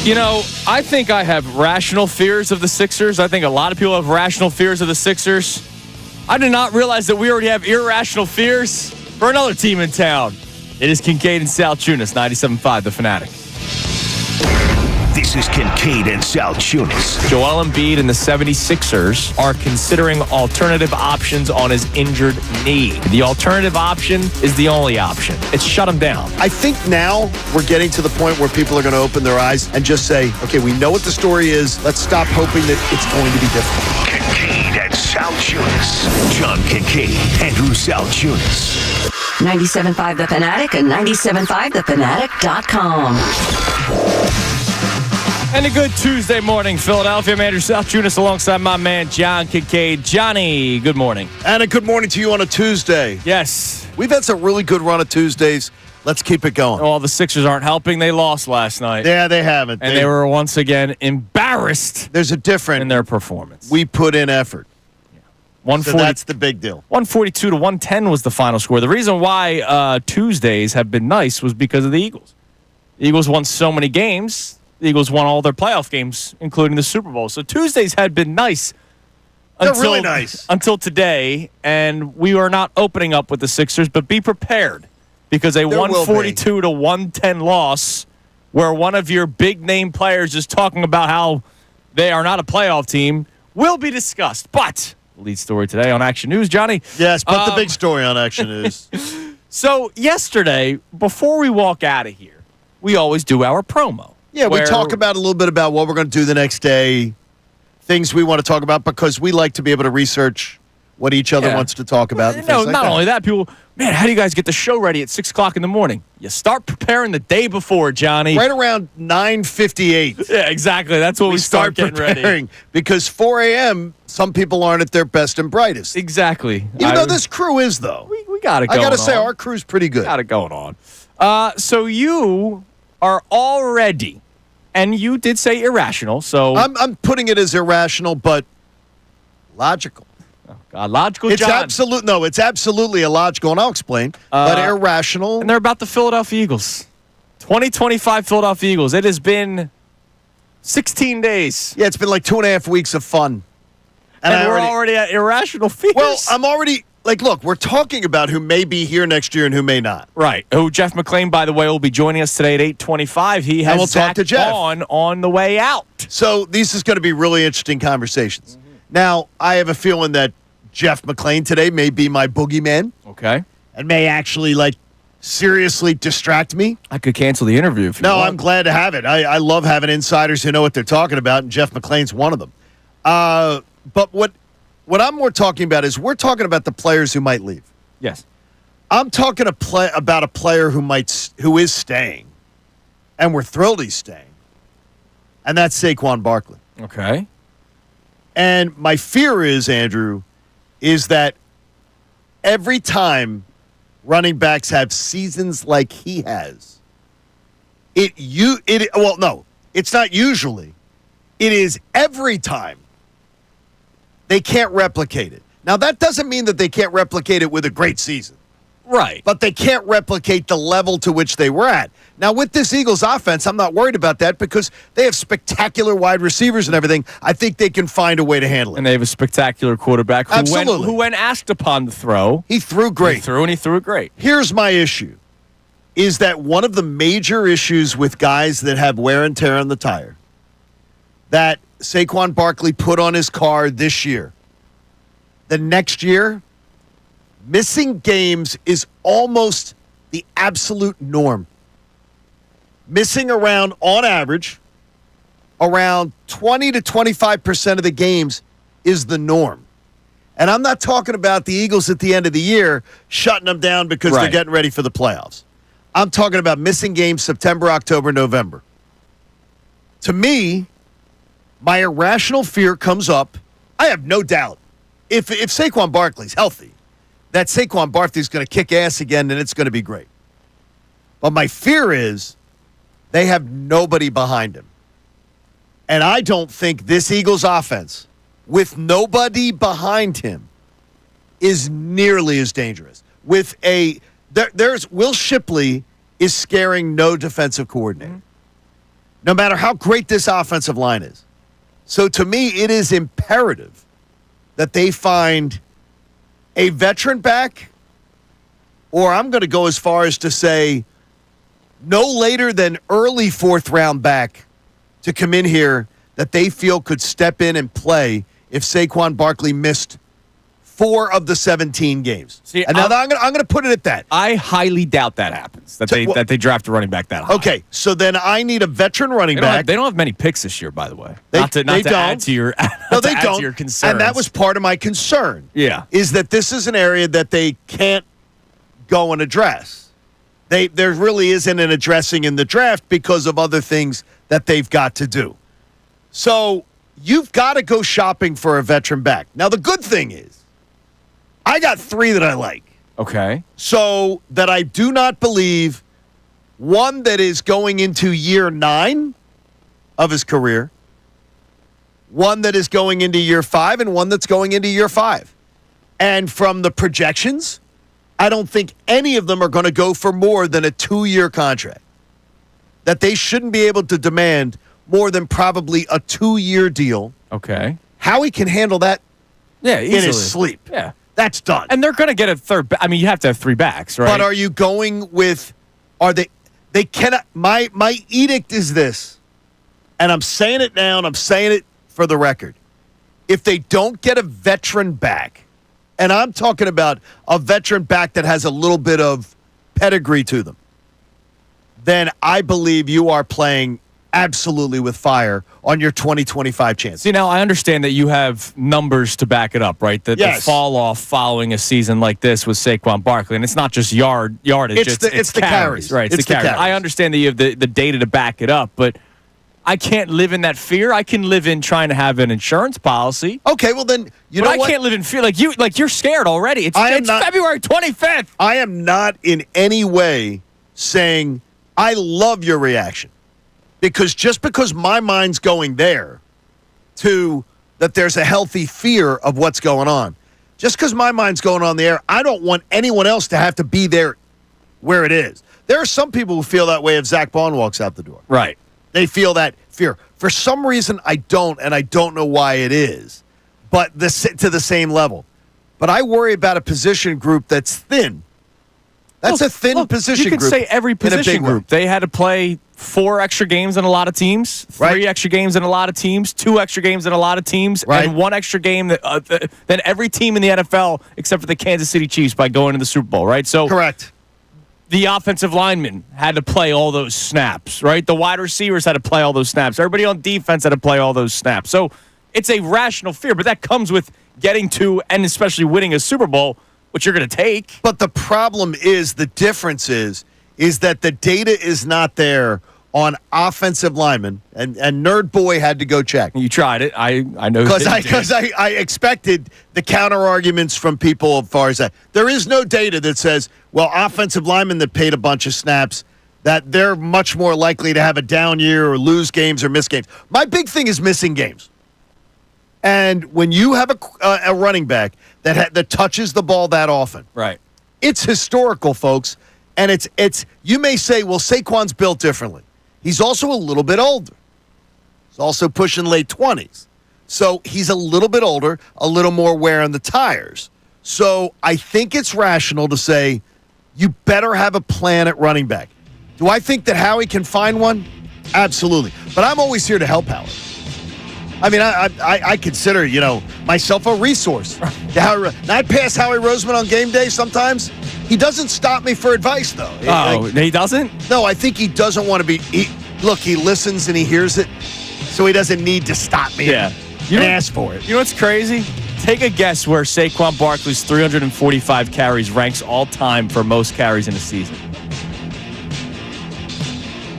You know, I think I have rational fears of the Sixers. I think a lot of people have rational fears of the Sixers. I did not realize that we already have irrational fears for another team in town. It is Kincade and Salciunas, 97.5, The Fanatic. This is Kincade and Salciunas. Joel Embiid and the 76ers are considering alternative options on his injured knee. The alternative option is the only option. It's shut him down. I think now we're getting to the point where people are going to open their eyes and just say, okay, we know what the story is. Let's stop hoping that it's going to be different. Kincade and Salciunas. John Kincade, Andrew Salciunas. 97.5 The Fanatic and 97.5thefanatic.com. And a good Tuesday morning, Philadelphia. I'm Andrew Salciunas alongside my man, John Kincade. Johnny, good morning. And a good morning to you on a Tuesday. Yes. We've had some really good run of Tuesdays. Let's keep it going. Well, the Sixers aren't helping. They lost last night. Yeah, they haven't. And they were once again embarrassed There's a difference in their performance. We put in effort. So that's the big deal. 142 to 110 was the final score. The reason why Tuesdays have been nice was because of the Eagles. The Eagles won so many games. The Eagles won all their playoff games, including the Super Bowl. So Tuesdays had been nice. They're really nice. Until today, and we are not opening up with the Sixers, but be prepared because a 142 to 110 loss where one of your big-name players is talking about how they are not a playoff team will be discussed. But the lead story today on Action News, Johnny. Yes, but the big story on Action News. So yesterday, before we walk out of here, we always do our promo. Yeah, we talk about a little bit about what we're going to do the next day, things we want to talk about, because we like to be able to research what each other wants to talk about. No, not only that, people, man, how do you guys get the show ready at 6 o'clock in the morning? You start preparing the day before, Johnny. Right around 9:58. Yeah, exactly. That's when we start getting preparing, ready. Because 4 a.m., some people aren't at their best and brightest. Exactly. Even though this crew is, though. We got it going on. I got to say, our crew's pretty good. Got it going on. So you are already, and you did say irrational, so I'm putting it as irrational, but logical. Oh God, logical, It's John. it's absolutely illogical, and I'll explain. But irrational. And they're about the Philadelphia Eagles. 2025 Philadelphia Eagles. It has been 16 days. Yeah, it's been like 2.5 weeks of fun. And we're already at irrational fears. Well, I'm already, look, we're talking about who may be here next year and who may not. Right. Who Jeff McClain, by the way, will be joining us today at 8:25. He has talk to Jeff on the way out. So this is going to be really interesting conversations. Mm-hmm. Now, I have a feeling that Jeff McClain today may be my boogeyman. Okay. And may actually, seriously distract me. I could cancel the interview if you want. No, I'm glad to have it. I love having insiders who know what they're talking about, and Jeff McClain's one of them. But what I'm more talking about is we're talking about the players who might leave. Yes. I'm talking about a player who is staying, and we're thrilled he's staying, and that's Saquon Barkley. Okay. And my fear is, Andrew, is that every time running backs have seasons like he has, it's not usually. It is every time. They can't replicate it. Now, that doesn't mean that they can't replicate it with a great season. Right. But they can't replicate the level to which they were at. Now, with this Eagles offense, I'm not worried about that because they have spectacular wide receivers and everything. I think they can find a way to handle it. And they have a spectacular quarterback who when asked upon the throw, he threw great. He threw it great. Here's my issue, is that one of the major issues with guys that have wear and tear on the tire that Saquon Barkley put on his car this year, the next year, missing games is almost the absolute norm. Missing around, on average, around 20 to 25% of the games is the norm. And I'm not talking about the Eagles at the end of the year shutting them down because they're getting ready for the playoffs. I'm talking about missing games September, October, November. To me, my irrational fear comes up. I have no doubt if Saquon Barkley's healthy, that Saquon Barkley's going to kick ass again and it's going to be great. But my fear is they have nobody behind him. And I don't think this Eagles offense, with nobody behind him, is nearly as dangerous. There's Will Shipley is scaring no defensive coordinator. no matter how great this offensive line is. So to me, it is imperative that they find a veteran back, or I'm going to go as far as to say no later than early fourth round back to come in here that they feel could step in and play if Saquon Barkley missed 4 of the 17 games. See, and now I'm going to put it at that. I highly doubt that happens, that they draft a running back that high. Okay, so then I need a veteran running back. They don't have many picks this year, by the way. They not to don't. add to your to your concerns. And that was part of my concern. Yeah. Is that this is an area that they can't go and address. There really isn't an addressing in the draft because of other things that they've got to do. So you've got to go shopping for a veteran back. Now, the good thing is, I got 3 that I like. Okay. So that I do not believe one that is going into year 9 of his career, one that is going into year 5, and one that's going into year 5. And from the projections, I don't think any of them are going to go for more than a 2-year contract. That they shouldn't be able to demand more than probably a 2-year deal. Okay. How he can handle that easily. in his sleep. Yeah. That's done. And they're going to get a third. I mean, you have to have 3 backs, right? But are you going with? Are they cannot. My edict is this, and I'm saying it now, and I'm saying it for the record. If they don't get a veteran back, and I'm talking about a veteran back that has a little bit of pedigree to them, then I believe you are playing absolutely with fire on your 2025 chance. See, now I understand that you have numbers to back it up, right? The fall off following a season like this with Saquon Barkley, and it's not just yardage. It's the carries, right? It's the carries. I understand that you have the data to back it up, but I can't live in that fear. I can live in trying to have an insurance policy. Okay, well then you know what? I can't live in fear like you're scared already. It's February 25th. I am not in any way saying I love your reaction. Because just because my mind's going there to that there's a healthy fear of what's going on, just because my mind's going on there, I don't want anyone else to have to be there where it is. There are some people who feel that way if Zach Bond walks out the door. Right. They feel that fear. For some reason, I don't, and I don't know why it is, but to the same level. But I worry about a position group that's thin. That's a thin position group. You can say every position group. They had to play 4 extra games in a lot of teams, 3 extra games in a lot of teams, 2 extra games in a lot of teams, and 1 extra game than every team in the NFL except for the Kansas City Chiefs by going to the Super Bowl, right? So correct. The offensive linemen had to play all those snaps, right? The wide receivers had to play all those snaps. Everybody on defense had to play all those snaps. So it's a rational fear, but that comes with getting to and especially winning a Super Bowl, which you're going to take. But the problem is, the difference is that the data is not there on offensive linemen, and Nerd Boy had to go check. You tried it. I know. Because I expected the counter arguments from people as far as that. There is no data that says, well, offensive linemen that played a bunch of snaps, that they're much more likely to have a down year or lose games or miss games. My big thing is missing games. And when you have a running back that touches the ball that often, right? It's historical, folks. And it's you may say, well, Saquon's built differently. He's also a little bit older. He's also pushing late 20s. So he's a little bit older, a little more wear on the tires. So I think it's rational to say you better have a plan at running back. Do I think that Howie can find one? Absolutely. But I'm always here to help Howie. I mean, I consider, myself a resource. Now, I pass Howie Roseman on game day sometimes. He doesn't stop me for advice, though. He doesn't? No, I think he doesn't want to be. He listens and he hears it, so he doesn't need to stop me and ask for it. You know what's crazy? Take a guess where Saquon Barkley's 345 carries ranks all time for most carries in a season.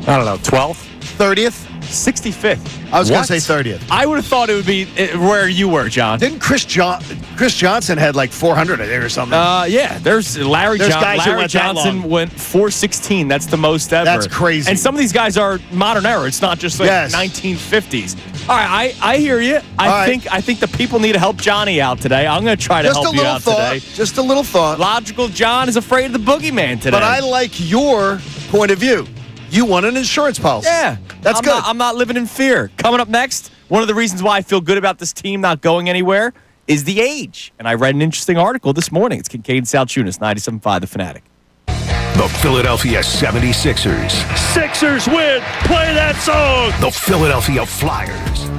I don't know, 12th? 30th? 65th. I was going to say 30th. I would have thought it would be where you were, John. Didn't Chris Johnson had like 400 I think or something? Yeah. There's Larry Johnson went 416. That's the most ever. That's crazy. And some of these guys are modern era. It's not just like 1950s. All right, I hear you. I think the people need to help Johnny out today. I'm going to try to help you out today. Just a little thought. Logical John is afraid of the boogeyman today. But I like your point of view. You want an insurance policy. Yeah. That's good. I'm not living in fear. Coming up next, one of the reasons why I feel good about this team not going anywhere is the age. And I read an interesting article this morning. It's Kincade Salciunas, 97.5 The Fanatic. The Philadelphia 76ers. Sixers win. Play that song. The Philadelphia Flyers.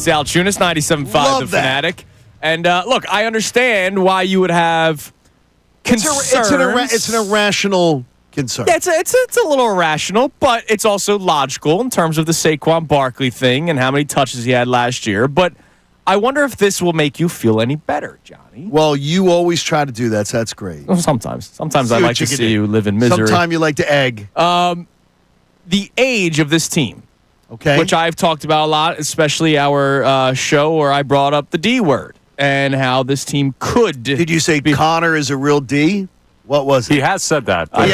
Salciunas, 97.5 The Fanatic. And look, I understand why you would have concerns. It's an irrational concern. Yeah, it's a little irrational, but it's also logical in terms of the Saquon Barkley thing and how many touches he had last year. But I wonder if this will make you feel any better, Johnny. Well, you always try to do that, so that's great. Well, sometimes I like to see you live in misery. Sometimes you like to egg. The age of this team. Okay. Which I've talked about a lot, especially our show where I brought up the D word and how this team could. Did you say Connor is a real D? What was it? He has said that. I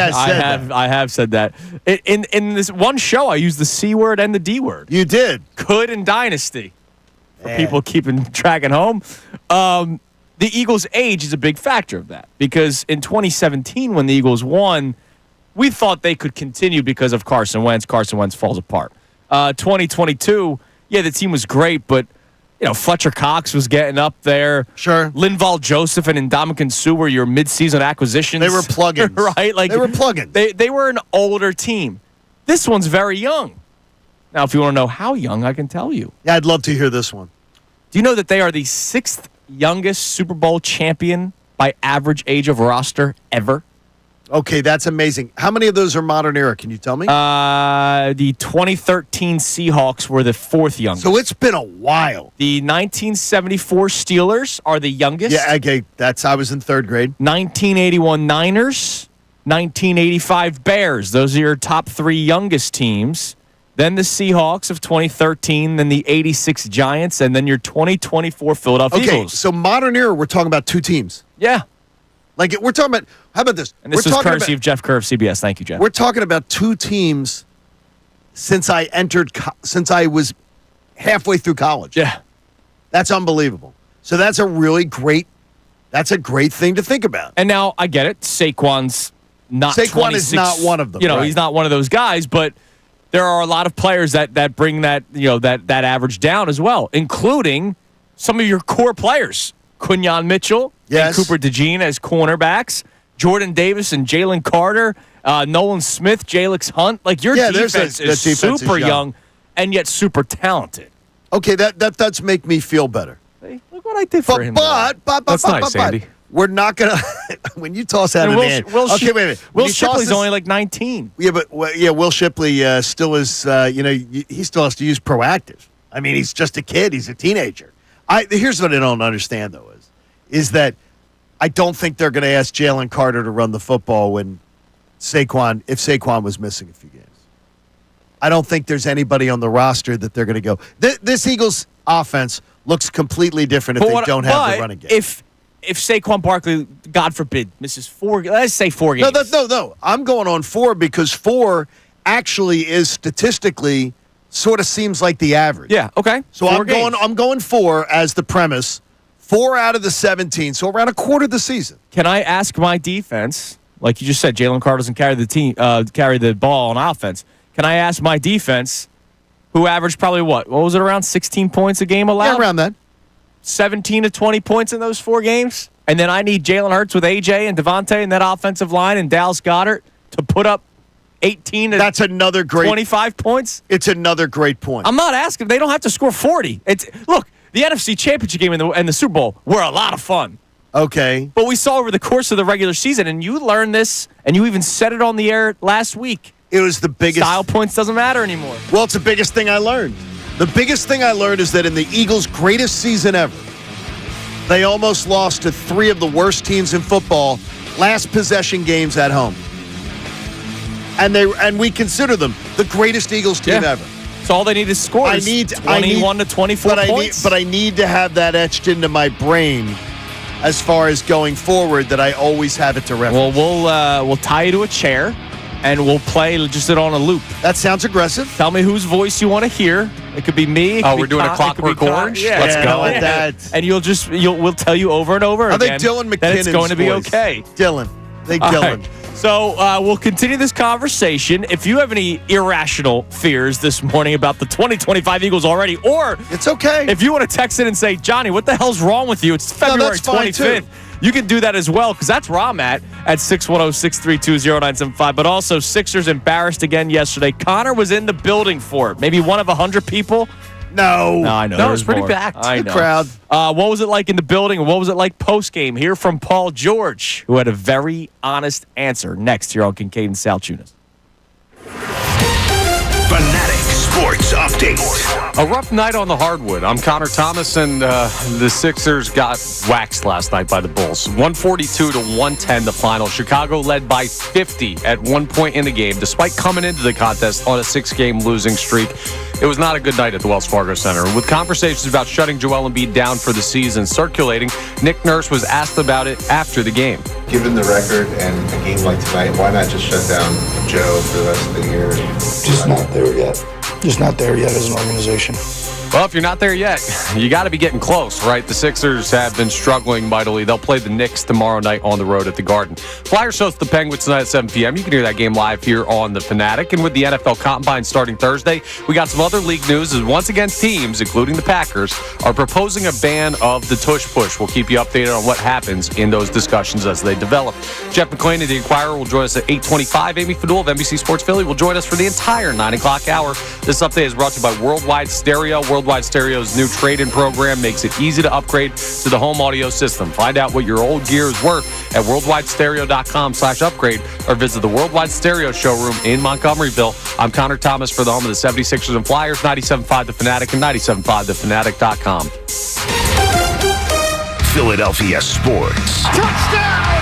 have said that. In this one show, I used the C word and the D word. You did. Could and dynasty. For people keeping track at home. The Eagles' age is a big factor of that because in 2017 when the Eagles won, we thought they could continue because of Carson Wentz. Carson Wentz falls apart. 2022, the team was great, but Fletcher Cox was getting up there. Sure. Linval Joseph and Ndamukong Suh were your midseason acquisitions. They were plug-ins. Right? They were plug-ins. They were an older team. This one's very young. Now, if you want to know how young, I can tell you. Yeah, I'd love to hear this one. Do you know that they are the 6th youngest Super Bowl champion by average age of roster ever? Okay, that's amazing. How many of those are modern era? Can you tell me? The 2013 Seahawks were the 4th youngest. So it's been a while. The 1974 Steelers are the youngest. Yeah, okay. I was in 3rd grade. 1981 Niners, 1985 Bears. Those are your top 3 youngest teams. Then the Seahawks of 2013, then the 86 Giants, and then your 2024 Philadelphia Eagles. Okay, so modern era, we're talking about 2 teams. Yeah. Like, we're talking about, how about this? And this is courtesy of Jeff Kerr of CBS. Thank you, Jeff. We're talking about 2 teams since I was halfway through college. Yeah. That's unbelievable. So that's a great thing to think about. And now, I get it. Saquon is not one of them. Right. He's not one of those guys, but there are a lot of players that bring that, that average down as well, including some of your core players. Quinyon Mitchell and Cooper DeJean as cornerbacks, Jordan Davis and Jalen Carter, Nolan Smith, Jalix Hunt. Like, your defense is super young and yet super talented. Okay, that does make me feel better. Hey, look what I did for him. That's nice, Andy. We're not going to – when you toss out wait a minute. Will Shipley's only like 19. Yeah, but Will Shipley still is he still has to use proactive. I mean, he's just a kid. He's a teenager. Here's what I don't understand, though, is that I don't think they're going to ask Jalen Carter to run the football if Saquon was missing a few games. I don't think there's anybody on the roster that they're going to go. This Eagles offense looks completely different if they don't have the running game. If Saquon Barkley, God forbid, misses 4, let's say 4 games. No. I'm going on 4 because 4 actually is statistically sort of seems like the average. Yeah, okay. So I'm going 4 as the premise. 4 out of the 17, so around a quarter of the season. Can I ask my defense, like you just said, Jalen Carter doesn't carry the ball on offense. Can I ask my defense, who averaged probably what was it, around 16 points a game allowed? Yeah, around that. 17 to 20 points in those 4 games? And then I need Jalen Hurts with AJ and Devontae in that offensive line and Dallas Goedert to put up 18 to That's another great 25 points? It's another great point. I'm not asking. They don't have to score 40. Look, the NFC Championship game and the Super Bowl were a lot of fun. Okay. But we saw over the course of the regular season, and you learned this, and you even said it on the air last week. It was the biggest. Style points doesn't matter anymore. Well, it's the biggest thing I learned. The biggest thing I learned is that in the Eagles' greatest season ever, they almost lost to 3 of the worst teams in football, last possession games at home. And we consider them the greatest Eagles team ever. So all they need is scores. 21 to 24 points. But I need to have that etched into my brain as far as going forward, that I always have it to reference. Well, we'll tie you to a chair, and we'll play just it on a loop. That sounds aggressive. Tell me whose voice you want to hear. It could be me. We're doing a Clockwork Orange? Yeah. Let's go. Like that. And we'll tell you over and over again. I think Dylan McKinnon's that it's going to be voice. okay. Dylan. Dylan. Right. So we'll continue this conversation. If you have any irrational fears this morning about the 2025 Eagles already, or it's okay. If you want to text in and say, Johnny, what the hell's wrong with you? It's February 25th. You can do that as well, because that's where I'm at 610-632-0975. But also, Sixers embarrassed again yesterday. Connor was in the building for it. Maybe one of 100 people. No, I know. No, it was pretty packed. The crowd. What was it like in the building, and what was it like post-game? Hear from Paul George, who had a very honest answer. Next here on Kincade and Salciunas. Fanatic Sports Update. A rough night on the hardwood. I'm Connor Thomas, and the Sixers got waxed last night by the Bulls. 142 to 110 the final. Chicago led by 50 at one point in the game, despite coming into the contest on a 6-game losing streak. It was not a good night at the Wells Fargo Center. With conversations about shutting Joel Embiid down for the season circulating, Nick Nurse was asked about it after the game. Given the record and a game like tonight, why not just shut down Joe for the rest of the year? Just not there yet. Just not there yet as an organization. Well, if you're not there yet, you got to be getting close, right? The Sixers have been struggling mightily. They'll play the Knicks tomorrow night on the road at the Garden. Flyers host the Penguins tonight at 7 p.m. You can hear that game live here on The Fanatic. And with the NFL Combine starting Thursday, we got some other league news as once again teams, including the Packers, are proposing a ban of the Tush push. We'll keep you updated on what happens in those discussions as they develop. Jeff McClain of The Inquirer will join us at 8:25. Amy Fadul of NBC Sports Philly will join us for the entire 9 o'clock hour. This update is brought to you by Worldwide Stereo. Worldwide Stereo's new trade-in program makes it easy to upgrade to the home audio system. Find out what your old gear is worth at worldwidestereo.com/upgrade or visit the Worldwide Stereo showroom in Montgomeryville. I'm Connor Thomas for the home of the 76ers and Flyers, 97.5 The Fanatic and 97.5thefanatic.com. Philadelphia sports. Touchdown!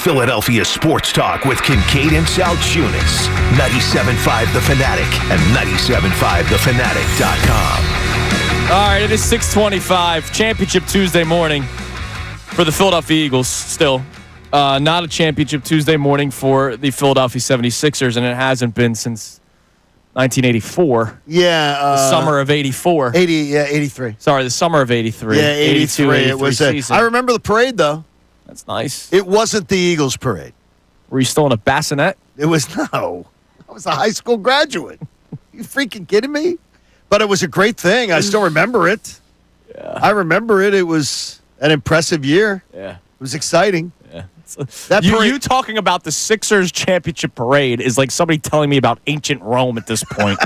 Philadelphia Sports Talk with Kincade and Salciunas. 97.5 The Fanatic and 97.5thefanatic.com. All right, it is 6:25, Championship Tuesday morning for the Philadelphia Eagles still. Not a Championship Tuesday morning for the Philadelphia 76ers, and it hasn't been since 1984. Yeah. The summer of 84. 83. Sorry, the summer of 83. Yeah, 83. It was season. I remember the parade, though. That's nice. It wasn't the Eagles parade. Were you still in a bassinet? It was, no. I was a high school graduate. You freaking kidding me? But it was a great thing. I still remember it. Yeah. I remember it. It was an impressive year. Yeah. It was exciting. Yeah. That you talking about the Sixers championship parade is like somebody telling me about ancient Rome at this point.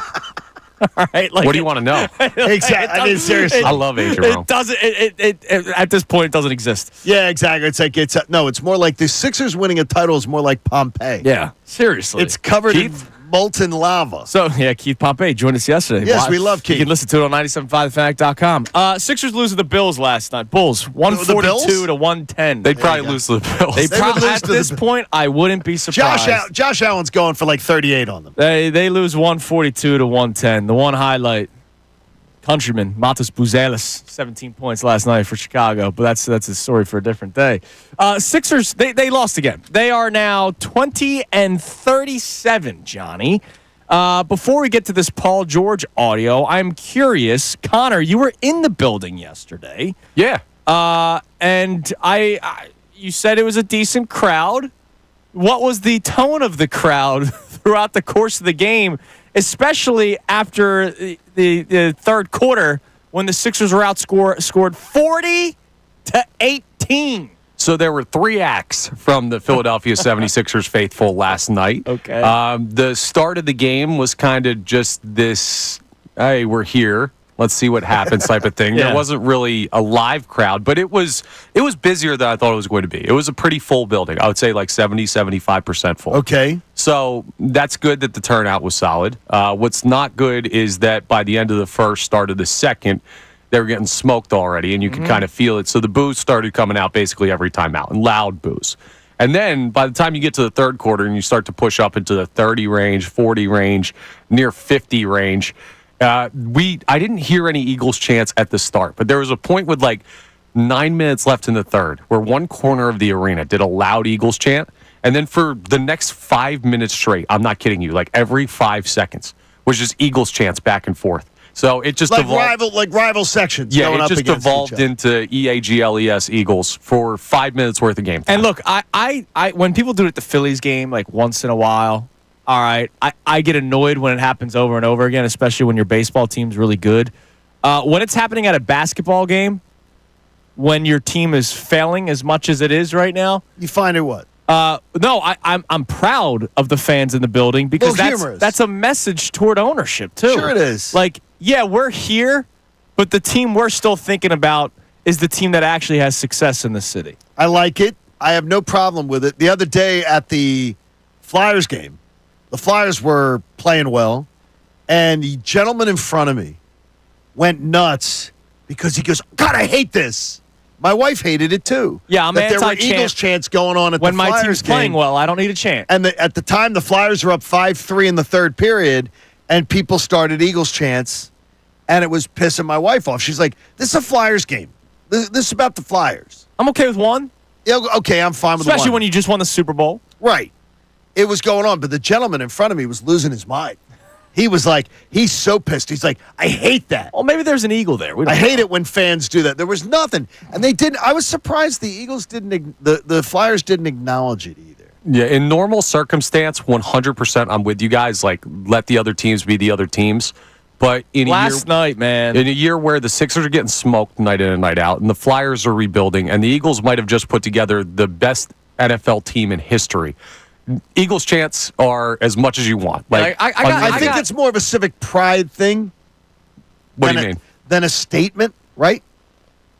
All right, like What do you want to know? Exactly. I mean, seriously. I love ancient Rome. It doesn't. It at this point it doesn't exist. Yeah, exactly. It's like it's more like the Sixers winning a title is more like Pompeii. Yeah, seriously. It's covered in Keith? molten lava. So, yeah, Keith Pompey joined us yesterday. Yes, we love Keith. You can listen to it on 97.5thefanatic.com. Sixers lose to the Bills last night. Bulls, 142 to 110. They'd probably lose to the Bills. They would probably, lose at to this the- point, I wouldn't be surprised. Josh Allen's going for like 38 on them. They lose 142 to 110. The one highlight, countryman, Matas Buzelis, 17 points last night for Chicago, but that's a story for a different day. Sixers, they lost again. They are now 20-37, Johnny. Before we get to this Paul George audio, I'm curious, Connor, you were in the building yesterday. Yeah. And you said it was a decent crowd. What was the tone of the crowd throughout the course of the game, especially after the third quarter when the Sixers were scored 40-18? So there were 3 acts from the Philadelphia 76ers faithful last night. Okay. The start of the game was kind of just this, hey, we're here. Let's see what happens type of thing. Yeah. There wasn't really a live crowd, but it was busier than I thought it was going to be. It was a pretty full building. I would say like 70-75% full. Okay. So that's good that the turnout was solid. What's not good is that by the end of the first, start of the second, they were getting smoked already, and you could kind of feel it. So the boos started coming out basically every time out, and loud boos. And then by the time you get to the third quarter and you start to push up into the 30 range, 40 range, near 50 range, I didn't hear any Eagles chants at the start, but there was a point with like 9 minutes left in the third where one corner of the arena did a loud Eagles chant, and then for the next 5 minutes straight, I'm not kidding you, like every 5 seconds was just Eagles chants back and forth. So it just Like evolved. rival sections. Yeah, going it up just against evolved each other. into EAGLES Eagles for 5 minutes worth of game time. And look, I when people do it at the Phillies game, like once in a while, all right, I get annoyed when it happens over and over again, especially when your baseball team's really good. When it's happening at a basketball game, when your team is failing as much as it is right now, You find it what? no, I'm proud of the fans in the building because Well, humorous. that's a message toward ownership too. Sure it is. Like, yeah, we're here, but the team we're still thinking about is the team that actually has success in the city. I like it. I have no problem with it. The other day at the Flyers game, the Flyers were playing well, and the gentleman in front of me went nuts because he goes, God, I hate this. My wife hated it too. Yeah, I'm that there were anti-chant. Eagles chants going on at When the my Flyers team's game. playing well, I don't need a chant. And at the time, the Flyers were up 5-3 in the third period, and people started Eagles chants, and it was pissing my wife off. She's like, this is a Flyers game. This is about the Flyers. I'm okay with one, Yeah, okay, I'm fine with especially one. when you just won the Super Bowl. Right. It was going on, but the gentleman in front of me was losing his mind. He was like, he's so pissed. He's like, I hate that. Well, maybe there's an eagle there. We don't I know. hate it when fans do that. There was nothing. And they didn't. I was surprised the Eagles didn't, the Flyers didn't acknowledge it either. Yeah, in normal circumstance, 100% I'm with you guys. Like, let the other teams be the other teams. But in Last night, man. in a year where the Sixers are getting smoked night in and night out, and the Flyers are rebuilding, and the Eagles might have just put together the best NFL team in history, Eagles chants are as much as you want. Like, I think it's more of a civic pride thing. What do you mean? Than a statement, right?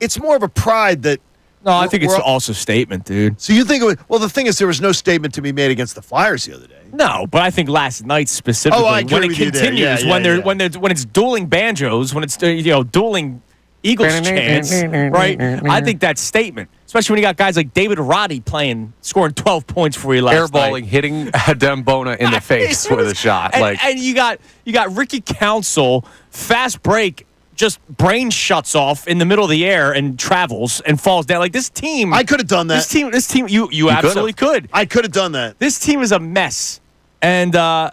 It's more of a pride that. No, I think it's we're- also a statement, dude. So you think it was, well, the thing is, there was no statement to be made against the Flyers the other day. No, but I think last night specifically, Oh, I agree when it with you there. continues, Yeah, when it's dueling banjos, when it's dueling Eagles chants, right? I think that's statement, especially when you got guys like David Roddy scoring 12 points for you last night. Airballing, hitting Dembona in the face with a shot. And you got Ricky Council, fast break, just brain shuts off in the middle of the air and travels and falls down. Like this team, I could have done that. This team, you absolutely could. I could have done that. This team is a mess. And the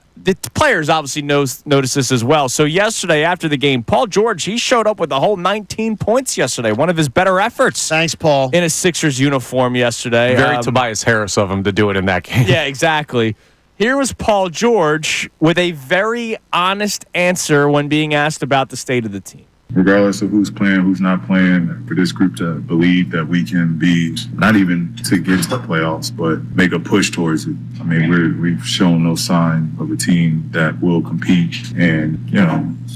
players obviously noticed this as well. So yesterday after the game, Paul George, he showed up with a whole 19 points yesterday. One of his better efforts. Thanks, Paul. In a Sixers uniform yesterday. Very Tobias Harris of him to do it in that game. Yeah, exactly. Here was Paul George with a very honest answer when being asked about the state of the team. Regardless of who's playing, who's not playing, for this group to believe that we can be not even to get to the playoffs, but make a push towards it. I mean, we've shown no sign of a team that will compete, and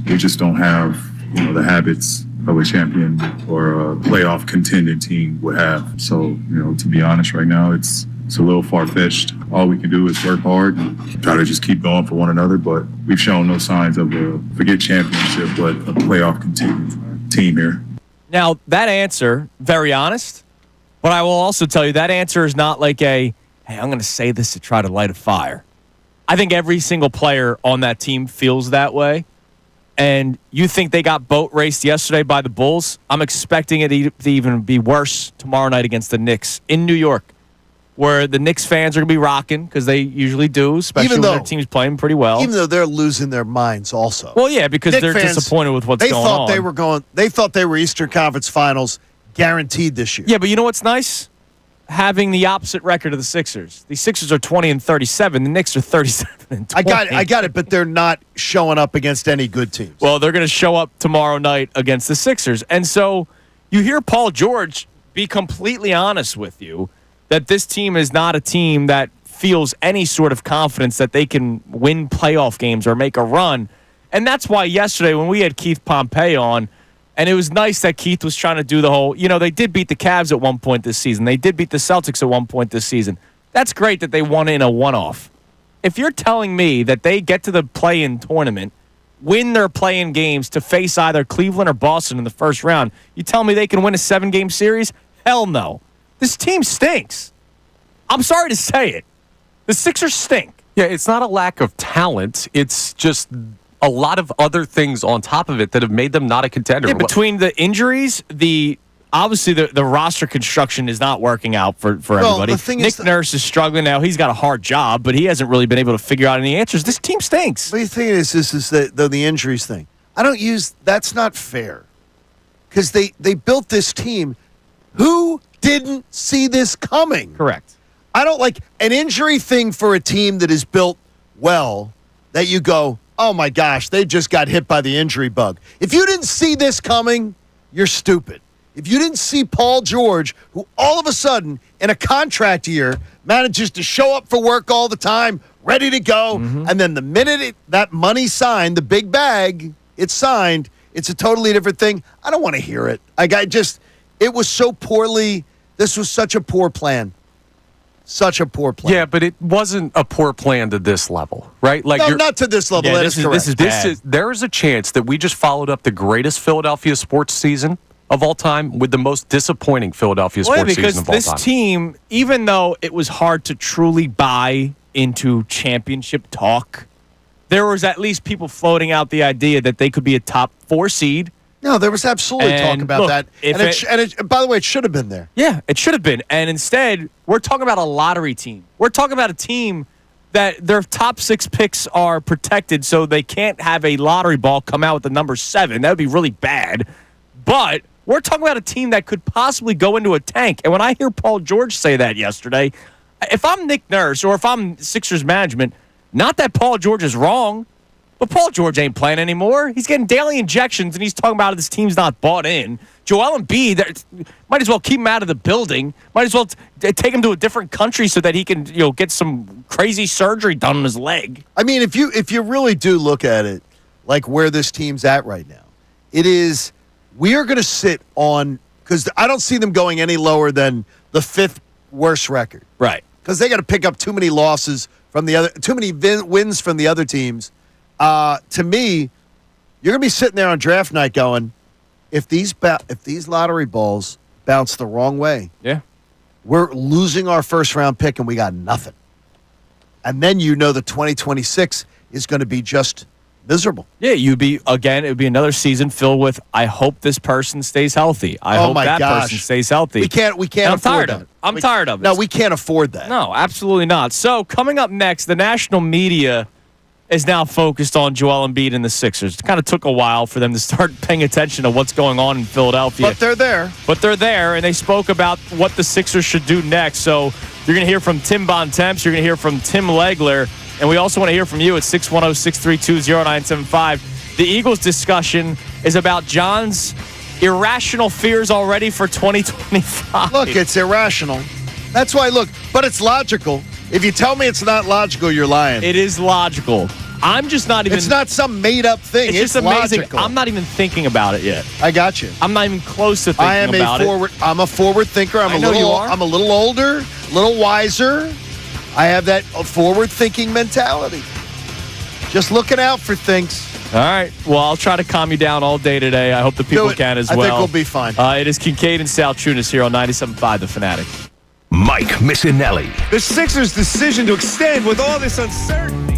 we just don't have the habits of a champion or a playoff contending team would have. So to be honest, right now it's a little far-fetched. All we can do is work hard and try to just keep going for one another, but we've shown no signs of forget championship, but a playoff contending team here. Now, that answer, very honest, but I will also tell you that answer is not like hey, I'm going to say this to try to light a fire. I think every single player on that team feels that way. And you think they got boat raced yesterday by the Bulls? I'm expecting it to even be worse tomorrow night against the Knicks in New York, where the Knicks fans are going to be rocking because they usually do, especially when their team's playing pretty well. Even though they're losing their minds also. Well, yeah, because Knicks they're fans, disappointed with what's going on. They thought they were Eastern Conference Finals guaranteed this year. Yeah, but you know what's nice? Having the opposite record of the Sixers. The Sixers are 20-37. The Knicks are 37-20. I got it, but they're not showing up against any good teams. Well, they're going to show up tomorrow night against the Sixers. And so you hear Paul George be completely honest with you that this team is not a team that feels any sort of confidence that they can win playoff games or make a run. And that's why yesterday when we had Keith Pompey on, and it was nice that Keith was trying to do the whole, they did beat the Cavs at one point this season. They did beat the Celtics at one point this season. That's great that they won in a one-off. If you're telling me that they get to the play-in tournament, win their play-in games to face either Cleveland or Boston in the first round, you tell me they can win a 7-game series? Hell no. This team stinks. I'm sorry to say it. The Sixers stink. Yeah, it's not a lack of talent. It's just a lot of other things on top of it that have made them not a contender. Yeah, between the injuries, obviously the roster construction is not working out for everybody. Nick Nurse is struggling now. He's got a hard job, but he hasn't really been able to figure out any answers. This team stinks. But the thing is the injuries thing. That's not fair. Because they built this team. Who didn't see this coming? Correct. I don't like an injury thing for a team that is built well that you go, oh my gosh, they just got hit by the injury bug. If you didn't see this coming, you're stupid. If you didn't see Paul George, who all of a sudden in a contract year manages to show up for work all the time, ready to go, and then the minute that money signed, the big bag, it's signed, it's a totally different thing. I don't want to hear it. It was so poorly. This was such a poor plan. Such a poor plan. Yeah, but it wasn't a poor plan to this level, right? Like not to this level. Yeah, that is correct. This is there is a chance that we just followed up the greatest Philadelphia sports season of all time with the most disappointing Philadelphia sports season of all time. Because this team, even though it was hard to truly buy into championship talk, there was at least people floating out the idea that they could be a top 4 seed. No, there was absolutely talk about that. And by the way, it should have been there. Yeah, it should have been. And instead, we're talking about a lottery team. We're talking about a team that their top 6 picks are protected, so they can't have a lottery ball come out with the number 7. That would be really bad. But we're talking about a team that could possibly go into a tank. And when I hear Paul George say that yesterday, if I'm Nick Nurse or if I'm Sixers management, not that Paul George is wrong, but Paul George ain't playing anymore. He's getting daily injections, and he's talking about how this team's not bought in. Joel Embiid, might as well keep him out of the building. Might as well take him to a different country so that he can, get some crazy surgery done on his leg. I mean, if you really do look at it, like where this team's at right now, it is we are going to sit on because I don't see them going any lower than the 5th worst record. Right. Because they got to pick up too many losses from the other, too many wins from the other teams. To me, you're going to be sitting there on draft night going, if these lottery balls bounce the wrong way, Yeah. we're losing our first round pick and we got nothing. And then the 2026 is going to be just miserable. Yeah, it would be another season filled with, I hope this person stays healthy. I hope that person stays healthy. We can't I'm afford tired that. of it. I'm tired of it. No, we can't afford that. No, absolutely not. So, coming up next, the national media is now focused on Joel Embiid and the Sixers. It kind of took a while for them to start paying attention to what's going on in Philadelphia. But they're there. And they spoke about what the Sixers should do next. So, you're going to hear from Tim Bontemps. You're going to hear from Tim Legler. And we also want to hear from you at 610-632-0975. The Eagles discussion is about John's irrational fears already for 2025. Look, it's irrational. That's why, but it's logical. If you tell me it's not logical, you're lying. It is logical. I'm just not even... It's not some made-up thing. It's just amazing. Logical. I'm not even thinking about it yet. I got you. I'm not even close to thinking about it. I'm a forward thinker. I know you are. I'm a little older, a little wiser. I have that forward-thinking mentality. Just looking out for things. All right. Well, I'll try to calm you down all day today. I hope the people can as well. I think we'll be fine. It is Kincade and Salciunas here on 97.5 The Fanatic. Mike Missanelli. The Sixers' decision to extend with all this uncertainty.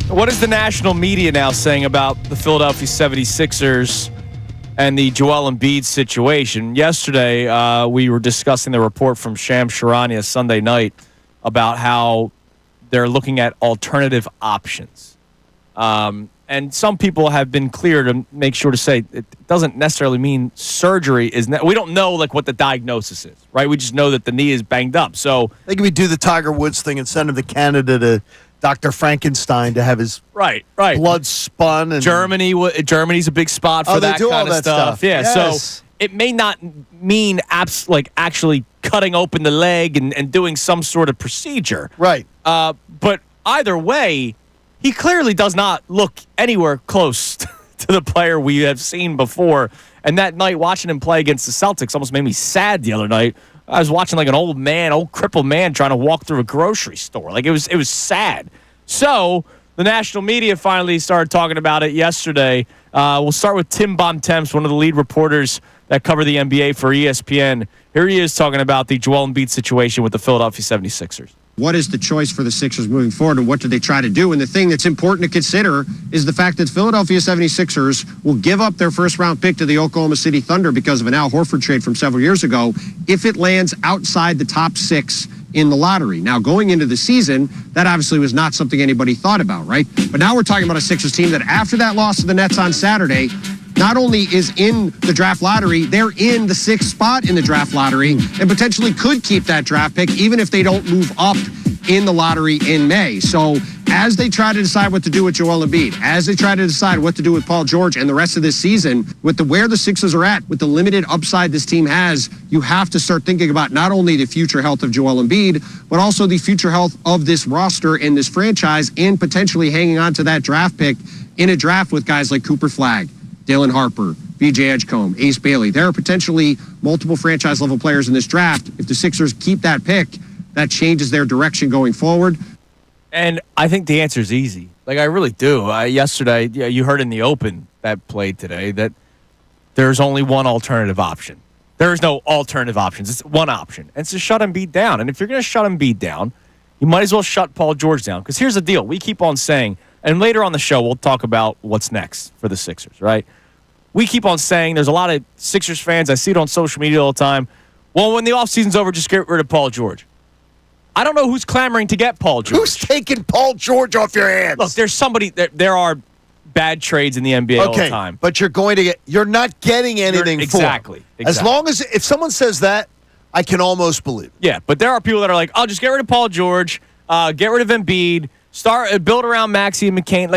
What is the national media now saying about the Philadelphia 76ers and the Joel Embiid situation? Yesterday, we were discussing the report from Shams Charania Sunday night about how they're looking at alternative options. And some people have been clear to make sure to say it doesn't necessarily mean surgery we don't know what the diagnosis is, right? We just know that the knee is banged up. So I think we do the Tiger Woods thing and send him to Canada to Dr. Frankenstein to have his blood spun. And Germany's a big spot for that kind of stuff. Yeah, yes. So it may not mean actually cutting open the leg and doing some sort of procedure. Right. But either way, he clearly does not look anywhere close to the player we have seen before. And that night, watching him play against the Celtics almost made me sad the other night. I was watching an old crippled man trying to walk through a grocery store. It was sad. So the national media finally started talking about it yesterday. We'll start with Tim Bontemps, one of the lead reporters that cover the NBA for ESPN. Here he is talking about the Joel Embiid situation with the Philadelphia 76ers. What is the choice for the Sixers moving forward, and what do they try to do? And the thing that's important to consider is the fact that Philadelphia 76ers will give up their first-round pick to the Oklahoma City Thunder because of an Al Horford trade from several years ago if it lands outside the top 6 in the lottery. Now, going into the season, that obviously was not something anybody thought about, right? But now we're talking about a Sixers team that after that loss to the Nets on Saturday, not only is in the draft lottery, they're in the 6th spot in the draft lottery and potentially could keep that draft pick even if they don't move up in the lottery in May. So as they try to decide what to do with Joel Embiid, as they try to decide what to do with Paul George and the rest of this season, with where the Sixers are at, with the limited upside this team has, you have to start thinking about not only the future health of Joel Embiid, but also the future health of this roster and this franchise, and potentially hanging on to that draft pick in a draft with guys like Cooper Flagg, Dylan Harper, B.J. Edgecombe, Ace Bailey. There are potentially multiple franchise-level players in this draft. If the Sixers keep that pick, that changes their direction going forward. And I think the answer is easy. I really do. Yesterday, you heard in the Open that played today that there's only one alternative option. There is no alternative options. It's one option. And it's to shut Embiid down. And if you're going to shut Embiid down, you might as well shut Paul George down. Because here's the deal. We keep on saying, and later on the show, we'll talk about what's next for the Sixers, right? We keep on saying, there's a lot of Sixers fans, I see it on social media all the time, well, when the offseason's over, just get rid of Paul George. I don't know who's clamoring to get Paul George. Who's taking Paul George off your hands? Look, there's somebody, there are bad trades in the NBA all the time. But you're not getting anything exactly. As long as, if someone says that, I can almost believe it. Yeah, but there are people that are like, just get rid of Paul George, get rid of Embiid, build around Maxey and McCain.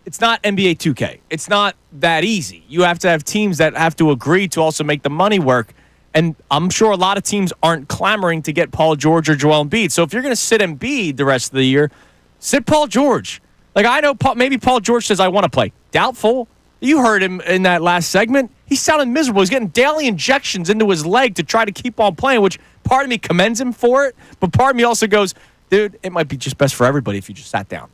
It's not NBA 2K. It's not that easy. You have to have teams that have to agree to also make the money work. And I'm sure a lot of teams aren't clamoring to get Paul George or Joel Embiid. So if you're going to sit Embiid the rest of the year, sit Paul George. I know maybe Paul George says, I want to play. Doubtful. You heard him in that last segment. He sounded miserable. He's getting daily injections into his leg to try to keep on playing, which part of me commends him for it. But part of me also goes, dude, it might be just best for everybody if you just sat down.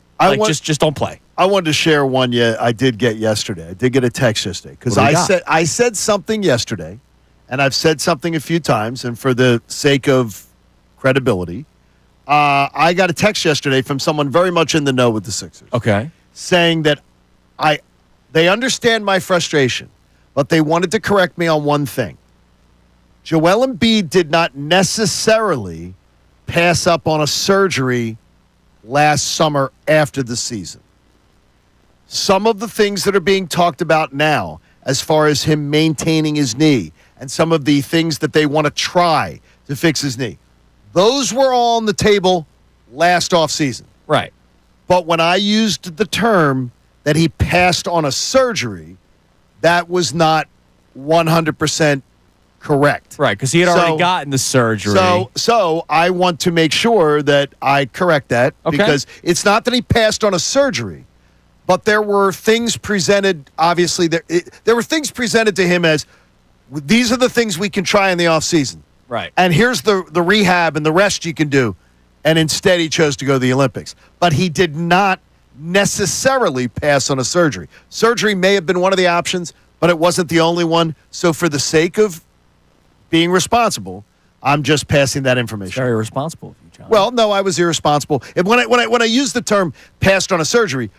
Just don't play. I wanted to share one I did get yesterday. I did get a text yesterday because I said something yesterday, and I've said something a few times, and for the sake of credibility, I got a text yesterday from someone very much in the know with the Sixers. Okay. Saying that they understand my frustration, but they wanted to correct me on one thing. Joel Embiid did not necessarily pass up on a surgery last summer after the season. Some of the things that are being talked about now, as far as him maintaining his knee, and some of the things that they want to try to fix his knee, those were all on the table last offseason. Right. But when I used the term that he passed on a surgery, that was not 100% correct. Right, because he had already gotten the surgery. So I want to make sure that I correct that, because it's not that he passed on a surgery, but there were things presented, obviously, there were things presented to him as, these are the things we can try in the offseason. Right. And here's the rehab and the rest you can do. And instead he chose to go to the Olympics. But he did not necessarily pass on a surgery. Surgery may have been one of the options, but it wasn't the only one. So for the sake of being responsible, I'm just passing that information. Very responsible of you, Well, no, I was irresponsible. And when I use the term passed on a surgery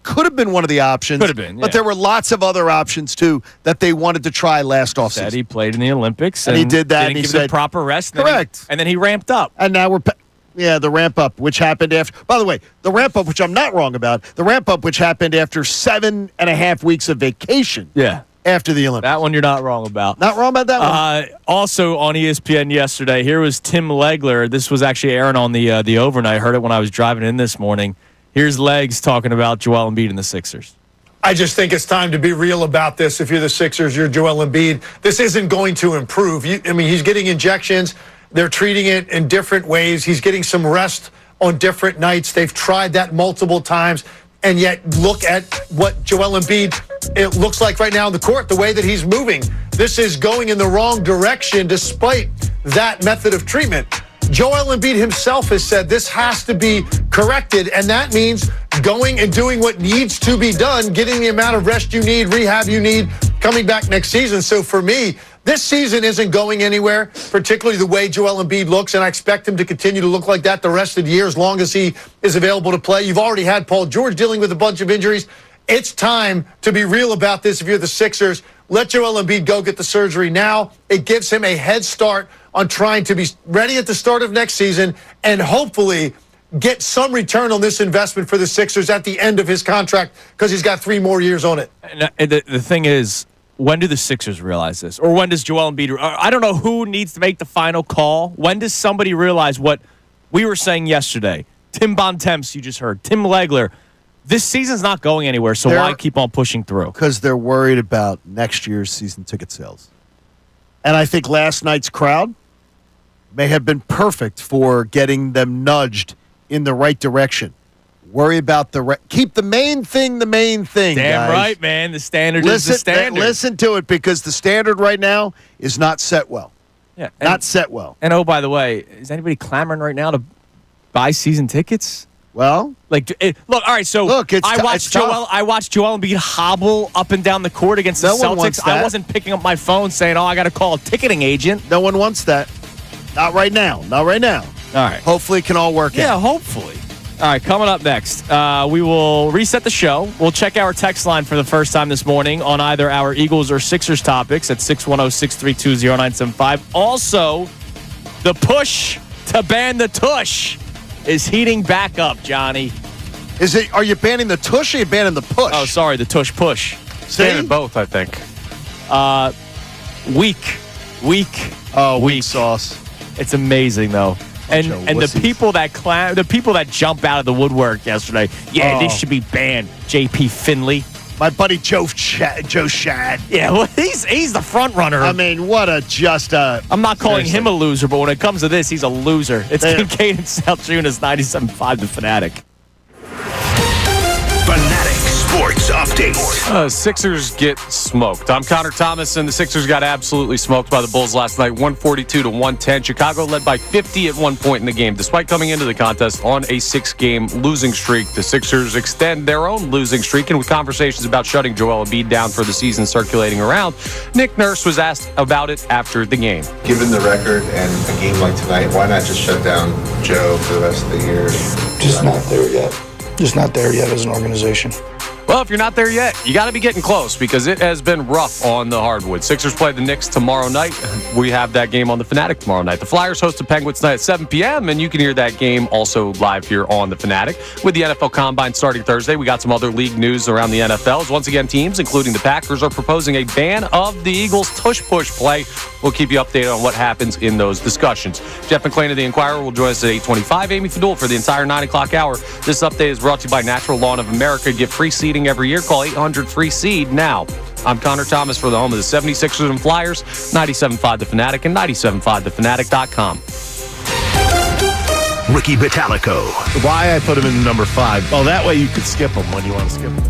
could have been one of the options. Could have been, but there were lots of other options too that they wanted to try last offseason. Said he played in the Olympics, and he did that. Didn't and he give said the proper rest. Correct. And then he ramped up. And now the ramp up, which happened after. By the way, the ramp up, which I'm not wrong about, the ramp up, which happened after 7.5 weeks of vacation. Yeah. After the Olympics. That one you're not wrong about. Not wrong about that one. Also on ESPN yesterday, here was Tim Legler. This was actually airing on the overnight. I heard it when I was driving in this morning. Here's Legs talking about Joel Embiid and the Sixers. I just think it's time to be real about this. If you're the Sixers, you're Joel Embiid. This isn't going to improve. He's getting injections. They're treating it in different ways. He's getting some rest on different nights. They've tried that multiple times. And yet, look at what Joel Embiid, it looks like right now in the court, the way that he's moving. This is going in the wrong direction despite that method of treatment. Joel Embiid himself has said this has to be corrected, and that means going and doing what needs to be done, getting the amount of rest you need, rehab you need, coming back next season. So for me, this season isn't going anywhere, particularly the way Joel Embiid looks, and I expect him to continue to look like that the rest of the year as long as he is available to play. You've already had Paul George dealing with a bunch of injuries. It's time to be real about this if you're the Sixers. Let Joel Embiid go get the surgery now. It gives him a head start on trying to be ready at the start of next season and hopefully get some return on this investment for the Sixers at the end of his contract because he's got 3 more years on it. And the thing is, when do the Sixers realize this? Or when does Joel Embiid... I don't know who needs to make the final call. When does somebody realize what we were saying yesterday? Tim Bontemps, you just heard. Tim Legler. This season's not going anywhere, so why keep on pushing through? Because they're worried about next year's season ticket sales. And I think last night's crowd may have been perfect for getting them nudged in the right direction. Worry about keep the main thing, Damn guys. right, man. The standard is the standard. Listen to it, because the standard right now is not set well. Yeah, not set well. And oh, by the way, is anybody clamoring right now to buy season tickets? Well, look, all right. So I watched Joel Embiid hobble up and down the court against the Celtics. I wasn't picking up my phone saying, "Oh, I got to call a ticketing agent." No one wants that. Not right now. Not right now. All right. Hopefully, it can all work out. Yeah, hopefully. All right, coming up next, we will reset the show. We'll check our text line for the first time this morning on either our Eagles or Sixers topics at 610-632-0975. Also, the push to ban the Tush is heating back up, Johnny. Are you banning the Tush or are you banning the push? Oh, sorry, the Tush push. Banning both, I think. Weak. Oh, weak sauce. It's amazing, though. And the people that jump out of the woodwork yesterday, this should be banned. J.P. Finley. My buddy Joe Shad. Yeah, well, he's the front runner. I mean, I'm not calling him a loser, but when it comes to this, he's a loser. It's Kincade Salciunas, 97.5 The Fanatic. Fanatic Sports Update. Sixers get smoked. I'm Connor Thomas, and the Sixers got absolutely smoked by the Bulls last night, 142-110. Chicago led by 50 at one point in the game. Despite coming into the contest on a 6-game losing streak, the Sixers extend their own losing streak, and with conversations about shutting Joel Embiid down for the season circulating around, Nick Nurse was asked about it after the game. Given the record and a game like tonight, why not just shut down Joe for the rest of the year? Just not there yet. Just not there yet as an organization. Well, if you're not there yet, you got to be getting close because it has been rough on the hardwood. Sixers play the Knicks tomorrow night. We have that game on the Fanatic tomorrow night. The Flyers host the Penguins tonight at 7 p.m., and you can hear that game also live here on the Fanatic. With the NFL Combine starting Thursday, we got some other league news around the NFL. Once again, teams, including the Packers, are proposing a ban of the Eagles' tush-push play. We'll keep you updated on what happens in those discussions. Jeff McClain of the Inquirer will join us at 8:25. Amy Fadul for the entire 9 o'clock hour. This update is brought to you by Natural Lawn of America. Get free seeding every year. Call 800-FREE-SEED now. I'm Connor Thomas for the home of the 76ers and Flyers, 97.5 The Fanatic and 97.5thefanatic.com. Ricky Batalico. Why I put him in number 5? Well, that way you could skip him when you want to skip him.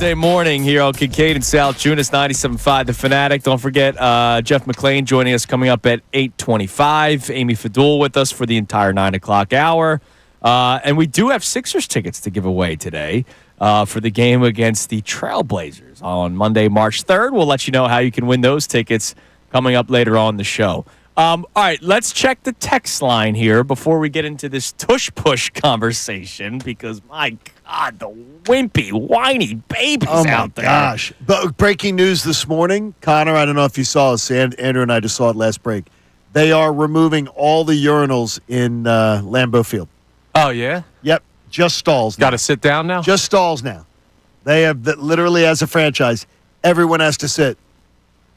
Thursday morning here on Kincade and Salciunas, 97.5 The Fanatic. Don't forget Jeff McClain joining us coming up at 8:25. Amy Fadul with us for the entire 9 o'clock hour. And we do have Sixers tickets to give away today for the game against the Trailblazers on Monday, March 3rd. We'll let you know how you can win those tickets coming up later on in the show. All right, let's check the text line here before we get into this tush push conversation because, my God, the wimpy, whiny babies out there. Oh, my gosh. But breaking news this morning, Connor, I don't know if you saw this. Andrew and I just saw it last break. They are removing all the urinals in Lambeau Field. Oh, yeah? Yep, just stalls now. Got to sit down now? Just stalls now. They have, literally, as a franchise, everyone has to sit.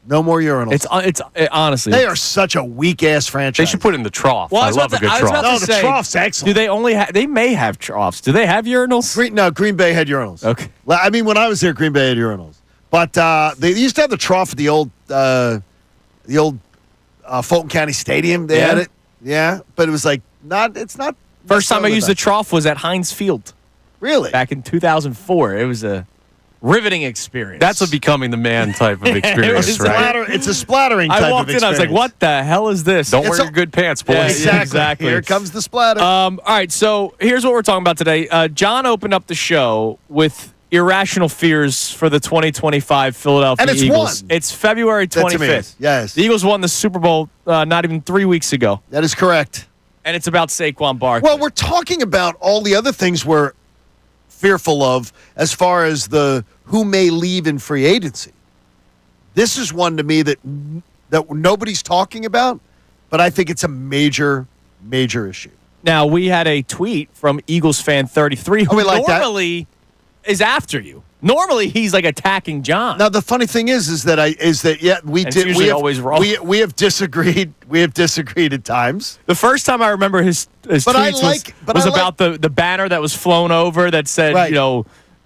No more urinals. It's honestly, they are such a weak ass franchise. They should put it in the trough. Well, I love a good trough. No, the trough's excellent. Do they only they may have troughs? Do they have urinals? Green Bay had urinals. Okay. I mean, when I was there, Green Bay had urinals. But they used to have the trough at the old Fulton County Stadium. They had it. Yeah, but it was like it's not. First time I used the trough was at Heinz Field. Really? Back in 2004. It was a riveting experience. That's a becoming the man type of experience, right? It's a splattering type of experience. I walked in, I was like, what the hell is this? Don't wear your good pants, boys. Yeah, exactly. Here comes the splatter. All right, so here's what we're talking about today. John opened up the show with irrational fears for the 2025 Philadelphia and it's Eagles. won. It's February 25th. Yes. The Eagles won the Super Bowl not even 3 weeks ago. That is correct. And it's about Saquon Barkley. Well, we're talking about all the other things we're fearful of as far as the who may leave in free agency. This is one to me that nobody's talking about, but I think it's a major issue. Now, we had a tweet from Eagles fan 33 who normally is after you. Normally, he's like attacking John. Now, the funny thing is that we and did. It's always wrong. We have disagreed. We have disagreed at times. The first time I remember his tweets was about the banner that was flown over that said,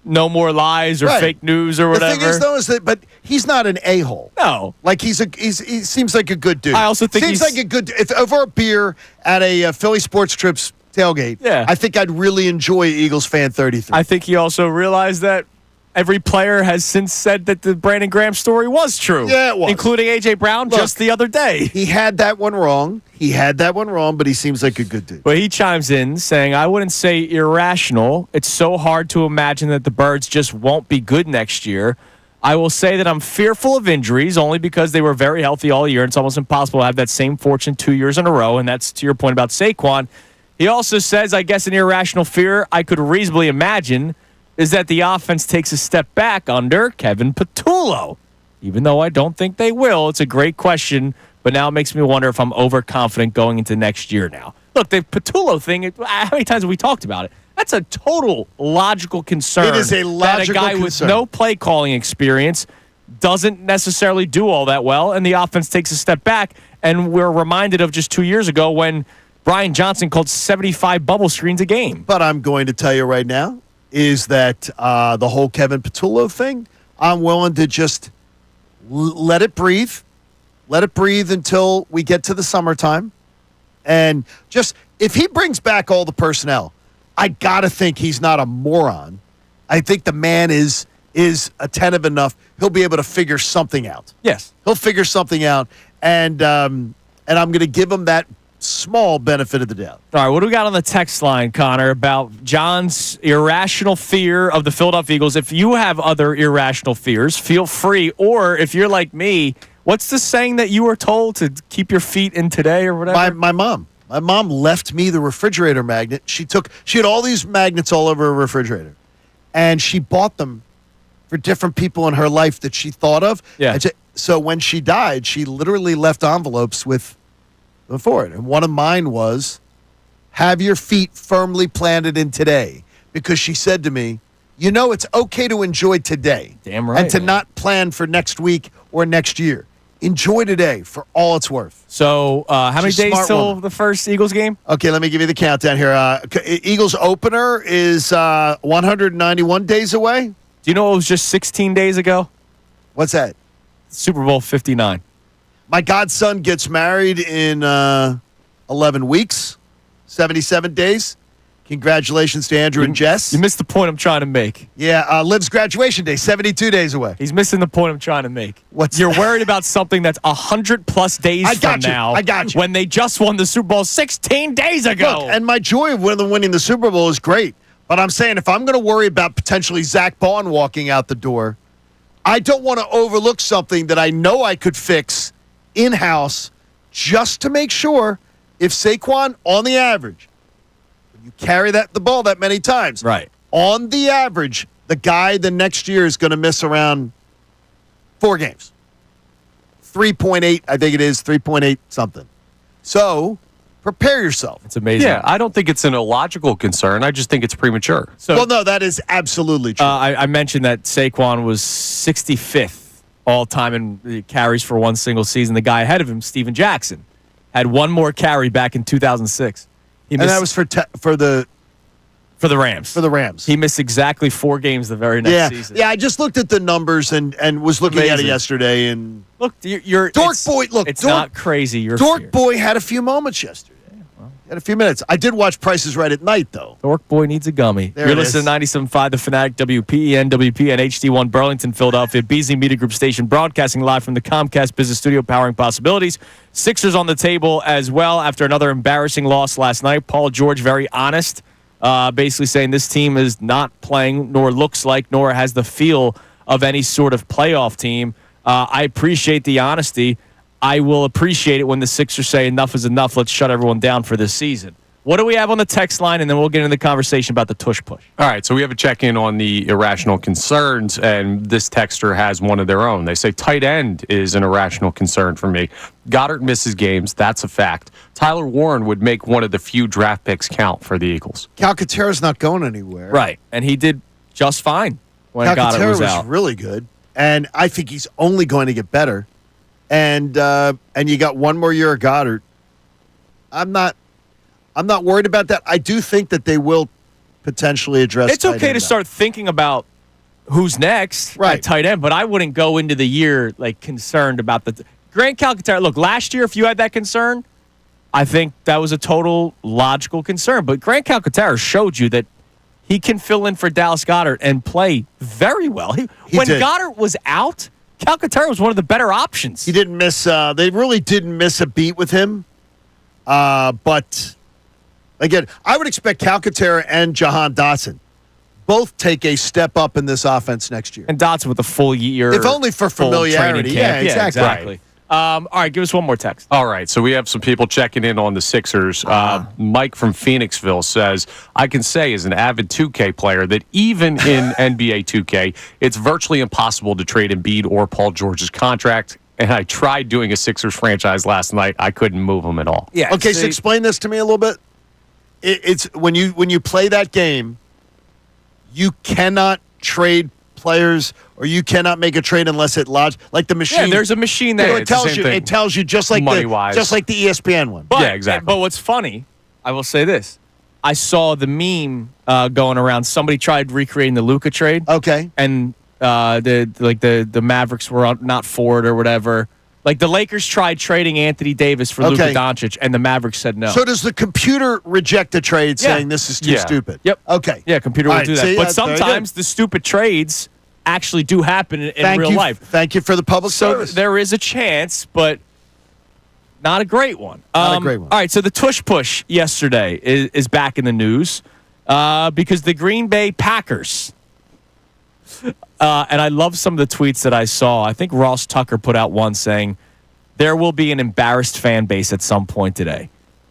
no more lies or fake news or whatever. The thing is, though, but he's not an a-hole. No, like he seems like a good dude. I also think seems like a good. If over a beer at a Philly Sports Trips tailgate, I think I'd really enjoy Eagles fan 33. I think he also realized that every player has since said that the Brandon Graham story was true. Yeah, it was. Including A.J. Brown just the other day. He had that one wrong. But he seems like a good dude. But he chimes in saying, I wouldn't say irrational. It's so hard to imagine that the Birds just won't be good next year. I will say that I'm fearful of injuries only because they were very healthy all year. It's almost impossible to have that same fortune 2 years in a row, and that's to your point about Saquon. He also says, I guess an irrational fear I could reasonably imagine is that the offense takes a step back under Kevin Patullo. Even though I don't think they will, it's a great question, but now it makes me wonder if I'm overconfident going into next year now. Look, the Patullo thing, how many times have we talked about it? That's a total logical concern. It is a logical that a guy concern. with no play calling experience doesn't necessarily do all that well, and the offense takes a step back, and we're reminded of just 2 years ago when Brian Johnson called 75 bubble screens a game. But I'm going to tell you right now, is that the whole Kevin Patullo thing, I'm willing to just let it breathe. Let it breathe until we get to the summertime. And just, if he brings back all the personnel, I got to think he's not a moron. I think the man is attentive enough. He'll be able to figure something out. Yes. He'll figure something out. And I'm going to give him that small benefit of the doubt. All right, what do we got on the text line, Connor, about John's irrational fear of the Philadelphia Eagles? If you have other irrational fears, feel free. Or if you're like me, what's the saying that you were told to keep your feet in today or whatever? My mom. My mom left me the refrigerator magnet. She had all these magnets all over her refrigerator. And she bought them for different people in her life that she thought of. Yeah. So when she died, she literally left envelopes with for it. And one of mine was, have your feet firmly planted in today. Because she said to me, it's okay to enjoy today. Damn right. And to not plan for next week or next year. Enjoy today for all it's worth. So how many days till the first Eagles game? Okay, let me give you the countdown here. Eagles opener is 191 days away. Do you know it was just 16 days ago? What's that? Super Bowl 59. My godson gets married in 11 weeks, 77 days. Congratulations to Andrew and Jess. You missed the point I'm trying to make. Yeah, Liv's graduation day, 72 days away. He's missing the point I'm trying to make. You're worried about something that's 100+ days from now. I got you. When they just won the Super Bowl 16 days ago. Look, and my joy of winning the Super Bowl is great. But I'm saying if I'm going to worry about potentially Zach Bond walking out the door, I don't want to overlook something that I know I could fix in-house just to make sure if Saquon, on the average, you carry the ball that many times. Right. On the average, the guy the next year is going to miss around 4 games. 3.8, I think it is, 3.8 something. So, prepare yourself. It's amazing. Yeah, I don't think it's an illogical concern. I just think it's premature. So, well, no, that is absolutely true. I mentioned that Saquon was 65th all-time in carries for one single season. The guy ahead of him, Steven Jackson, had one more carry back in 2006. And that was for the Rams. For the Rams. He missed exactly 4 games the very next season. Yeah, I just looked at the numbers and was looking at it yesterday. And look, you're Dork Boy. Look, it's not crazy. Dork Boy had a few moments yesterday. Had a few minutes. I did watch Prices Right at night, though. Dork Boy needs a gummy. There You're it listening to 97.5 The Fanatic, WPEN, WPN, HD1, Burlington, Philadelphia, Beasley Media Group station, broadcasting live from the Comcast Business Studio, powering possibilities. Sixers on the table as well after another embarrassing loss last night. Paul George, very honest, basically saying this team is not playing, nor looks like, nor has the feel of any sort of playoff team. I appreciate the honesty. I will appreciate it when the Sixers say enough is enough. Let's shut everyone down for this season. What do we have on the text line? And then we'll get into the conversation about the Tush push. All right, so we have a check-in on the irrational concerns, and this texter has one of their own. They say tight end is an irrational concern for me. Goddard misses games. That's a fact. Tyler Warren would make one of the few draft picks count for the Eagles. Calcaterra's not going anywhere. Right, and he did just fine when Goddard was out. Really good, and I think he's only going to get better. And you got one more year of Goddard. I'm not worried about that. I do think that they will potentially address. It's okay to start thinking about who's next at tight end, but I wouldn't go into the year like concerned about the Grant Calcaterra. Look, last year if you had that concern, I think that was a total logical concern. But Grant Calcaterra showed you that he can fill in for Dallas Goedert and play very well. When did. Goddard was out, Calcaterra was one of the better options. He didn't miss. They really didn't miss a beat with him. But again, I would expect Calcaterra and Jahan Dotson both take a step up in this offense next year. And Dotson with a full year, if only for familiarity. Yeah, exactly. Right. All right, give us one more text. All right, so we have some people checking in on the Sixers. Mike from Phoenixville says, I can say as an avid 2K player that even in NBA 2K, it's virtually impossible to trade Embiid or Paul George's contract. And I tried doing a Sixers franchise last night. I couldn't move them at all. Yeah. Okay, so explain this to me a little bit. It's when you play that game, you cannot trade players, or you cannot make a trade unless it lodges like the machine. Yeah, there's a machine that it tells you. It tells you just like money-wise. just like the ESPN one. But, yeah, exactly. But what's funny, I will say this: I saw the meme going around. Somebody tried recreating the Luka trade. Okay, and the Mavericks were not for it or whatever. Like the Lakers tried trading Anthony Davis for Luka Doncic, and the Mavericks said no. So does the computer reject a trade saying this is too stupid? Yep. Okay. Yeah, computer will do that. See, but sometimes the stupid trades actually do happen in real life. Thank you for the public service. So there is a chance, but not a great one. Not a great one. All right, so the Tush push yesterday is back in the news because the Green Bay Packers, and I love some of the tweets that I saw. I think Ross Tucker put out one saying, there will be an embarrassed fan base at some point today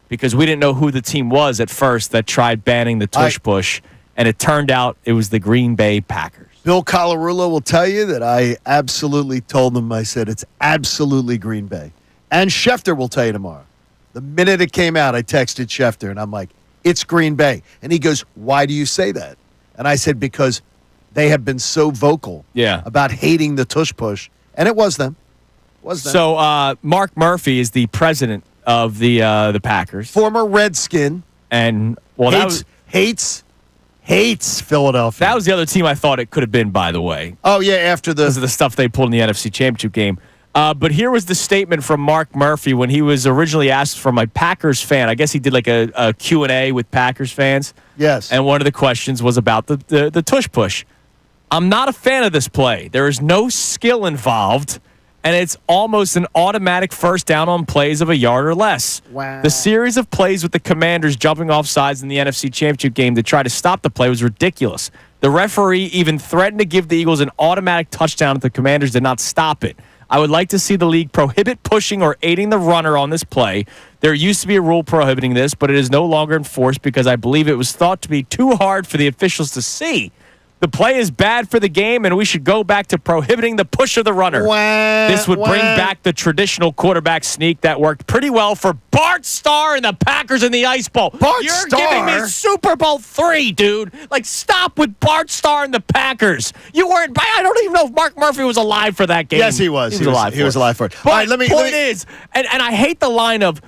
because we didn't know who the team was at first that tried banning the Tush push, and it turned out it was the Green Bay Packers. Bill Colarulo will tell you that I absolutely told them, I said, it's absolutely Green Bay. And Schefter will tell you tomorrow. The minute it came out, I texted Schefter, and I'm like, it's Green Bay. And he goes, why do you say that? And I said, because they have been so vocal about hating the Tush push. And it was them. So Mark Murphy is the president of the Packers. Former Redskin. And, hates Philadelphia. That was the other team I thought it could have been, by the way. Oh, yeah, after because of the stuff they pulled in the NFC Championship game. But here was the statement from Mark Murphy when he was originally asked from a Packers fan. I guess he did like a Q&A with Packers fans. Yes. And one of the questions was about the tush push. I'm not a fan of this play. There is no skill involved, and it's almost an automatic first down on plays of a yard or less. Wow. The series of plays with the Commanders jumping off sides in the NFC Championship game to try to stop the play was ridiculous. The referee even threatened to give the Eagles an automatic touchdown if the Commanders did not stop it. I would like to see the league prohibit pushing or aiding the runner on this play. There used to be a rule prohibiting this, but it is no longer enforced because I believe it was thought to be too hard for the officials to see. The play is bad for the game, and we should go back to prohibiting the push of the runner. This would bring back the traditional quarterback sneak that worked pretty well for Bart Starr and the Packers in the Ice Bowl. You're giving me Super Bowl III, dude. Like, stop with Bart Starr and the Packers. You weren't. I don't even know if Mark Murphy was alive for that game. Yes, he was. He was alive for it. But all right, point is, and I hate the line of,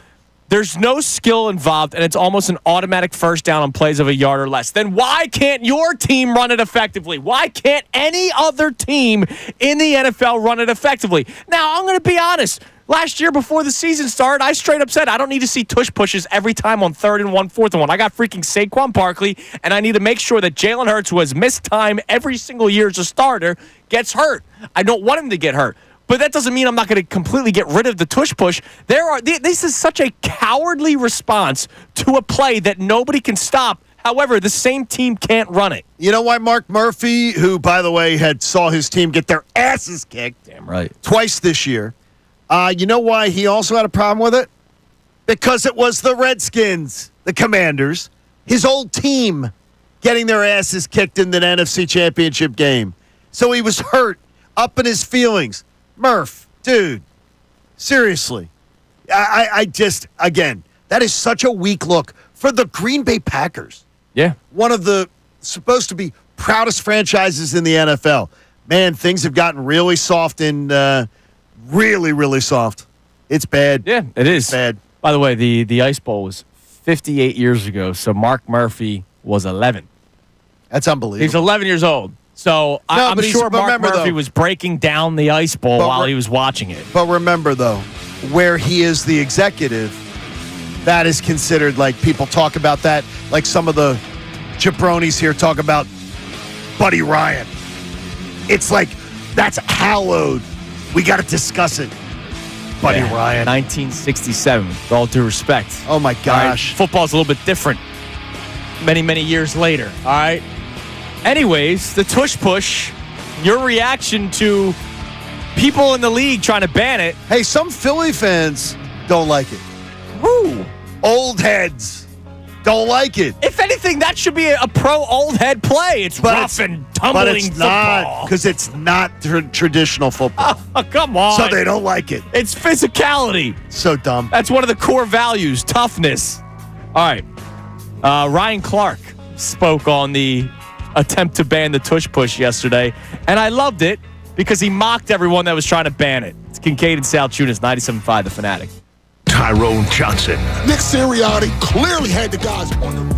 there's no skill involved, and it's almost an automatic first down on plays of a yard or less. Then why can't your team run it effectively? Why can't any other team in the NFL run it effectively? Now, I'm going to be honest. Last year, before the season started, I straight up said I don't need to see tush pushes every time on 3rd and 1, 4th and 1. I got freaking Saquon Barkley, and I need to make sure that Jalen Hurts, who has missed time every single year as a starter, gets hurt. I don't want him to get hurt. But that doesn't mean I'm not going to completely get rid of the tush push. This is such a cowardly response to a play that nobody can stop. However, the same team can't run it. You know why Mark Murphy, who, by the way, saw his team get their asses kicked twice this year, you know why he also had a problem with it? Because it was the Redskins, the Commanders, his old team, getting their asses kicked in the NFC Championship game. So he was hurt, up in his feelings. Murph, dude, seriously. I just, again, that is such a weak look for the Green Bay Packers. Yeah. One of the supposed to be proudest franchises in the NFL. Man, things have gotten really soft and really, really soft. It's bad. Yeah, it is. It's bad. By the way, the Ice Bowl was 58 years ago, so Mark Murphy was 11. That's unbelievable. He's 11 years old. So I'm sure Mark Murphy was breaking down the Ice Bowl while he was watching it. But remember, though, where he is the executive, that is considered, like, people talk about that, like some of the jabronis here talk about Buddy Ryan. It's like, that's hallowed. We got to discuss it. Buddy Ryan. 1967, with all due respect. Oh, my gosh. Right? Football's a little bit different many, many years later. All right? Anyways, the tush push, your reaction to people in the league trying to ban it. Hey, some Philly fans don't like it. Woo! Old heads don't like it. If anything, that should be a pro old head play. It's rough and tumbling but it's football. Because it's not traditional football. Oh, come on. So they don't like it. It's physicality. So dumb. That's one of the core values, toughness. All right. Ryan Clark spoke on the attempt to ban the tush push yesterday, and I loved it because he mocked everyone that was trying to ban it. It's Kincade and Salciunas, 97.5 The Fanatic. Tyrone Johnson. Nick Sirianni clearly had the guys on the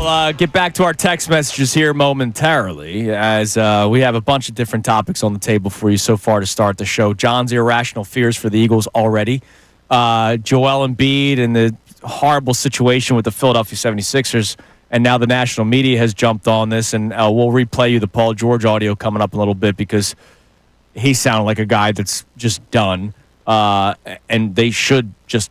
We'll get back to our text messages here momentarily as we have a bunch of different topics on the table for you so far to start the show. John's irrational fears for the Eagles already. Joel Embiid and the horrible situation with the Philadelphia 76ers. And now the national media has jumped on this. And we'll replay you the Paul George audio coming up in a little bit because he sounded like a guy that's just done. And they should just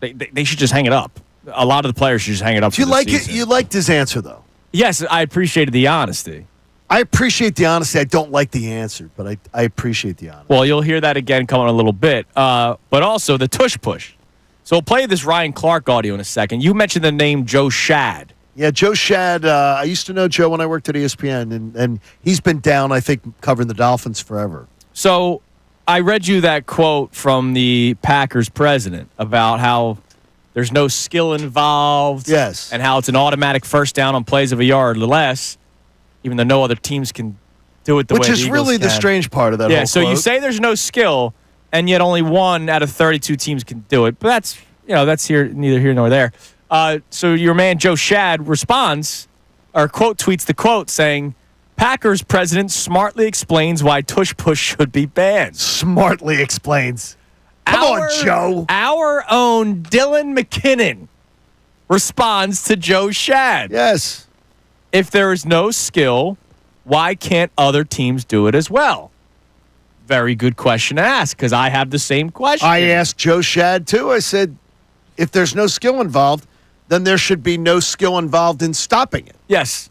they should just hang it up. A lot of the players should just hang it up. You like it? You liked his answer, though. Yes, I appreciated the honesty. I appreciate the honesty. I don't like the answer, but I appreciate the honesty. Well, you'll hear that again coming in a little bit. But also the tush push. So we'll play this Ryan Clark audio in a second. You mentioned the name Joe Shad. Yeah, Joe Shad. I used to know Joe when I worked at ESPN, and he's been down, I think, covering the Dolphins forever. So I read you that quote from the Packers president about how there's no skill involved. Yes. And how it's an automatic first down on plays of a yard or less, even though no other teams can do it the way the Eagles can. Which is really the strange part of that whole quote. So you say there's no skill, and yet only 1 out of 32 teams can do it. But that's neither here nor there. So your man Joe Shad responds, or quote tweets the quote saying, Packers president smartly explains why tush push should be banned. Smartly explains. Come on, Joe. Our own Dylan McKinnon responds to Joe Shad. Yes. If there is no skill, why can't other teams do it as well? Very good question to ask, because I have the same question. I asked Joe Shad, too. I said, if there's no skill involved, then there should be no skill involved in stopping it. Yes.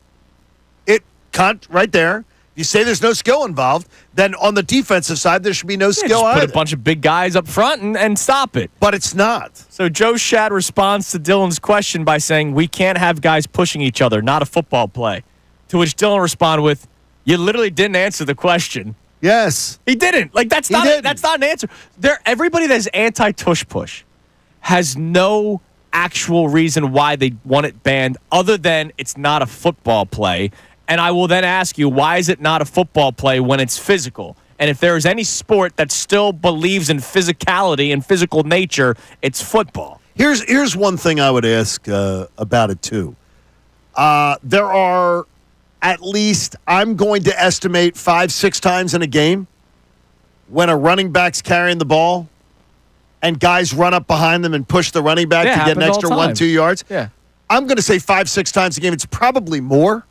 Right there. You say there's no skill involved, then on the defensive side, there should be no skill just either. Put a bunch of big guys up front and stop it. But it's not. So Joe Shad responds to Dylan's question by saying, we can't have guys pushing each other, not a football play. To which Dylan responded with, you literally didn't answer the question. Yes. He didn't. That's not an answer. Everybody that's anti-tush push has no actual reason why they want it banned other than it's not a football play. And I will then ask you, why is it not a football play when it's physical? And if there is any sport that still believes in physicality and physical nature, it's football. Here's one thing I would ask about it, too. There are at least, I'm going to estimate 5-6 times in a game when a running back's carrying the ball and guys run up behind them and push the running back to get an extra 1-2 yards. Yeah. I'm going to say 5-6 times a game. It's probably more.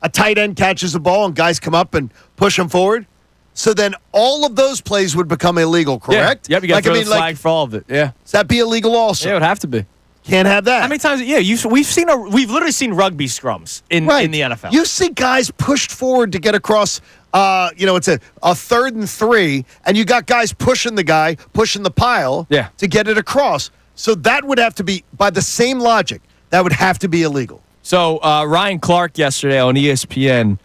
A tight end catches the ball and guys come up and push them forward. So then all of those plays would become illegal, correct? Yeah. Yep, you got to throw the flag for all of it. Yeah. Does that be illegal also? Yeah, it would have to be. Can't have that. How many times? Yeah, we've literally seen rugby scrums in the NFL. You see guys pushed forward to get across. It's a 3rd and 3, and you got guys pushing the pile to get it across. So that would have to be, by the same logic, that would have to be illegal. So Ryan Clark yesterday on ESPN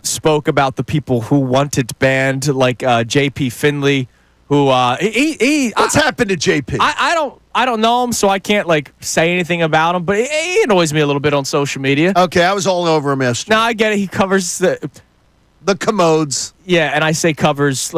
spoke about the people who want it banned, like J.P. Finley, who what's happened to J.P.? I don't know him, so I can't say anything about him. But he annoys me a little bit on social media. Okay, I was all over him yesterday. No, I get it. He covers the commodes. Yeah, and I say covers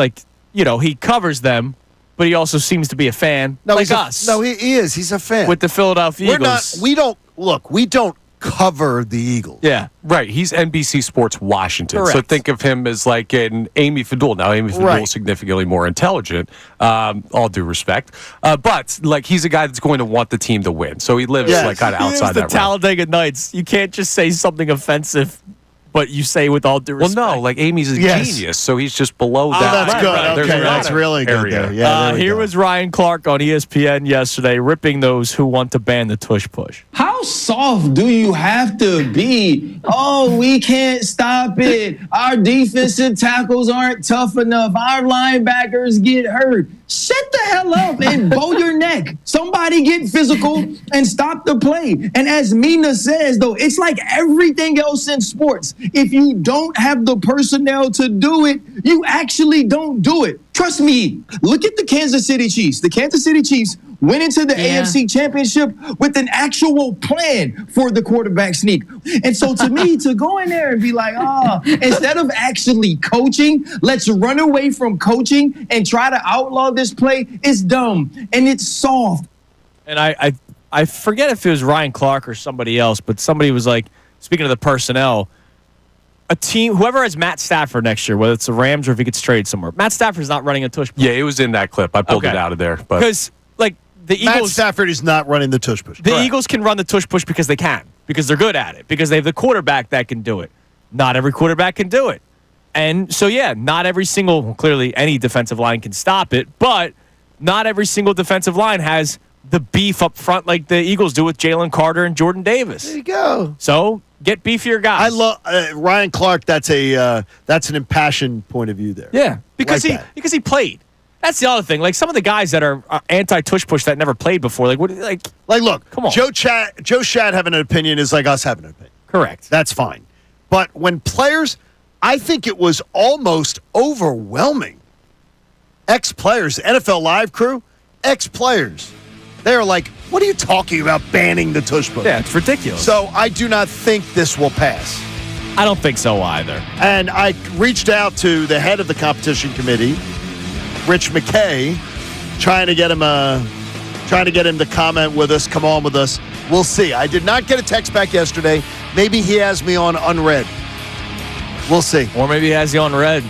he covers them, but he also seems to be a fan. No, like us. He is. He's a fan with the Philadelphia Eagles. We don't cover the Eagles. Yeah. Right. He's NBC Sports Washington. Correct. So think of him as like an Amy Fadul. Now, Amy Fadul is significantly more intelligent, all due respect. But he's a guy that's going to want the team to win. So he lives kind of outside that realm. The Talladega Nights. You can't just say something offensive, but you say with all due respect. Well, no, Amy's a genius, so he's just below that. That's good. Right. Okay, that's really good there. Yeah, here was Ryan Clark on ESPN yesterday ripping those who want to ban the tush push. How soft do you have to be? Oh, we can't stop it. Our defensive tackles aren't tough enough. Our linebackers get hurt. Shut the hell up and bow your neck. Somebody get physical and stop the play. And as Mina says, though, it's like everything else in sports. If you don't have the personnel to do it, you actually don't do it. Trust me. Look at the Kansas City Chiefs. The Kansas City Chiefs went into the AFC Championship with an actual plan for the quarterback sneak. And so to me, to go in there and be like, instead of actually coaching, let's run away from coaching and try to outlaw this play is dumb and it's soft. And I I forget if it was Ryan Clark or somebody else, but somebody was like, speaking of the personnel, a team, whoever has Matt Stafford next year, whether it's the Rams or if he gets traded somewhere, Matt Stafford's not running a tush push. Yeah, it was in that clip. I pulled it out of there. Because, like, the Eagles... Matt Stafford is not running the tush push. The Eagles can run the tush push because they can, because they're good at it, because they have the quarterback that can do it. Not every quarterback can do it. And so, yeah, not every single... Well, clearly, any defensive line can stop it, but not every single defensive line has the beef up front like the Eagles do with Jalen Carter and Jordan Davis. There you go. So... Get beefier guys. I love Ryan Clark. That's an impassioned point of view there. Yeah, because he played. That's the other thing. Like some of the guys that are anti-tush push that never played before. Like look. Come on. Joe Schad having an opinion is like us having an opinion. Correct. That's fine. But when players, I think it was almost overwhelming. Ex-players, NFL Live crew, ex-players. They're like, what are you talking about banning the tush push? Yeah, it's ridiculous. So I do not think this will pass. I don't think so either. And I reached out to the head of the competition committee, Rich McKay, trying to get him to comment with us, come on with us. We'll see. I did not get a text back yesterday. Maybe he has me on unread. We'll see. Or maybe he has you on red.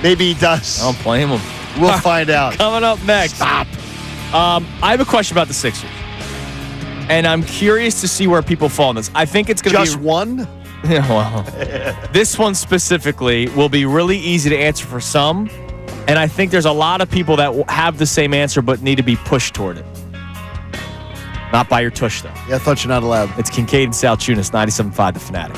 Maybe he does. I don't blame him. We'll find out. Coming up next. Stop. I have a question about the Sixers. And I'm curious to see where people fall on this. I think it's going to be... Just one? Yeah, well, this one specifically will be really easy to answer for some. And I think there's a lot of people that will have the same answer but need to be pushed toward it. Not by your tush, though. Yeah, I thought you're not allowed. It's Kincade and Salciunas, 97.5 The Fanatic.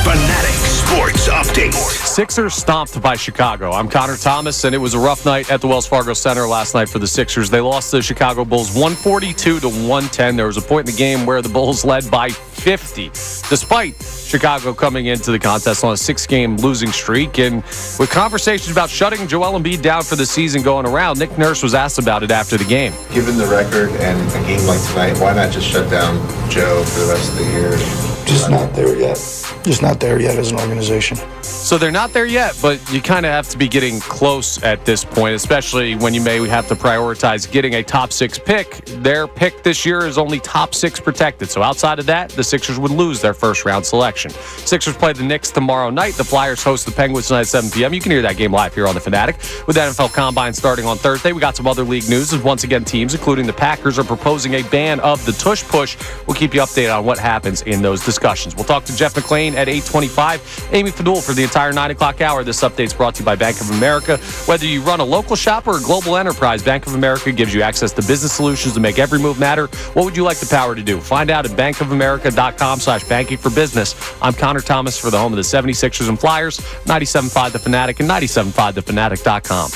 Fanatic Sports Update. Sixers stomped by Chicago. I'm Connor Thomas, and it was a rough night at the Wells Fargo Center last night for the Sixers. They lost to the Chicago Bulls 142-110. There was a point in the game where the Bulls led by 50, despite Chicago coming into the contest on a 6-game losing streak. And with conversations about shutting Joel Embiid down for the season going around, Nick Nurse was asked about it after the game. Given the record and a game like tonight, why not just shut down Joe for the rest of the year? Just not there yet. Just not there yet as an organization. So they're not there yet, but you kind of have to be getting close at this point, especially when you may have to prioritize getting a top 6 pick. Their pick this year is only top 6 protected. So outside of that, the Sixers would lose their first round selection. Sixers play the Knicks tomorrow night. The Flyers host the Penguins tonight at 7 p.m. You can hear that game live here on The Fanatic. With the NFL Combine starting on Thursday, we got some other league news. As once again, teams, including the Packers, are proposing a ban of the tush push. We'll keep you updated on what happens in those discussions. We'll talk to Jeff McClain at 8:25. Amy Fadul for the entire 9 o'clock hour. This update's brought to you by Bank of America. Whether you run a local shop or a global enterprise, Bank of America gives you access to business solutions to make every move matter. What would you like the power to do? Find out at bankofamerica.com/banking for business. I'm Connor Thomas for the home of the 76ers and Flyers, 97.5 The Fanatic and 97.5thefanatic.com.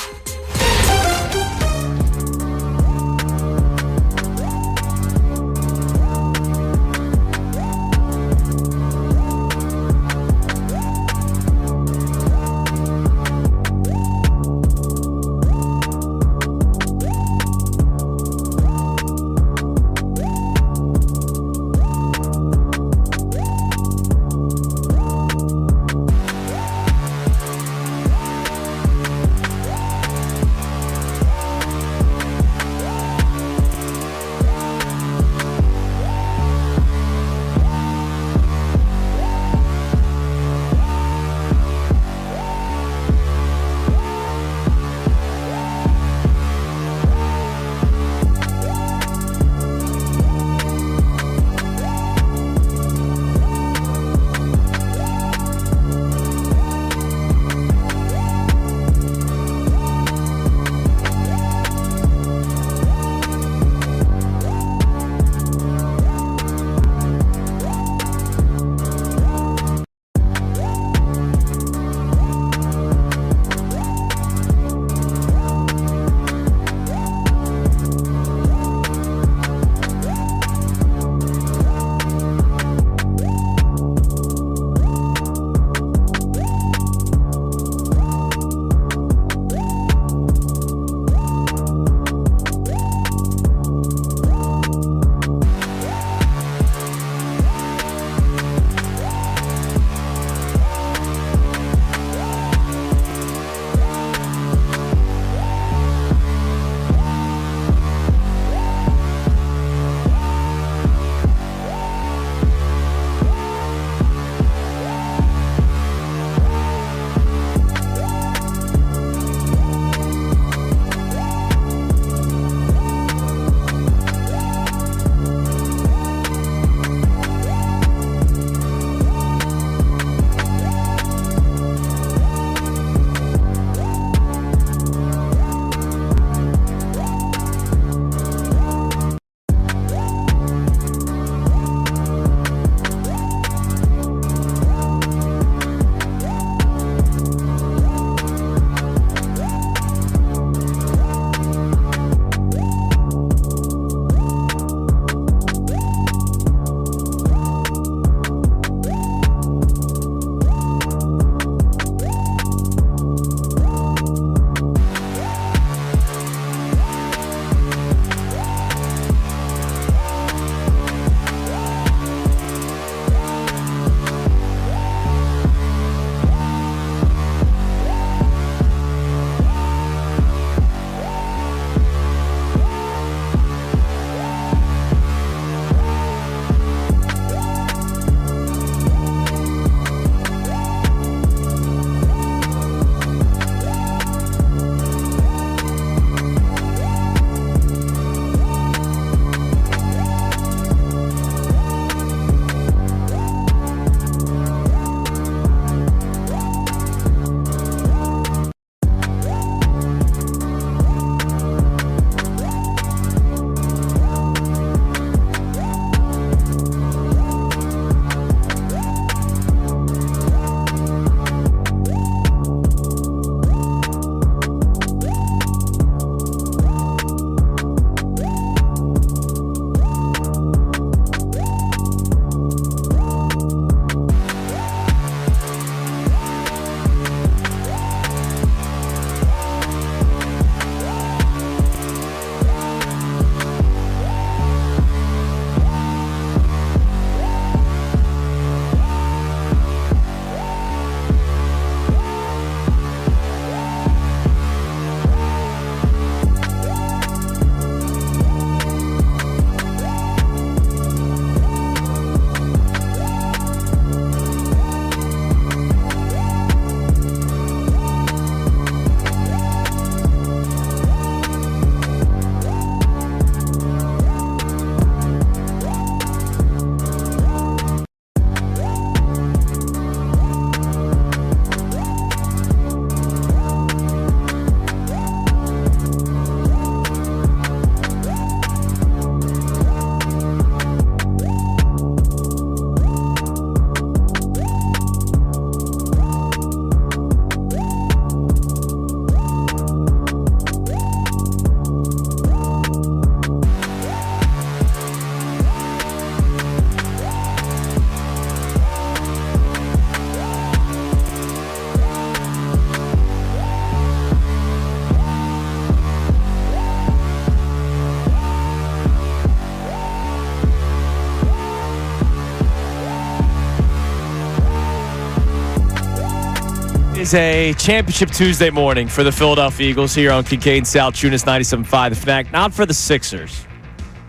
is a championship Tuesday morning for the Philadelphia Eagles here on Kincade Salciunas 97.5 The Fanatic. Not for the Sixers,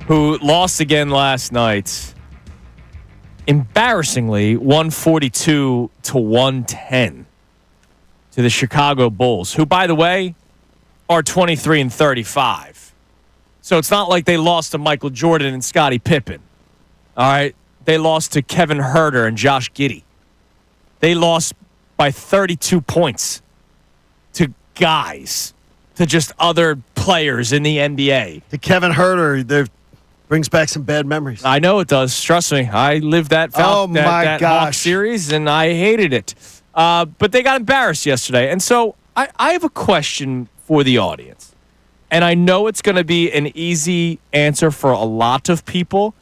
who lost again last night. Embarrassingly, 142 to 110 to the Chicago Bulls, who, by the way, are 23 and 35. So it's not like they lost to Michael Jordan and Scottie Pippen. All right? They lost to Kevin Huerter and Josh Giddey. They lost by 32 points to guys, to just other players in the NBA. To Kevin Huerter, that brings back some bad memories. I know it does. Trust me. I lived that that Hawk series, and I hated it. But they got embarrassed yesterday. And so I have a question for the audience. And I know it's going to be an easy answer for a lot of people.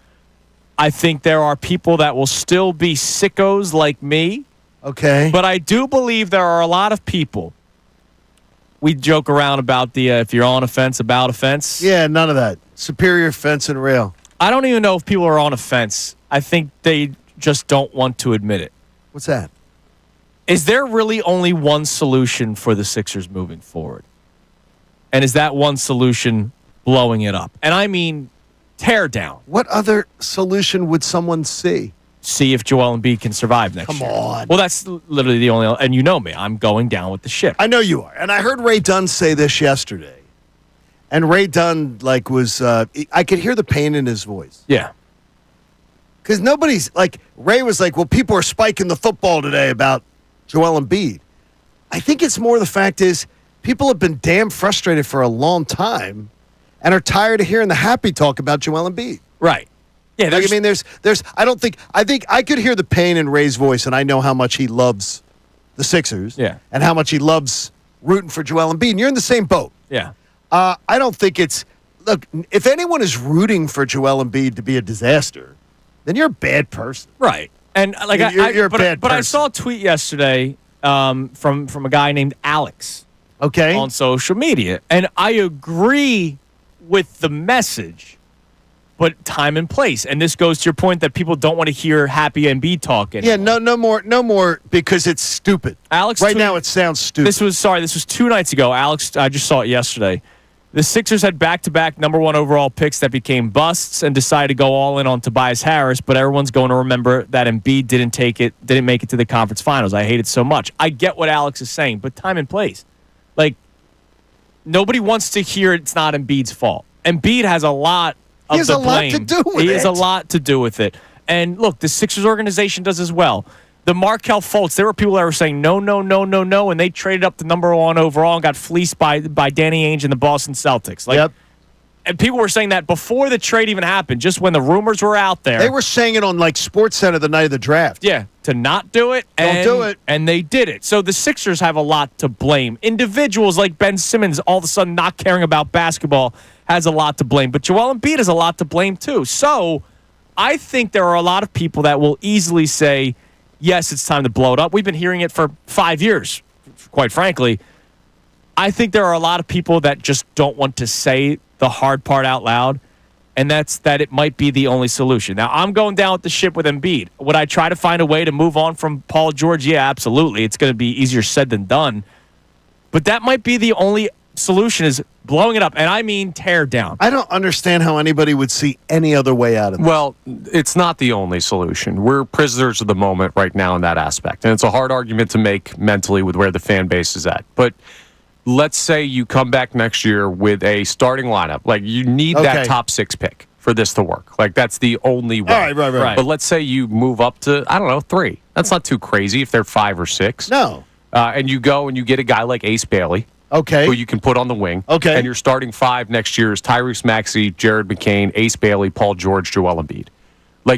I think there are people that will still be sickos like me. Okay. But I do believe there are a lot of people. We joke around about the if you're on a fence, about a fence. Yeah, none of that. Superior fence and rail. I don't even know if people are on a fence. I think they just don't want to admit it. What's that? Is there really only one solution for the Sixers moving forward? And is that one solution blowing it up? And I mean tear down. What other solution would someone see? See if Joel Embiid can survive next year. Come on. Well, that's literally the only... And you know me. I'm going down with the ship. I know you are. And I heard Ray Dunn say this yesterday. And Ray Dunn, was... I could hear the pain in his voice. Yeah. Because nobody's... Ray was like, well, people are spiking the football today about Joel Embiid. I think it's more the fact is people have been damn frustrated for a long time and are tired of hearing the happy talk about Joel Embiid. Right. Yeah, I think I could hear the pain in Ray's voice, and I know how much he loves the Sixers. Yeah. And how much he loves rooting for Joel Embiid. And you're in the same boat. Yeah. I don't think it's look. If anyone is rooting for Joel Embiid to be a disaster, then you're a bad person. Right. And you're a bad but person. I saw a tweet yesterday from a guy named Alex. Okay. On social media, and I agree with the message. But time and place. And this goes to your point that people don't want to hear happy Embiid talk anymore. Yeah, no more because it's stupid. Alex, now it sounds stupid. This was 2 nights ago. Alex, I just saw it yesterday. The Sixers had back-to-back number 1 overall picks that became busts and decided to go all in on Tobias Harris, but everyone's going to remember that Embiid didn't make it to the conference finals. I hate it so much. I get what Alex is saying, but time and place. Nobody wants to hear it's not Embiid's fault. Embiid has a lot He has a lot to do with it. He has a lot to do with it. And look, the Sixers organization does as well. The Markelle Fultz, there were people that were saying no, and they traded up to number 1 overall and got fleeced by Danny Ainge and the Boston Celtics. Yep. And people were saying that before the trade even happened, just when the rumors were out there. They were saying it on SportsCenter the night of the draft. Yeah, to not do it. Don't do it. And they did it. So the Sixers have a lot to blame. Individuals like Ben Simmons all of a sudden not caring about basketball has a lot to blame. But Joel Embiid has a lot to blame too. So I think there are a lot of people that will easily say, yes, it's time to blow it up. We've been hearing it for 5 years, quite frankly. I think there are a lot of people that just don't want to say the hard part out loud, and that's that it might be the only solution. Now, I'm going down with the ship with Embiid. Would I try to find a way to move on from Paul George? Yeah, absolutely. It's going to be easier said than done. But that might be the only solution is blowing it up, and I mean tear down. I don't understand how anybody would see any other way out of this. Well, it's not the only solution. We're prisoners of the moment right now in that aspect, and it's a hard argument to make mentally with where the fan base is at. But let's say you come back next year with a starting lineup. You need that top 6 pick for this to work. That's the only way. All right. But let's say you move up to, 3. That's not too crazy if they're 5 or 6. No. And you go and you get a guy like Ace Bailey. Okay. Who you can put on the wing. Okay. And your starting 5 next year is Tyrese Maxey, Jared McCain, Ace Bailey, Paul George, Joel Embiid.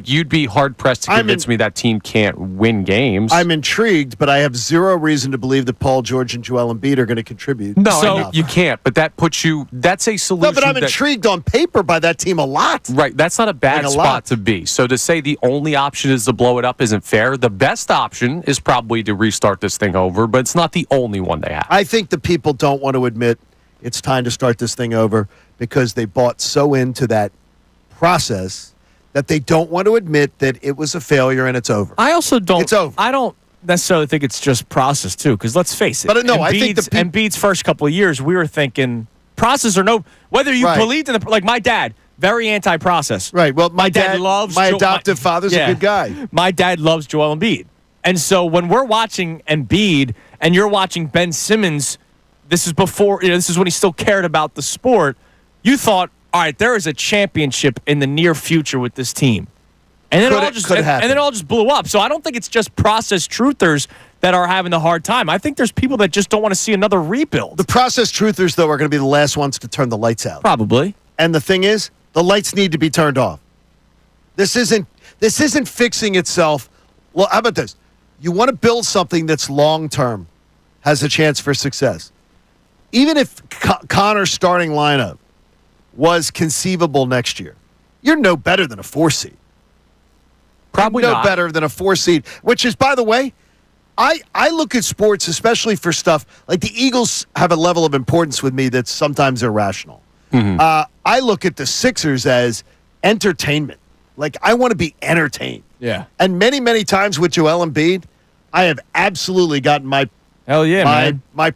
You'd be hard-pressed to convince me that team can't win games. I'm intrigued, but I have zero reason to believe that Paul George and Joel Embiid are going to contribute. No, you can't. But that puts you – that's a solution. No, but I'm intrigued on paper by that team a lot. Right. That's not a bad spot to be. So to say the only option is to blow it up isn't fair. The best option is probably to restart this thing over, but it's not the only one they have. I think the people don't want to admit it's time to start this thing over because they bought so into that process that they don't want to admit that it was a failure and it's over. I also don't. It's over. I don't necessarily think it's just process too, because let's face it. But no, I think Embiid's first couple of years, we were thinking process or no, whether you believed in like my dad, very anti-process. Right. Well, my dad loves my adoptive father's a good guy. My dad loves Joel Embiid, and so when we're watching Embiid and you're watching Ben Simmons, this is before this is when he still cared about the sport. You thought, all right, there is a championship in the near future with this team. And then it all just blew up. So I don't think it's just process truthers that are having the hard time. I think there's people that just don't want to see another rebuild. The process truthers, though, are going to be the last ones to turn the lights out. Probably. And the thing is, the lights need to be turned off. This isn't fixing itself. Well, how about this? You want to build something that's long-term, has a chance for success. Even if Connor's starting lineup was conceivable next year, you're no better than a 4 seed. Probably no not. better than a 4 seed, which is, by the way, I look at sports, especially for stuff like the Eagles have a level of importance with me that's sometimes irrational. Mm-hmm. I look at the Sixers as entertainment. Like, I want to be entertained. Yeah. And many, many times with Joel Embiid, I have absolutely gotten my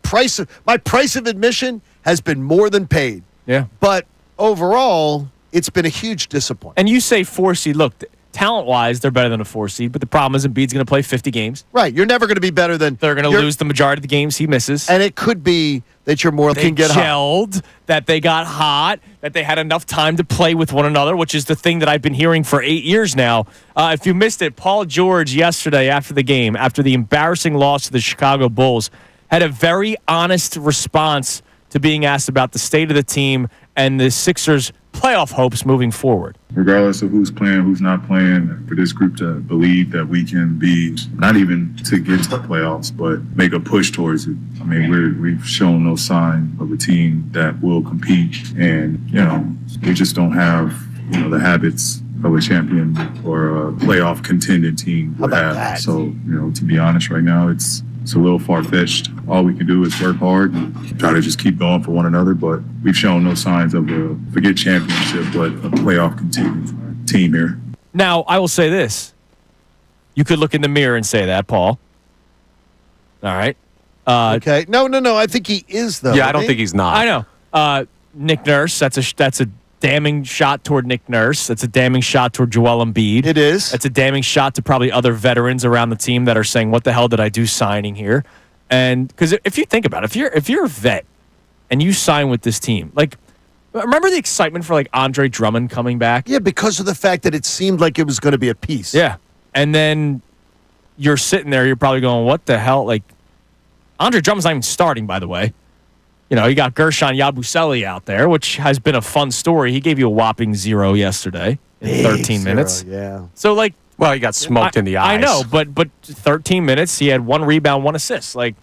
price of admission has been more than paid. Yeah. But overall, it's been a huge disappointment. And you say 4 seed. Look, talent-wise, they're better than a 4 seed, but the problem is Embiid's going to play 50 games. Right. You're never going to be better than... They're going to lose the majority of the games he misses. And it could be that you're more can get gelled, that they got hot, that they had enough time to play with one another, which is the thing that I've been hearing for 8 years now. If you missed it, Paul George yesterday after the game, after the embarrassing loss to the Chicago Bulls, had a very honest response to being asked about the state of the team and the Sixers' playoff hopes moving forward. Regardless of who's playing, who's not playing, for this group to believe that we can be not even to get to the playoffs, but make a push towards it. I mean, we've shown no sign of a team that will compete, and we just don't have the habits of a champion or a playoff contending team would have. That? So to be honest, right now it's a little far-fetched. All we can do is work hard and try to just keep going for one another, but we've shown no signs of forget championship, but a playoff contending team here. Now, I will say this. You could look in the mirror and say that, Paul. All right. Okay. No. I think he is, though. Yeah, I don't think he's not. I know. Nick Nurse, that's a damning shot toward Nick Nurse. That's a damning shot toward Joel Embiid. It is. That's a damning shot to probably other veterans around the team that are saying, what the hell did I do signing here? And because if you think about it, if you're a vet and you sign with this team, like, remember the excitement for like Andre Drummond coming back? Yeah, because of the fact that it seemed like it was going to be a piece. Yeah. And then you're sitting there, you're probably going, what the hell? Like, Andre Drummond's not even starting, by the way. You got Gershon Yabusele out there, which has been a fun story. He gave you a whopping 0 yesterday in 13 minutes. Yeah. So, like... Well, he got smoked in the eyes. I know, but 13 minutes, he had 1 rebound, 1 assist. Like,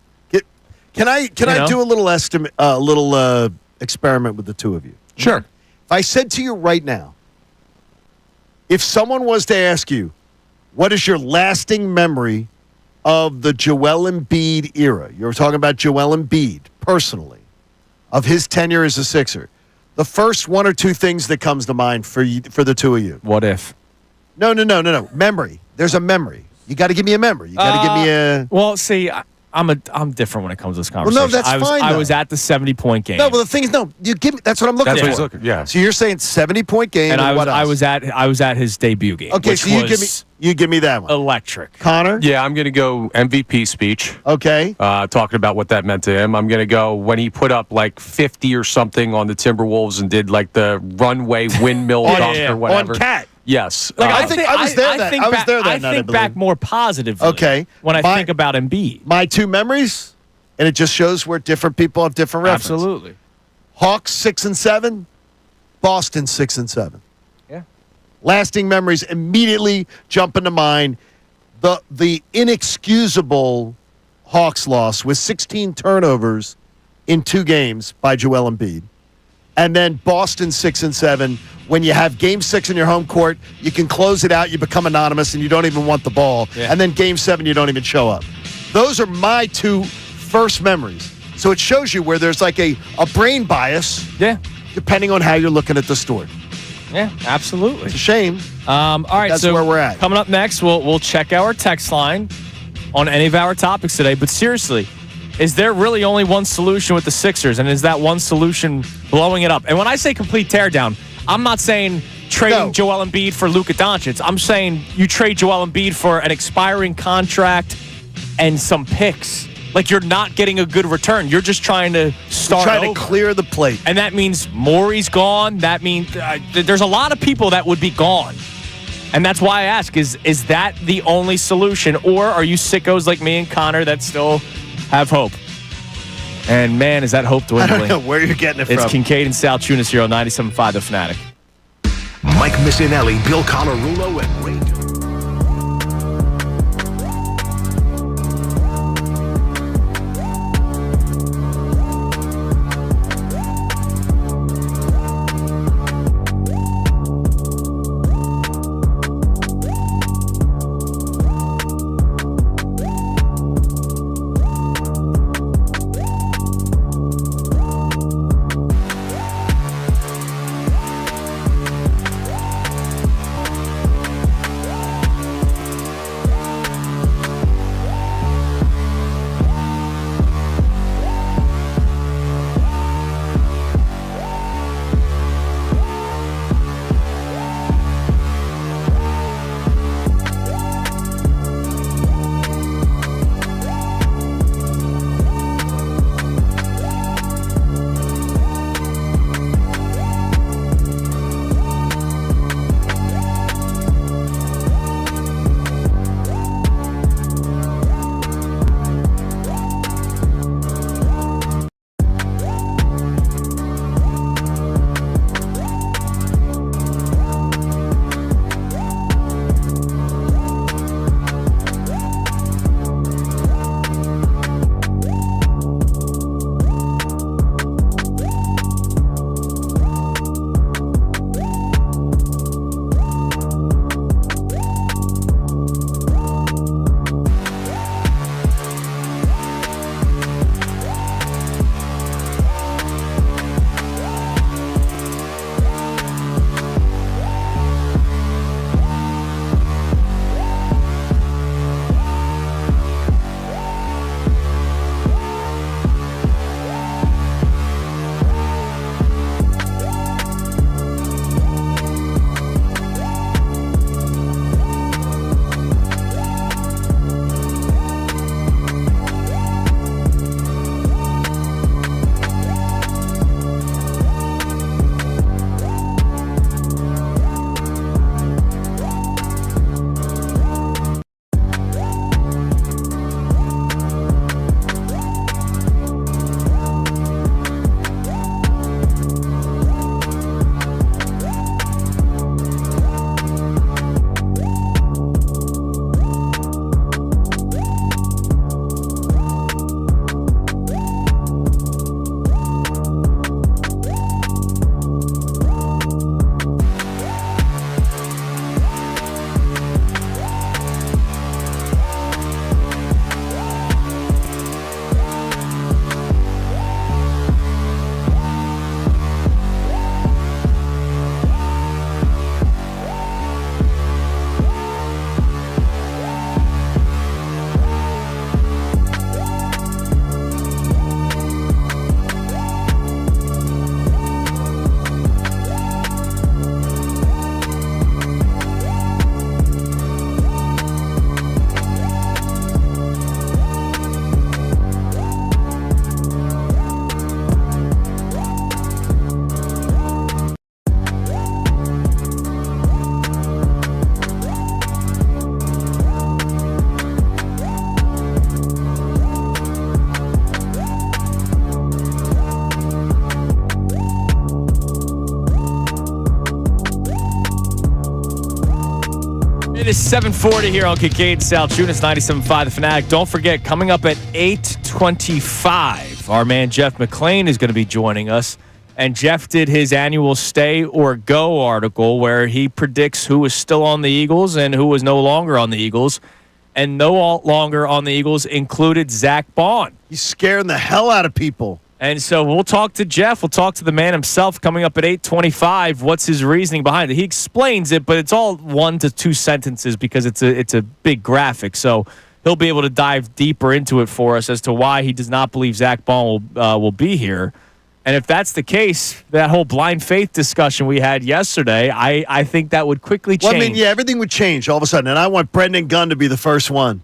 can I do a little experiment with the two of you? Sure. If I said to you right now, if someone was to ask you, what is your lasting memory of the Joel Embiid era? You're talking about Joel Embiid, personally, of his tenure as a Sixer. The first 1 or 2 things that comes to mind for the two of you. what if? No. Memory. There's a memory. You got to give me a memory. You got to give me a... Well, see, I'm different when it comes to this conversation. Well, no, that's fine, I though. was at the 70-point game. No, well, the thing is, you give me... That's what I'm looking That's for. what he's looking. Yeah. So you're saying 70-point game, and what else? I was at his debut game. Okay, which so was you give me that one. electric. Connor? Yeah, I'm going to go MVP speech. Okay. Talking about what that meant to him. I'm going to go when he put up like 50 or something on the Timberwolves and did like the runway windmill dunk or whatever. On Cat. Yes. Like, I was there that night, I think believe. back more positively. Okay. When I think about Embiid. My 2 memories, and it just shows where different people have different references. Absolutely. Hawks 6 and 7, Boston 6 and 7. Yeah. Lasting memories immediately jump into mind. The inexcusable Hawks loss with 16 turnovers in 2 games by Joel Embiid. And then Boston 6 and 7. When you have Game 6 in your home court, you can close it out. You become anonymous, and you don't even want the ball. Yeah. And then Game 7, you don't even show up. Those are my 2 first memories. So it shows you where there's like a brain bias. Yeah. Depending on how you're looking at the story. Yeah, absolutely. It's a shame. All right, That's so where we're at. Coming up next, we'll check our text line. on any of our topics today, but seriously, is there really only one solution with the Sixers, and is that one solution blowing it up? And when I say complete teardown, I'm not saying trading Joel Embiid for Luka Doncic. I'm saying you trade Joel Embiid for an expiring contract and some picks. Like, you're not getting a good return. You're just trying to start over. To clear the plate. And that means Morey's gone. That means there's a lot of people that would be gone. And that's why I ask, is that the only solution? Or are you sickos like me and Connor that still have hope? And, man, is that hope dwindling? I don't know where you're getting it from. It's Kincade and Salciunas here on 97.5 The Fanatic. Mike Missanelli, Bill Colarulo, and Ray. It is 7:40 here on Kincade Salciunas, 97.5 The Fanatic. Don't forget, coming up at 8:25, our man Jeff McClain is going to be joining us. And Jeff did his annual Stay or Go article where he predicts who is still on the Eagles and who is no longer on the Eagles. And no longer on the Eagles included Zach Bond. He's scaring the hell out of people. And so we'll talk to Jeff. We'll talk to the man himself coming up at 8:25. What's his reasoning behind it? He explains it, but it's all 1 to 2 sentences because it's a big graphic. So he'll be able to dive deeper into it for us as to why he does not believe Zach Bond will be here. And if that's the case, that whole blind faith discussion we had yesterday, I think that would quickly change. Well, I mean, yeah, everything would change all of a sudden. And I want Brendan Gunn to be the first one.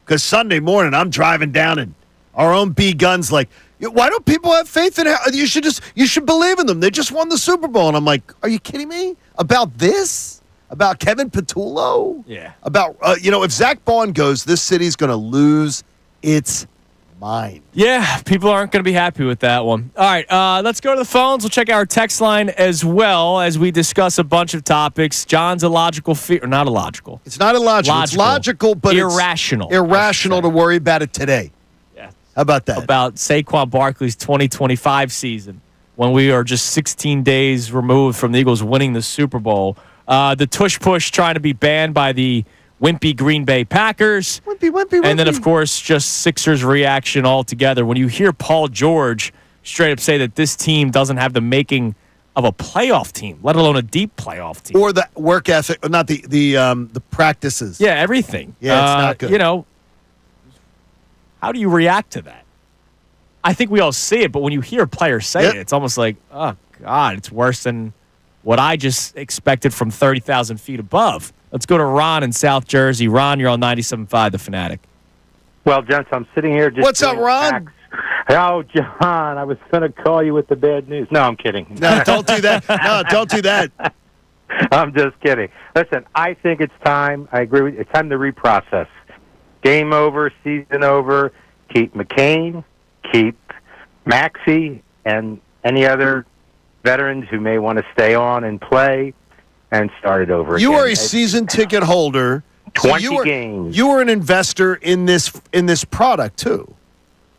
Because Sunday morning, I'm driving down and our own B. Gunn's like, why don't people have faith in you should believe in them. They just won the Super Bowl. And I'm like, are you kidding me? About this? About Kevin Patullo? Yeah. About, if Zach Bond goes, this city's going to lose its mind. Yeah, people aren't going to be happy with that one. All right, let's go to the phones. We'll check our text line as well as we discuss a bunch of topics. John's illogical fear, or not illogical. It's not illogical. It's logical, but irrational. It's irrational to worry about it today. Yeah. How about that? About Saquon Barkley's 2025 season when we are just 16 days removed from the Eagles winning the Super Bowl. The tush push trying to be banned by the wimpy Green Bay Packers. Wimpy. And then, of course, just Sixers reaction altogether. When you hear Paul George straight up say that this team doesn't have the making of a playoff team, let alone a deep playoff team. Or the work ethic, not the practices. Yeah, everything. Yeah, it's not good. How do you react to that? I think we all see it, but when you hear a player say it, it's almost like, oh, God, it's worse than what I just expected from 30,000 feet above. Let's go to Ron in South Jersey. Ron, you're on 97.5 The Fanatic. Well, gents, I'm sitting here just... What's up, Ron? Oh, John, I was going to call you with the bad news. No, I'm kidding. No, don't do that. No, don't do that. I'm just kidding. Listen, I think it's time. I agree with you. It's time to reprocess. Game over, season over. Keep McCain, keep Maxey, and any other veterans who may want to stay on and play, and start it over You again. are a season ticket holder. 20 games. You were an investor in this product, too.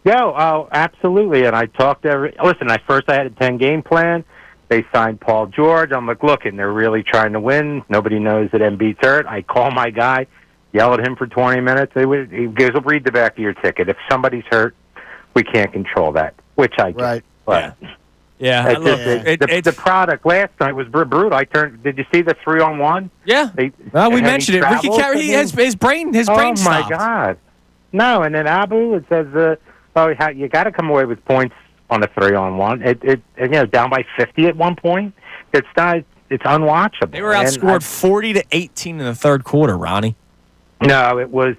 Yeah, oh, absolutely. And I talked to listen, I had a 10-game plan. They signed Paul George. I'm like, look, and they're really trying to win. Nobody knows that Embiid's hurt. I call my guy, yell at him for 20 minutes. He goes, well, read the back of your ticket. If somebody's hurt, we can't control that, which I get. Right. But Yeah. the product last night was brutal. Did you see the 3-on-1? Yeah. We mentioned it. Ricky Carey, his brain stopped. Oh, my God. No, and then Abu, it says, you got to come away with points on a 3-on-1. Down by 50 at one point. It's unwatchable. They were outscored 40-18 in the third quarter, Ronnie. No, it was.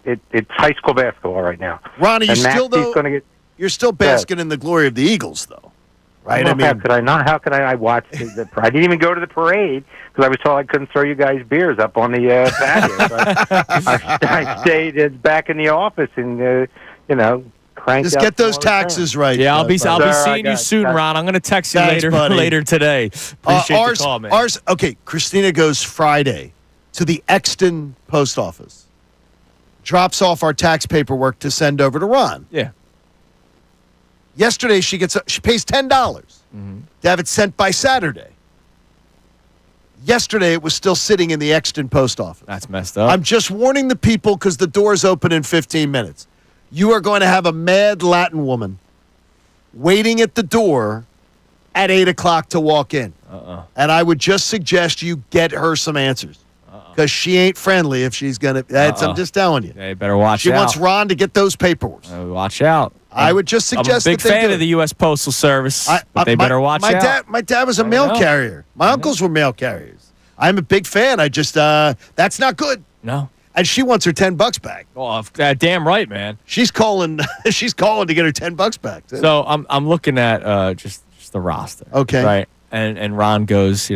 It's high school basketball right now. Ronnie, you're still basking in the glory of the Eagles, though, right? Well, how could I not? How could I watch I didn't even go to the parade because I was told I couldn't throw you guys beers up on the patio. I stayed back in the office and cranked. Just out get those more taxes right. Yeah, I'll be seeing you soon, Ron. I'm going to text you later today. Appreciate the call, man. Okay, Christina goes Friday to the Exton post office, drops off our tax paperwork to send over to Ron. Yeah. Yesterday, she pays $10 to have it sent by Saturday. Yesterday, it was still sitting in the Exton post office. That's messed up. I'm just warning the people because the doors open in 15 minutes. You are going to have a mad Latin woman waiting at the door at 8 o'clock to walk in. And I would just suggest you get her some answers. Because she ain't friendly if she's going to. I'm just telling you. Yeah, you better watch out. She wants Ron to get those paperwork. Watch out. I would just suggest I'm a big fan of the U.S. Postal Service, but they better watch out. My dad was a mail carrier. My uncles were mail carriers. I'm a big fan. I just, that's not good. No. And she wants her $10 back. Oh, damn right, man. She's calling to get her $10 back. Too. So I'm looking at just the roster. Okay. Right. And Ron goes,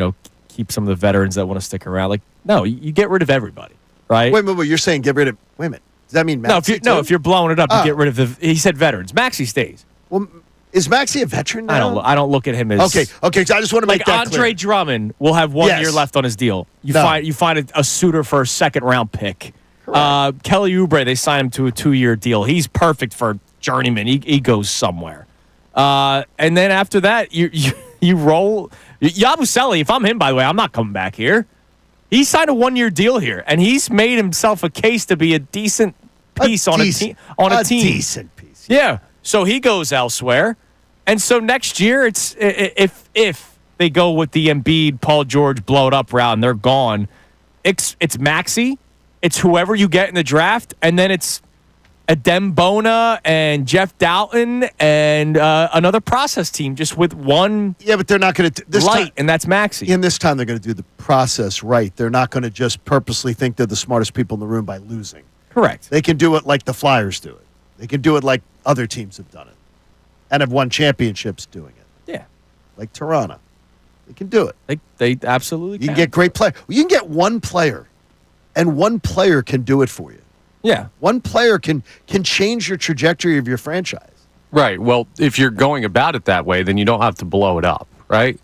keep some of the veterans that want to stick around. Like, no, you get rid of everybody, right? Wait, you're saying get rid of women. Does that mean Maxey? If you're blowing it up, you get rid of he said veterans. Maxey stays. Well, is Maxey a veteran now? I don't look at him as okay. So I just want to make that Andre clear. Drummond will have 1 year left on his deal. You find a suitor for a second round pick. Kelly Oubre, they signed him to a 2-year deal. He's perfect for journeyman. He goes somewhere. And then after that, you roll Yabusele. If I'm him, by the way, I'm not coming back here. He signed a 1-year deal here, and he's made himself a case to be a decent piece on a team. A decent piece. Yeah. So he goes elsewhere, and so next year, it's if they go with the Embiid, Paul George, blow it up route, and they're gone. It's Maxey, it's whoever you get in the draft, and then it's Adembona and Jeff Dalton and another process team just with one. Yeah, but they're not going to light, and that's Maxey. In this time, they're going to do the process right. They're not going to just purposely think they're the smartest people in the room by losing. Correct. They can do it like the Flyers do it. They can do it like other teams have done it and have won championships doing it. Yeah. Like Toronto. They can do it. They absolutely can. You can get great players. You can get one player, and one player can do it for you. Yeah. One player can change your trajectory of your franchise. Right. Well, if you're going about it that way, then you don't have to blow it up, right?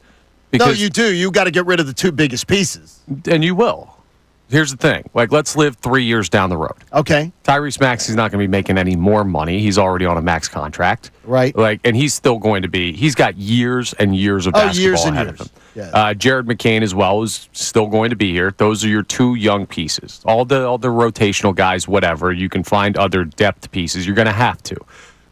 No, you do. You got to get rid of the two biggest pieces. And you will. Here's the thing. Like, let's live 3 years down the road. Okay. Tyrese Maxey's not going to be making any more money. He's already on a max contract. Right. And he's still going to be. He's got years and years of basketball ahead of him. Yeah. Jared McCain as well is still going to be here. Those are your two young pieces. All the rotational guys, whatever. You can find other depth pieces. You're going to have to.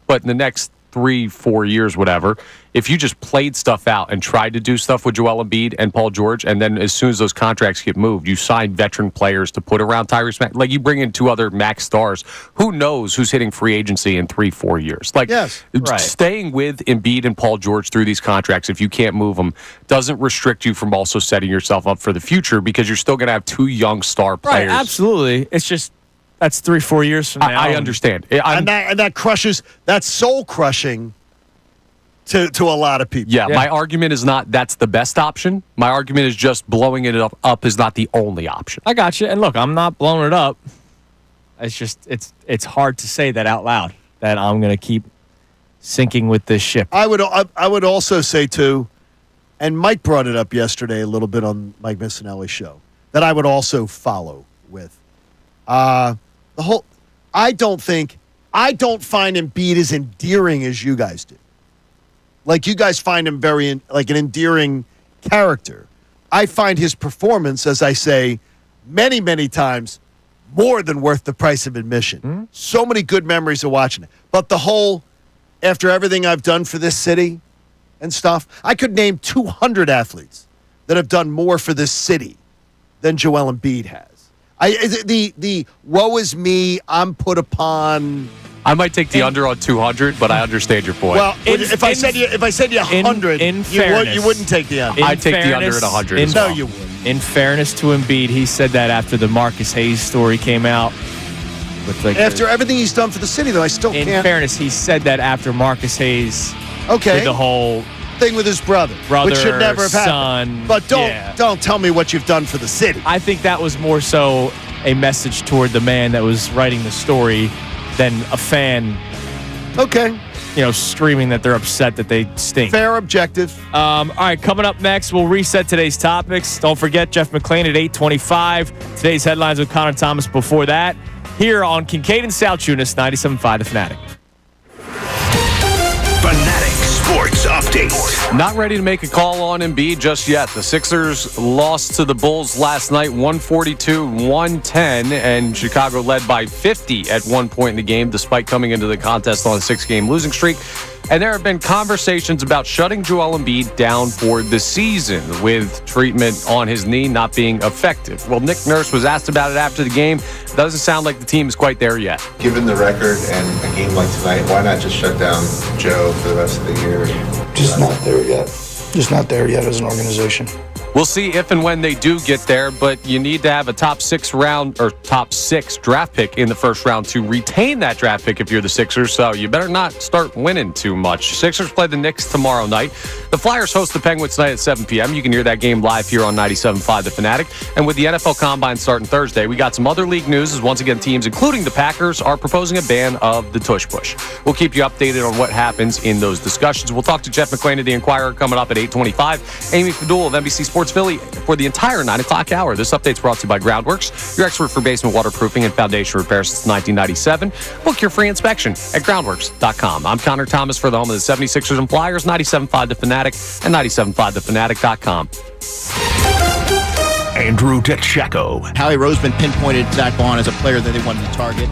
But in the next 3-4 years, whatever, if you just played stuff out and tried to do stuff with Joel Embiid and Paul George, and then as soon as those contracts get moved, you sign veteran players to put around Tyrese Maxey. Like, you bring in two other max stars. Who knows who's hitting free agency in 3-4 years? Like, yes, right. Staying with Embiid and Paul George through these contracts, if you can't move them, doesn't restrict you from also setting yourself up for the future, because you're still going to have two young star players. Right, absolutely. It's just that's 3-4 years from now. I understand. And that crushes, that's soul crushing to a lot of people. Yeah, my argument is not that's the best option. My argument is just blowing it up is not the only option. I got you. And look, I'm not blowing it up. It's just it's hard to say that out loud, that I'm going to keep sinking with this ship. I would also say too, and Mike brought it up yesterday a little bit on Mike Missanelli's show, that I would also follow with the whole. I don't find Embiid as endearing as you guys do. Like, you guys find him very like an endearing character. I find his performance, as I say many, many times, more than worth the price of admission. Mm-hmm. So many good memories of watching it. But the whole, after everything I've done for this city and stuff, I could name 200 athletes that have done more for this city than Joel Embiid has. The woe is me, I'm put upon. I might take the under on 200, but I understand your point. Well, if I said you 100, you wouldn't take the under. I'd take the under at 100. No, you wouldn't. In fairness to Embiid, he said that after the Marcus Hayes story came out. After everything he's done for the city, though, I still can't. In fairness, he said that after Marcus Hayes did the whole thing with his brother, which should never have happened. But don't tell me what you've done for the city. I think that was more so a message toward the man that was writing the story than a fan. Okay. Screaming that they're upset that they stink. Fair, objective. All right, coming up next, we'll reset today's topics. Don't forget Jeff McClain at 8:25. Today's headlines with Connor Thomas before that. Here on Kincade and Salciunas, 97.5 The Fanatic. Fanatic Sports Update. Not ready to make a call on Embiid just yet. The Sixers lost to the Bulls last night, 142-110, and Chicago led by 50 at one point in the game, despite coming into the contest on a 6-game losing streak. And there have been conversations about shutting Joel Embiid down for the season, with treatment on his knee not being effective. Well, Nick Nurse was asked about it after the game. It doesn't sound like the team is quite there yet. Given the record and a game like tonight, why not just shut down Joe for the rest of the year? Just not there yet. Just not there yet as an organization. We'll see if and when they do get there, but you need to have a top 6 draft pick in the first round to retain that draft pick if you're the Sixers, so you better not start winning too much. Sixers play the Knicks tomorrow night. The Flyers host the Penguins tonight at 7 p.m. You can hear that game live here on 97.5 The Fanatic. And with the NFL Combine starting Thursday, we got some other league news as once again teams, including the Packers, are proposing a ban of the Tush push. We'll keep you updated on what happens in those discussions. We'll talk to Jeff McClain of The Inquirer coming up at 8:25. Amy Fadul of NBC Sports Philly for the entire 9 o'clock hour. This update's brought to you by Groundworks, your expert for basement waterproofing and foundation repair since 1997. Book your free inspection at groundworks.com. I'm Connor Thomas for the home of the 76ers and Flyers, 97.5 The Fanatic and 97.5thefanatic.com. Andrew DeCecco. Howie Roseman pinpointed Zach Vaughn as a player that they wanted to target.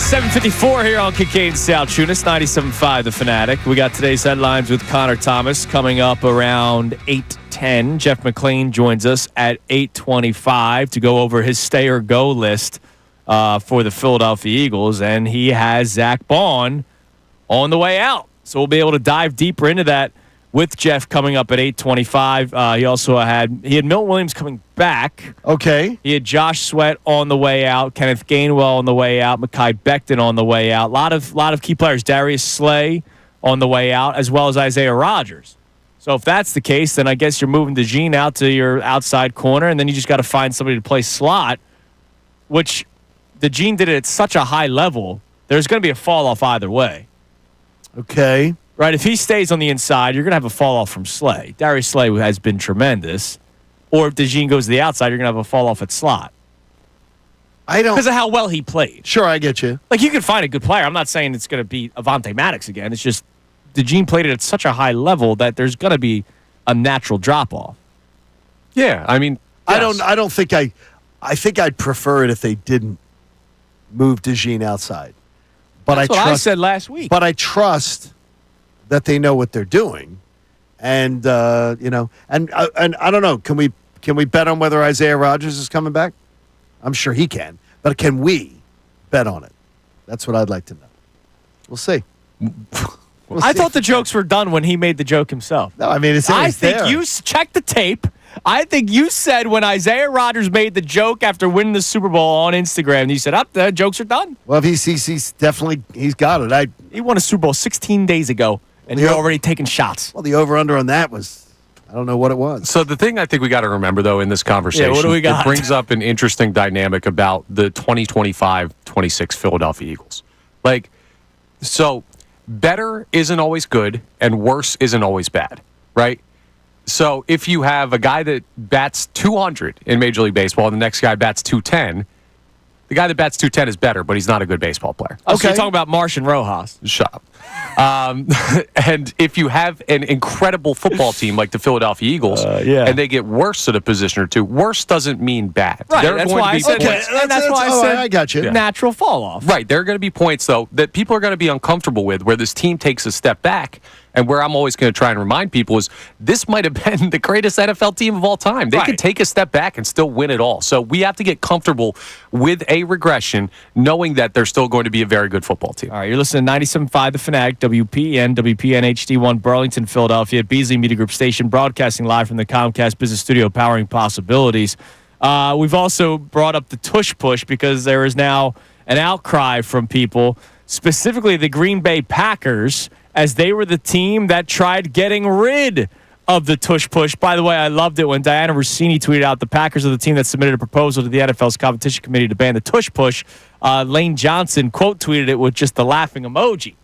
7:54 here on Kincade Salciunas, 97.5 The Fanatic. We got today's headlines with Connor Thomas coming up around 8:10. Jeff McClain joins us at 8:25 to go over his stay or go list for the Philadelphia Eagles, and he has Zach Bond on the way out. So we'll be able to dive deeper into that with Jeff coming up at 8:25. He also had Milton Williams coming back. Okay. He had Josh Sweat on the way out, Kenneth Gainwell on the way out, Mekhi Becton on the way out. A lot of key players. Darius Slay on the way out, as well as Isaiah Rodgers. So if that's the case, then I guess you're moving DeJean out to your outside corner, and then you just got to find somebody to play slot, which DeJean did it at such a high level. There's going to be a fall off either way. Okay. Right, if he stays on the inside, you're going to have a fall off from Slay. Darius Slay has been tremendous. Or if DeJean goes to the outside, you're going to have a fall off at slot. I don't. Because of how well he played. Sure, I get you. Like, you can find a good player. I'm not saying it's going to be Avonte Maddox again. It's just DeJean played it at such a high level that there's going to be a natural drop off. Yeah, I mean, yes. I don't think I think I'd prefer it if they didn't move DeJean outside. But That's what I said last week. But I trust that they know what they're doing, and and I don't know. Can we bet on whether Isaiah Rodgers is coming back? I'm sure he can, but can we bet on it? That's what I'd like to know. We'll see. I thought the jokes were done when he made the joke himself. No, I mean I think you check the tape. I think you said when Isaiah Rodgers made the joke after winning the Super Bowl on Instagram, you said, the jokes are done. Well, he's definitely got it. He won a Super Bowl 16 days ago. And you're already taking shots. Well, the over-under on that was, I don't know what it was. So the thing I think we got to remember, though, in this conversation, what do we got? It brings up an interesting dynamic about the 2025-26 Philadelphia Eagles. So better isn't always good, and worse isn't always bad, right? So if you have a guy that bats 200 in Major League Baseball and the next guy bats 210, the guy that bats 210 is better, but he's not a good baseball player. Okay. So you're talking about Marsh and Rojas. Shut up. And if you have an incredible football team like the Philadelphia Eagles, and they get worse at a position or two, worse doesn't mean bad. Right, that's why I said I got you. Natural fall off. Right, there are going to be points, though, that people are going to be uncomfortable with where this team takes a step back. And where I'm always going to try and remind people is this might have been the greatest NFL team of all time. They can take a step back and still win it all. So we have to get comfortable with a regression, knowing that they're still going to be a very good football team. All right, you're listening to 97.5 The Fanatic, WPN HD1, Burlington, Philadelphia, Beasley Media Group Station, broadcasting live from the Comcast Business Studio, powering possibilities. We've also brought up the Tush push because there is now an outcry from people, specifically the Green Bay Packers, as they were the team that tried getting rid of the Tush push. By the way, I loved it when Diana Rossini tweeted out the Packers are the team that submitted a proposal to the NFL's competition committee to ban the Tush push. Lane Johnson quote tweeted it with just the laughing emoji.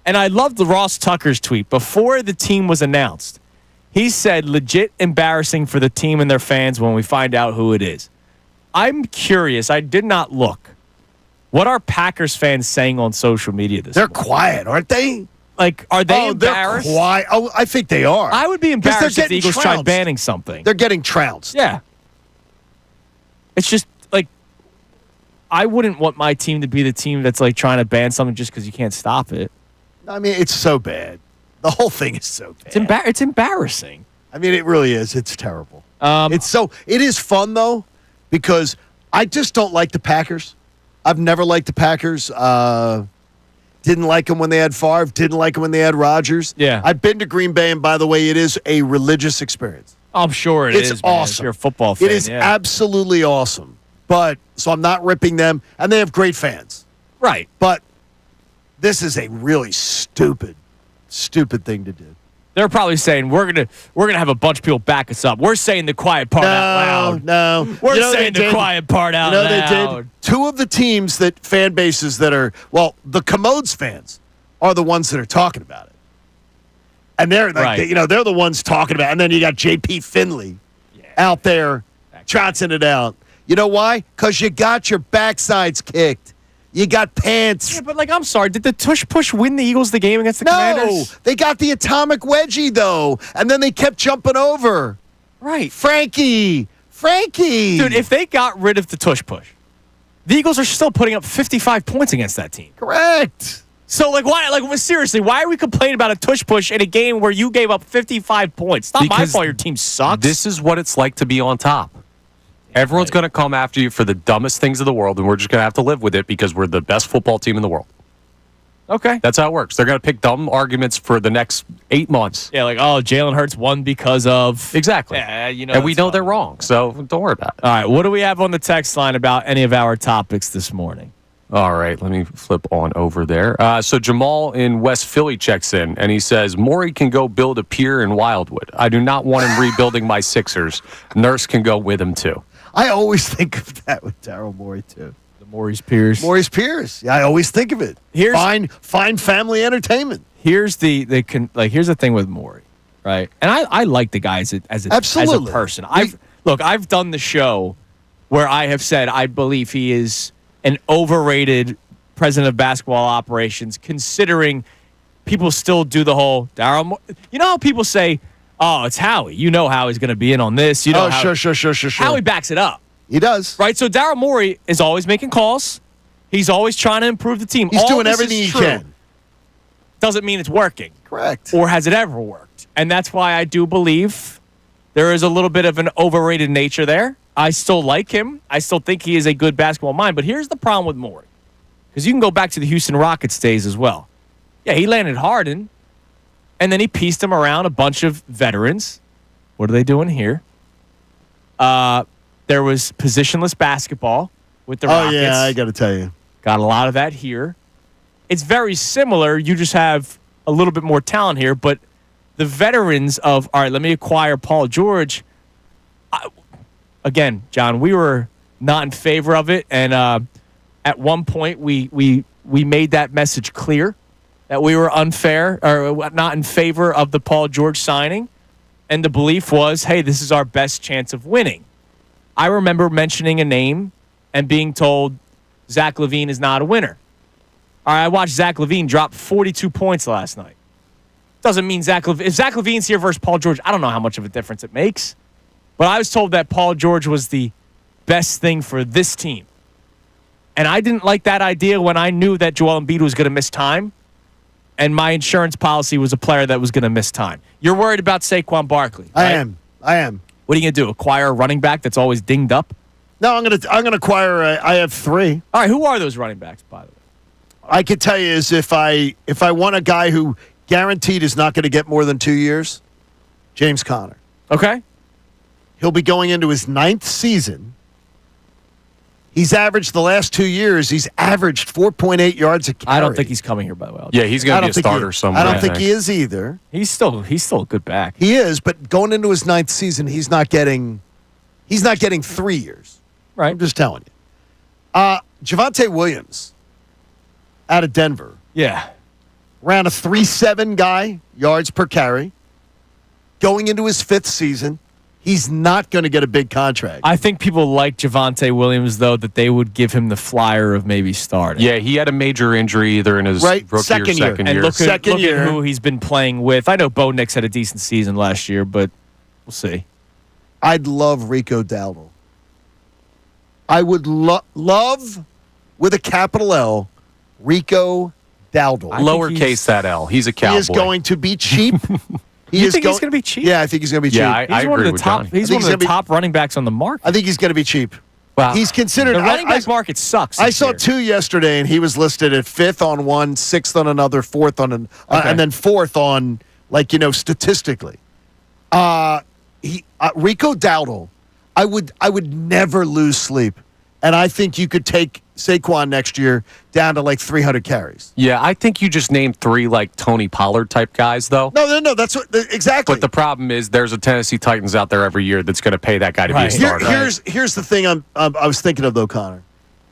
And I loved the Ross Tucker's tweet. Before the team was announced, he said, legit embarrassing for the team and their fans when we find out who it is. I'm curious. I did not look. What are Packers fans saying on social media this morning? They're quiet, aren't they? Like, are they embarrassed? They're quiet. Oh, I think they are. I would be embarrassed if the Eagles tried banning something. They're getting trounced. Yeah. It's just, like, I wouldn't want my team to be the team that's, like, trying to ban something just because you can't stop it. I mean, it's so bad. The whole thing is so bad. It's embarrassing. I mean, it really is. It's terrible. It is fun, though, because I just don't like the Packers. I've never liked the Packers. Didn't like them when they had Favre. Didn't like them when they had Rodgers. Yeah. I've been to Green Bay, and by the way, it is a religious experience. I'm sure it is. It's awesome. If you're a football fan. It is absolutely awesome. But so I'm not ripping them, and they have great fans. Right. But this is a really stupid thing to do. They're probably saying we're gonna have a bunch of people back us up. We're saying the quiet part out loud. No, we're saying the quiet part out loud. They did. Two of the teams that fan bases that are the Commodes fans are the ones that are talking about it, and they're like, they're the ones talking about it. And then you got JP Finley out there trouncing it out. You know why? Because you got your backsides kicked. You got pants. Yeah, but I'm sorry. Did the Tush push win the Eagles the game against the Commanders? No, they got the atomic wedgie though, and then they kept jumping over. Right, Frankie. Dude, if they got rid of the Tush push, The Eagles are still putting up 55 points against that team. Correct. So, why? Seriously, why are we complaining about a tush push in a game where you gave up 55 points? It's not my fault your team sucks. This is what it's like to be on top. Everyone's going to come after you for the dumbest things in the world, and we're just going to have to live with it because we're the best football team in the world. Okay. That's how it works. They're going to pick dumb arguments for the next 8 months. Yeah, Jalen Hurts won because of... Exactly. Yeah, and we know they're wrong, so don't worry about it. All right, what do we have on the text line about any of our topics this morning? All right, let me flip on over there. So Jamal in West Philly checks in, and he says, Morey can go build a pier in Wildwood. I do not want him rebuilding my Sixers. Nurse can go with him, too. I always think of that with Daryl Morey, too. Maurice Pierce. Maurice Pierce. Yeah, I always think of it. Fine family entertainment. Here's the thing with Morey, right? And I like the guy as a person. I've done the show where I have said I believe he is an overrated president of basketball operations, considering people still do the whole Daryl. You know how people say, "Oh, it's Howie." You know Howie's going to be in on this. You know, sure. Howie backs it up. He does. Right? So Daryl Morey is always making calls. He's always trying to improve the team. He's doing everything he can. Doesn't mean it's working. Correct. Or has it ever worked? And that's why I do believe there is a little bit of an overrated nature there. I still like him. I still think he is a good basketball mind. But here's the problem with Morey. Because you can go back to the Houston Rockets days as well. Yeah, he landed Harden, and then he pieced him around a bunch of veterans. What are they doing here? There was positionless basketball with the Rockets. Oh, yeah, I got to tell you. Got a lot of that here. It's very similar. You just have a little bit more talent here. But the veterans of, all right, let me acquire Paul George. Again, John, we were not in favor of it. And at one point, we made that message clear that we were unfair or not in favor of the Paul George signing. And the belief was, hey, this is our best chance of winning. I remember mentioning a name and being told Zach LaVine is not a winner. All right, I watched Zach LaVine drop 42 points last night. Doesn't mean if Zach LaVine's here versus Paul George, I don't know how much of a difference it makes. But I was told that Paul George was the best thing for this team. And I didn't like that idea when I knew that Joel Embiid was going to miss time. And my insurance policy was a player that was going to miss time. You're worried about Saquon Barkley, right? I am. What are you going to do? Acquire a running back that's always dinged up? No, I'm gonna acquire. I have 3. All right, who are those running backs, by the way? I could tell you is if I want a guy who guaranteed is not going to get more than 2 years, James Conner. Okay. He'll be going into his 9th season. He's averaged the last 2 years. He's averaged 4.8 yards a carry. I don't think he's coming here, by the way. Yeah, he's going to be a starter somewhere. I don't think he is either. He's still a good back. He is, but going into his 9th season, he's not getting 3 years. Right. I'm just telling you. Javonte Williams out of Denver. Yeah. Ran a 3.7 guy, yards per carry. Going into his 5th season, he's not going to get a big contract. I think people like Javonte Williams, though, that they would give him the flyer of maybe starting. Yeah, he had a major injury either in his rookie or second year. And look at who he's been playing with. I know Bo Nix had a decent season last year, but we'll see. I'd love Rico Dowdle. I would love, with a capital L, Rico Dowdle. Lowercase that L. He's a cowboy. He is going to be cheap. You think he's going to be cheap? Yeah, I think he's going to be cheap. Yeah, I agree with Johnny. He's one of the top running backs on the market. I think he's going to be cheap. Wow. He's considered. The running back market sucks. I saw 2 yesterday, and he was listed at 5th on one, 6th on another, 4th on an, and then 4th on, statistically. Rico Dowdle, I would never lose sleep, and I think you could take Saquon next year down to 300 carries. Yeah, I think you just named 3 Tony Pollard type guys, though. No, that's what exactly. But the problem is there's a Tennessee Titans out there every year that's going to pay that guy to be a starter. Here's the thing I was thinking of though, Connor,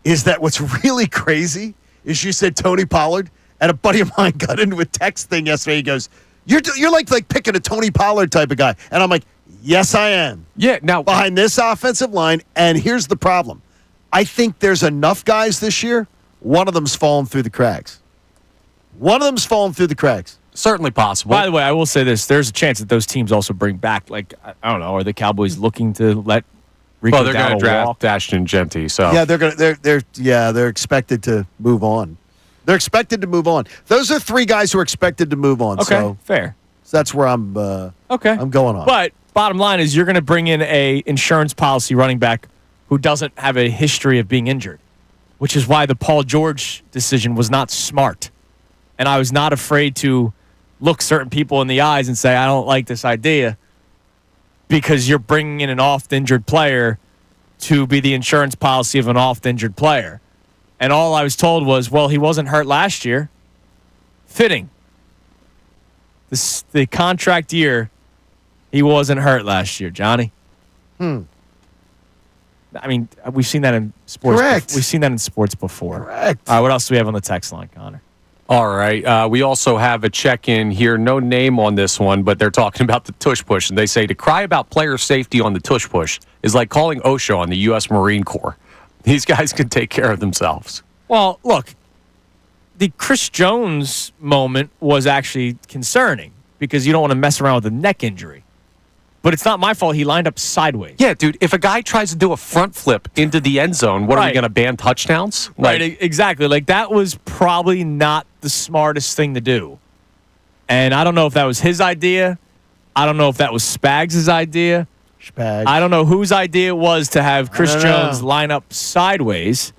is that what's really crazy is you said Tony Pollard, and a buddy of mine got into a text thing yesterday. He goes, "You're like picking a Tony Pollard type of guy," and I'm like, "Yes, I am." Yeah. Now behind this offensive line, and here's the problem. I think there's enough guys this year. One of them's fallen through the cracks. Certainly possible. By the way, I will say this. There's a chance that those teams also bring back, I don't know, are the Cowboys looking to let Rico they're going to draft Ashton Genty. So yeah, they're expected to move on. They're expected to move on. Those are three guys who are expected to move on. Okay, so fair. So that's where I'm going on. But bottom line is you're going to bring in a insurance policy running back who doesn't have a history of being injured, which is why the Paul George decision was not smart. And I was not afraid to look certain people in the eyes and say, I don't like this idea because you're bringing in an oft-injured player to be the insurance policy of an oft-injured player. And all I was told was, well, he wasn't hurt last year. Fitting. The contract year, he wasn't hurt last year, Johnny. I mean, we've seen that in sports. Correct. We've seen that in sports before. Correct. All right, what else do we have on the text line, Connor? All right. We also have a check-in here. No name on this one, but they're talking about the tush push. And they say to cry about player safety on the tush push is like calling OSHA on the U.S. Marine Corps. These guys can take care of themselves. Well, look, the Chris Jones moment was actually concerning because you don't want to mess around with a neck injury. But it's not my fault he lined up sideways. Yeah, dude, if a guy tries to do a front flip into the end zone, what are we going to ban touchdowns? Right, exactly. Like, that was probably not the smartest thing to do. And I don't know if that was his idea. I don't know if that was Spags' idea. Spags. I don't know whose idea it was to have Chris Jones line up sideways.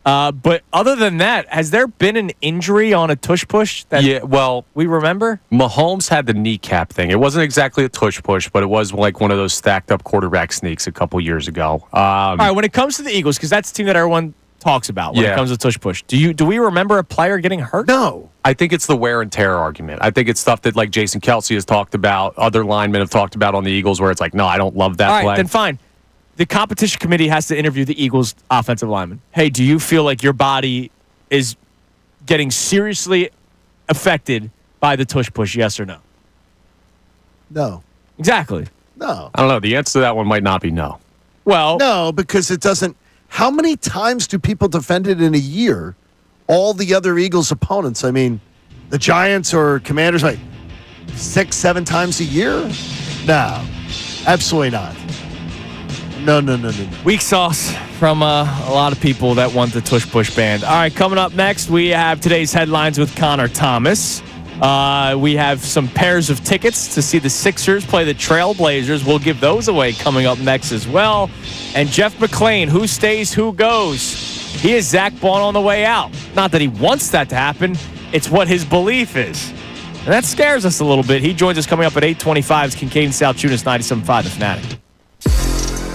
But other than that, has there been an injury on a tush push that we remember? Mahomes had the kneecap thing. It wasn't exactly a tush push, but it was like one of those stacked up quarterback sneaks a couple years ago. All right, when it comes to the Eagles, because that's the team that everyone talks about when it comes to tush push, do we remember a player getting hurt? No. I think it's the wear and tear argument. I think it's stuff that like Jason Kelce has talked about, other linemen have talked about on the Eagles where it's like, no, I don't love that play. All right, then fine. The competition committee has to interview the Eagles offensive lineman. Hey, do you feel like your body is getting seriously affected by the tush push, yes or no? No. Exactly. No. I don't know. The answer to that one might not be no. Well, no, because it doesn't. How many times do people defend it in a year? All the other Eagles opponents. I mean, the Giants or Commanders, like 6-7 times a year? No, absolutely not. No. Weak sauce from a lot of people that want the tush push banned. All right, coming up next, we have today's headlines with Connor Thomas. We have some pairs of tickets to see the Sixers play the Trailblazers. We'll give those away coming up next as well. And Jeff McClain, who stays, who goes? He is Zach Bond on the way out. Not that he wants that to happen. It's what his belief is. And that scares us a little bit. He joins us coming up at 8:25's Kincade Salciunas 97.5 The Fanatic.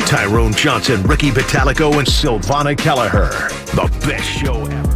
Tyrone Johnson, Ricky Vitalico, and Silvana Kelleher. The best show ever.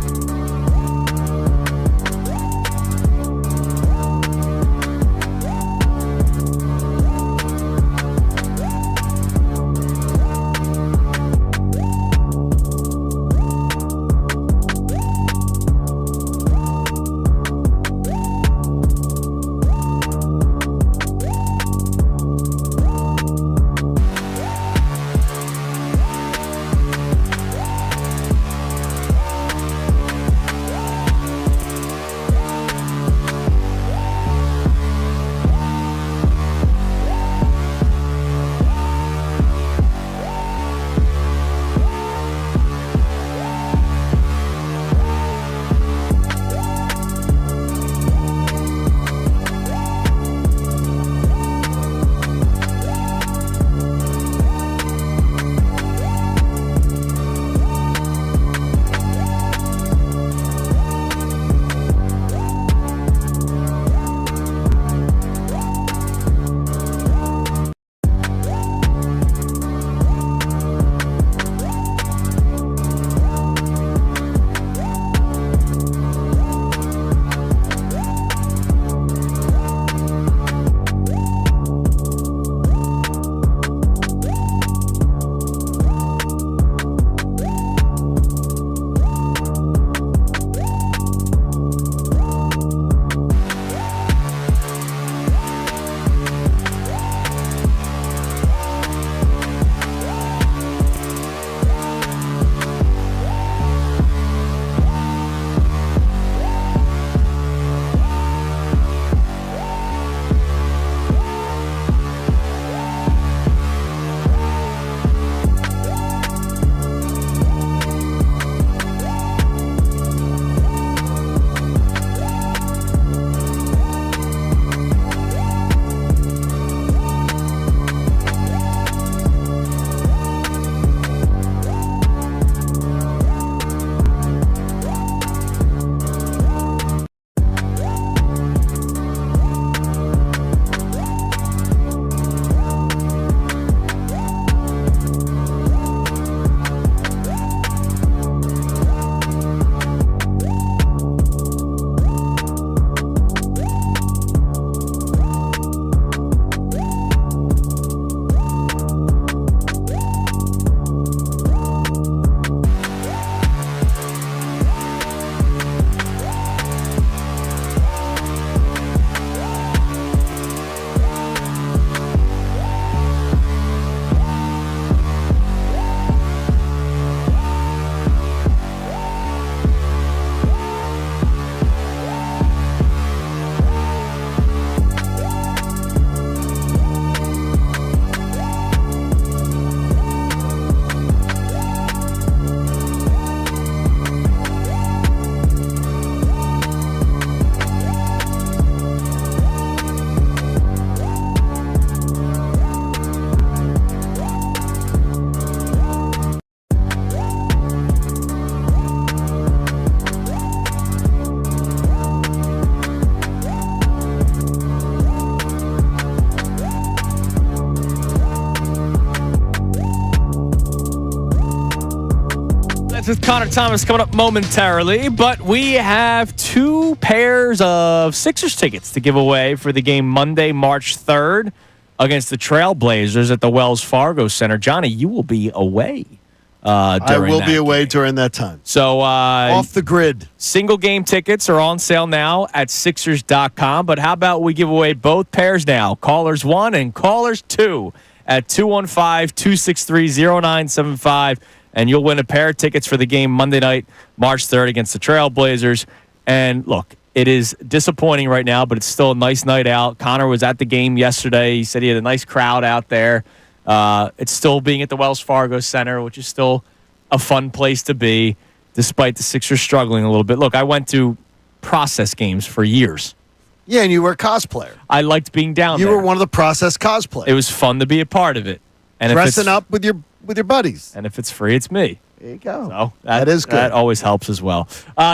Drives with Connor Thomas coming up momentarily, but we have 2 pairs of Sixers tickets to give away for the game Monday, March 3rd against the Trailblazers at the Wells Fargo Center. Johnny, you will be away. I will be away during that time. So off the grid. Single game tickets are on sale now at Sixers.com. But how about we give away both pairs now? Callers 1 and callers 2 at 215-263-0975. And you'll win a pair of tickets for the game Monday night, March 3rd against the Trailblazers. And look, it is disappointing right now, but it's still a nice night out. Connor was at the game yesterday. He said he had a nice crowd out there. It's still being at the Wells Fargo Center, which is still a fun place to be, despite the Sixers struggling a little bit. Look, I went to process games for years. Yeah, and you were a cosplayer. I liked being down there. You were one of the process cosplayers. It was fun to be a part of it. And dressing up with your buddies. And if it's free, it's me. There you go. So that is good. That always helps as well.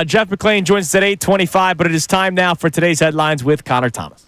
Jeff McClain joins us at 8:25, but it is time now for today's headlines with Connor Thomas.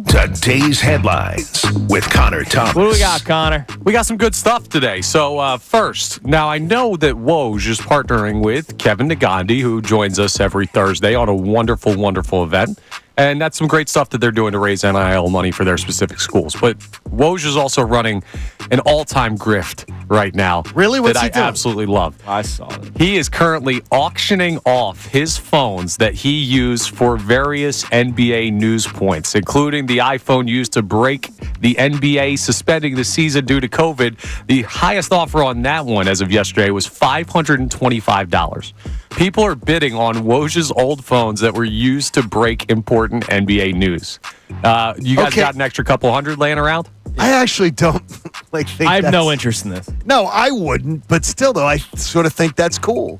Today's headlines with Connor Thomas. What do we got, Connor? We got some good stuff today. So first, now I know that Woj is partnering with Kevin Nagandi, who joins us every Thursday on a wonderful, wonderful event. And that's some great stuff that they're doing to raise NIL money for their specific schools. But Woj is also running an all-time grift right now. Really? What's that he doing? I absolutely love. I saw it. He is currently auctioning off his phones that he used for various NBA news points, including the iPhone used to break the NBA suspending the season due to COVID. The highest offer on that one as of yesterday was $525. People are bidding on Woj's old phones that were used to break important NBA news. You guys got an extra couple hundred laying around? I actually don't think I have no interest in this. No, I wouldn't. But still, though, I sort of think that's cool.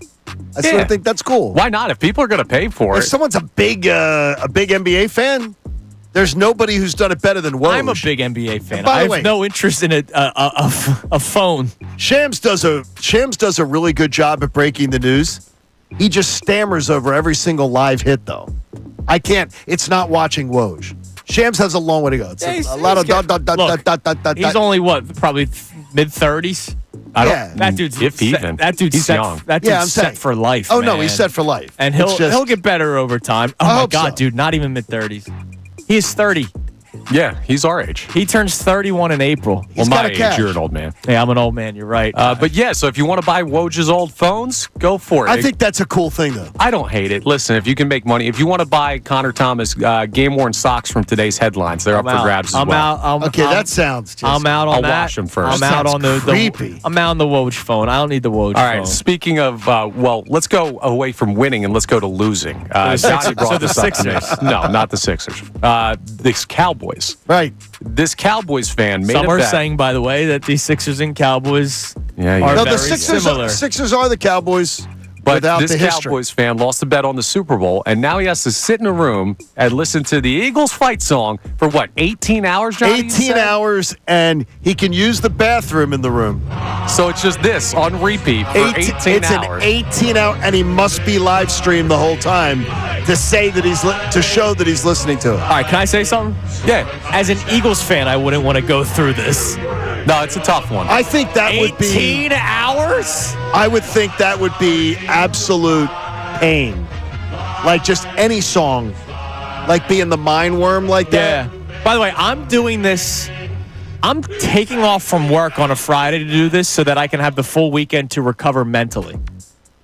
I sort of think that's cool. Why not? If people are going to pay for if it. someone's a big NBA fan, there's nobody who's done it better than Woj. I'm a big NBA fan. By I the have way, no interest in a phone. Shams does a really good job at breaking the news. He just stammers over every single live hit, though. I can't. It's not watching Woj. Shams has a long way to go. It's a lot of He's only probably mid-30s. That dude's if even. That dude's he's set. young. That dude's set for life. Oh man. no, he's set for life, and he'll get better over time. Oh my God, dude, not even mid-30s. He is 30. Yeah, he's our age. He turns 31 in April. Well, my age, you're an old man. Yeah, I'm an old man. You're right. But yeah, so if you want to buy Woj's old phones, go for it. I think that's a cool thing, though. I don't hate it. Listen, if you can make money, if you want to buy Connor Thomas game-worn socks from today's headlines, they're up for grabs as well. That sounds. I'm out on I'll that. wash them first. I'm out on the creepy. I'm out on the Woj phone. I don't need the Woj phone. All right. Speaking of, let's go away from winning and let's go to losing. Johnny brought this up to me. No, not the Sixers. The Cowboys. Right. This Cowboys fan made Some a are bet. saying, by the way, that the Sixers and Cowboys are no, very the Sixers similar. Sixers are the Cowboys. But without this the history. Cowboys fan lost a bet on the Super Bowl, and now he has to sit in a room and listen to the Eagles fight song for what, 18 hours, Johnny? 18 hours, and he can use the bathroom in the room. So it's just this on repeat for 18 it's hours. An 18-hour, and he must be live streamed the whole time to say that to show that he's listening to it. All right, can I say something? Yeah. As an Eagles fan, I wouldn't want to go through this. No, it's a tough one. I think that would be 18 hours? I would think that would be absolute pain. Like just any song, like being the mind worm like that. Yeah. By the way, I'm doing this. I'm taking off from work on a Friday to do this so that I can have the full weekend to recover mentally.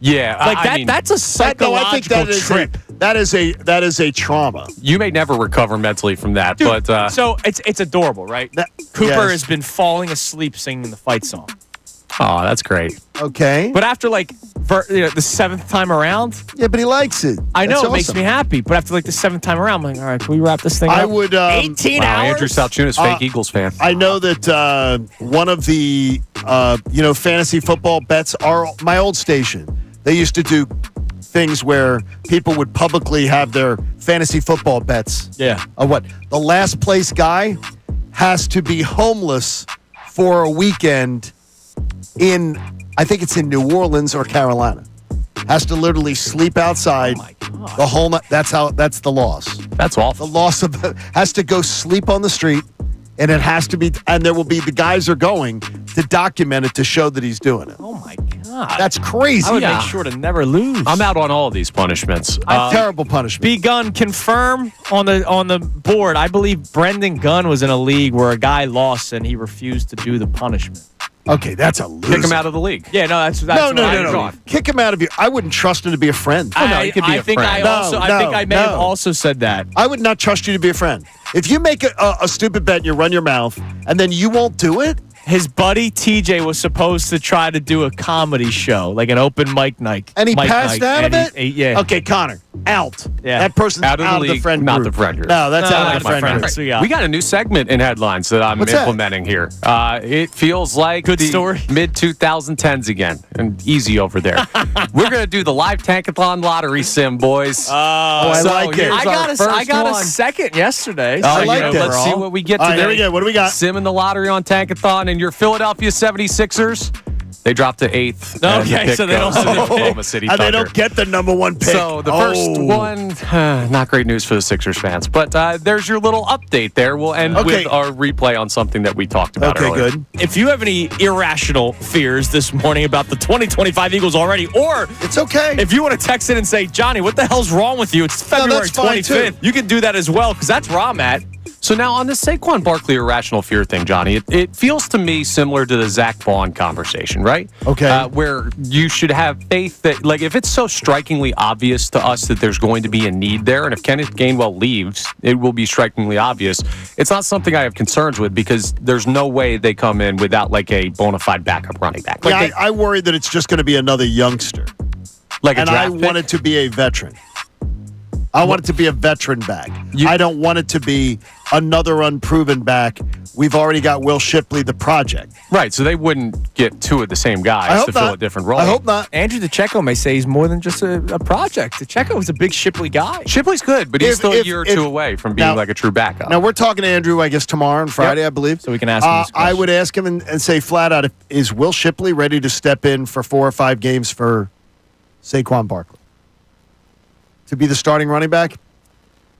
Yeah, like I mean, that's a psychological I think that is trip. That is a trauma. You may never recover mentally from that, Dude, but so it's adorable, right? Cooper has been falling asleep singing the fight song. Oh, that's great. Okay, but after like the seventh time around, yeah, but he likes it. I know That's it makes awesome. me happy. But after like the seventh time around, I'm like, all right, can we wrap this thing up? I would 18 hours. Andrew Salciunas, fake Eagles fan. I know that one of the fantasy football bets are my old station. They used to do things where people would publicly have their fantasy football bets. Yeah. What? The last place guy has to be homeless for a weekend in, I think it's in New Orleans or Carolina. Has to literally sleep outside the whole night. That's the loss. That's awful. The loss of has to go sleep on the street, and it has to be, and there will be the guys are going to document it to show that he's doing it. Oh my God. That's crazy. I would make sure to never lose. I'm out on all of these punishments. Terrible punishment. B. Gunn, confirm on the board. I believe Brendan Gunn was in a league where a guy lost and he refused to do the punishment. Okay, that's a loser. Kick him out of the league. Yeah, no, that's no. Kick him out of you. I wouldn't trust him to be a friend. He could be a friend. I think I may have also said that. I would not trust you to be a friend. If you make a stupid bet and you run your mouth and then you won't do it. His buddy TJ was supposed to try to do a comedy show, like an open mic night. And he passed out of it? Yeah. Okay, Connor, out. Yeah. That person's out of the league, friend not group. the friend group. No, that's out of the friend group. We got a new segment in headlines that I'm implementing here. It feels like good story. Mid-2010s again, and easy over there. We're going to do the live Tankathon lottery sim, boys. I like it. I got a second yesterday. I like it. Let's see what we get today. All right, here we go. What do we got? Sim in the lottery on Tankathon, and your Philadelphia 76ers. They dropped to 8th. Okay, so they don't Oklahoma City Thunder. And they don't get the number one pick. So the first one, not great news for the Sixers fans. But there's your little update there. We'll end with our replay on something that we talked about earlier. Good. If you have any irrational fears this morning about the 2025 Eagles already, or it's okay. If you want to text in and say, Johnny, what the hell's wrong with you? It's February 25th. You can do that as well, because that's where I'm at. So now on the Saquon Barkley irrational fear thing, Johnny, it feels to me similar to the Zach Vaughn conversation, right? Okay. Where you should have faith that, like, if it's so strikingly obvious to us that there's going to be a need there, and if Kenneth Gainwell leaves, it will be strikingly obvious. It's not something I have concerns with because there's no way they come in without, like, a bona fide backup running back. Like I worry that it's just going to be another youngster. Like a draft I want it to be a veteran. I want it to be a veteran back. I don't want it to be another unproven back. We've already got Will Shipley, the project. Right, so they wouldn't get two of the same guys to fill a different role. I hope not. Andrew DeCecco may say he's more than just a project. DeCecco was a big Shipley guy. Shipley's good, but he's still a year or two away from being like a true backup. Now, we're talking to Andrew, I guess, tomorrow and Friday, I believe. So we can ask him this question. I would ask him and say flat out, is Will Shipley ready to step in for 4 or 5 games for Saquon Barkley? To be the starting running back?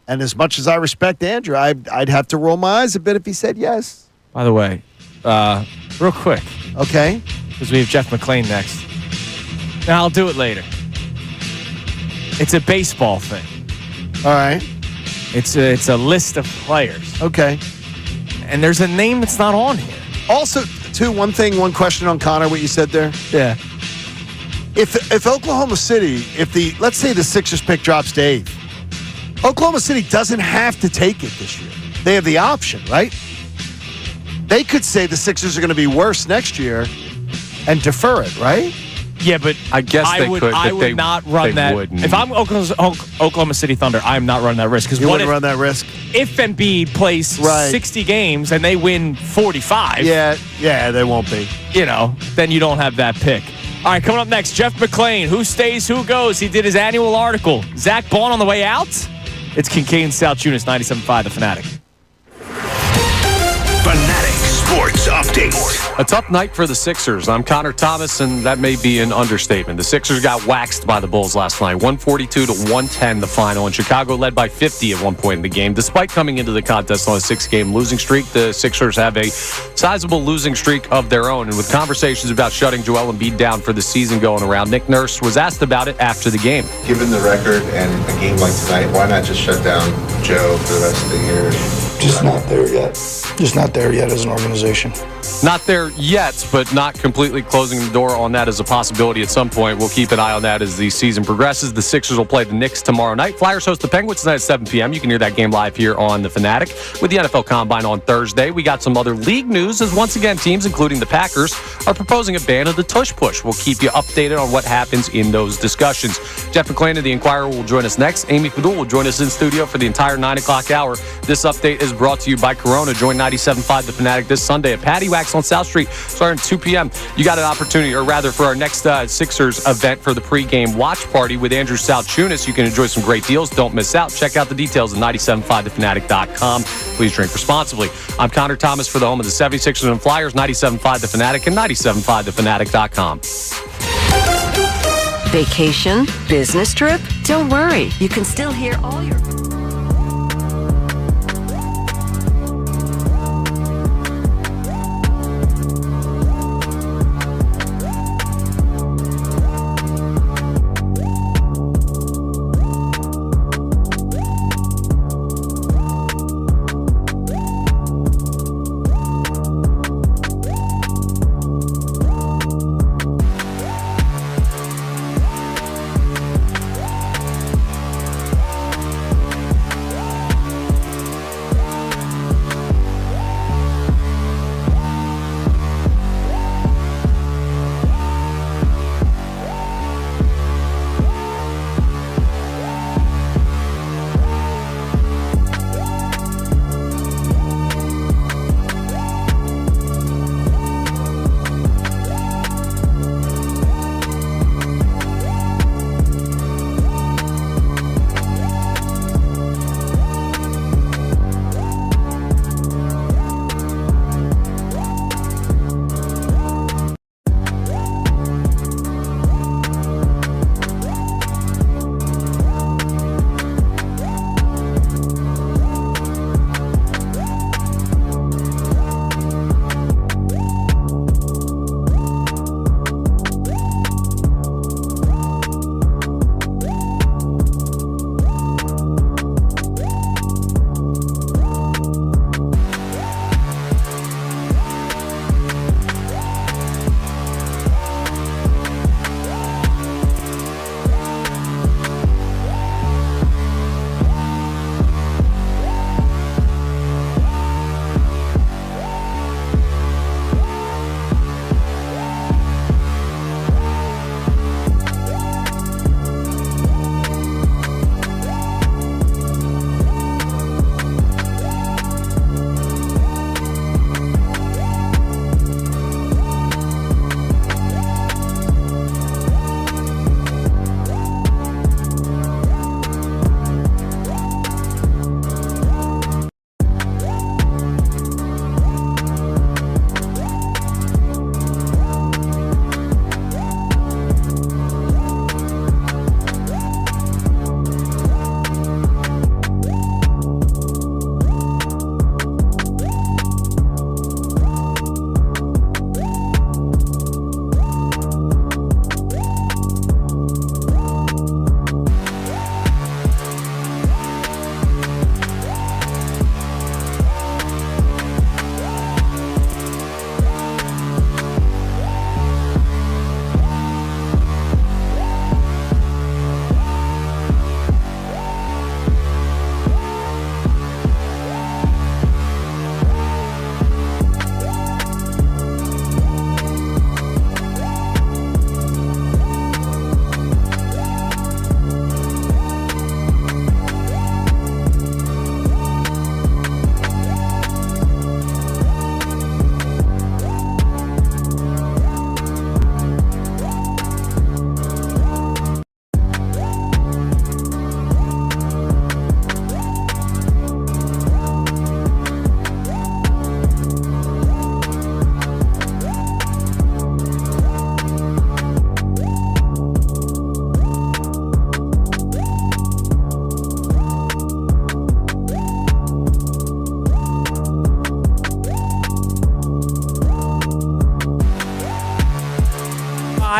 And as much as I respect Andrew, I'd have to roll my eyes a bit if he said yes. By the way, real quick. Okay. Because we have Jeff McClain next. Now, I'll do it later. It's a baseball thing. All right. It's a list of players. Okay. And there's a name that's not on here. Also, too, one question on Connor, what you said there. Yeah. If Oklahoma City, let's say the Sixers pick drops to 8th, Oklahoma City doesn't have to take it this year. They have the option, right? They could say the Sixers are going to be worse next year and defer it, right? Yeah, but I guess they could. I would not run that. Wouldn't. If I'm Oklahoma City Thunder, I'm not running that risk. Because you wouldn't run that risk. If Embiid plays 60 games and they win 45, yeah, they won't be. Then you don't have that pick. All right, coming up next, Jeff McClain. Who stays, who goes? He did his annual article. Zach Vaughn on the way out. It's Kincade Salciunas, 97.5 The Fanatic. Fanatic Sports Update. A tough night for the Sixers. I'm Connor Thomas, and that may be an understatement. The Sixers got waxed by the Bulls last night, 142-110 the final, and Chicago led by 50 at one point in the game. Despite coming into the contest on a 6-game losing streak, the Sixers have a sizable losing streak of their own, and with conversations about shutting Joel Embiid down for the season going around, Nick Nurse was asked about it after the game. Given the record and a game like tonight, why not just shut down Joe for the rest of the year? Just not there yet. Just not there yet as an organization. Not there yet, but not completely closing the door on that as a possibility at some point. We'll keep an eye on that as the season progresses. The Sixers will play the Knicks tomorrow night. Flyers host the Penguins tonight at 7 p.m. You can hear that game live here on The Fanatic. With the NFL Combine on Thursday, we got some other league news as once again teams, including the Packers, are proposing a ban of the Tush push. We'll keep you updated on what happens in those discussions. Jeff McClain of The Inquirer will join us next. Amy Fadul will join us in studio for the entire 9 o'clock hour. This update is brought to you by Corona. Join 97.5 The Fanatic this Sunday at Patty Wax on South Street starting at 2 p.m. You got an opportunity, or rather for our next Sixers event for the pregame watch party with Andrew Salciunas. You can enjoy some great deals. Don't miss out. Check out the details at 975thefanatic.com. Please drink responsibly. I'm Connor Thomas for the home of the 76ers and Flyers, 97.5 The Fanatic and 97.5thefanatic.com. Vacation? Business trip? Don't worry. You can still hear all your...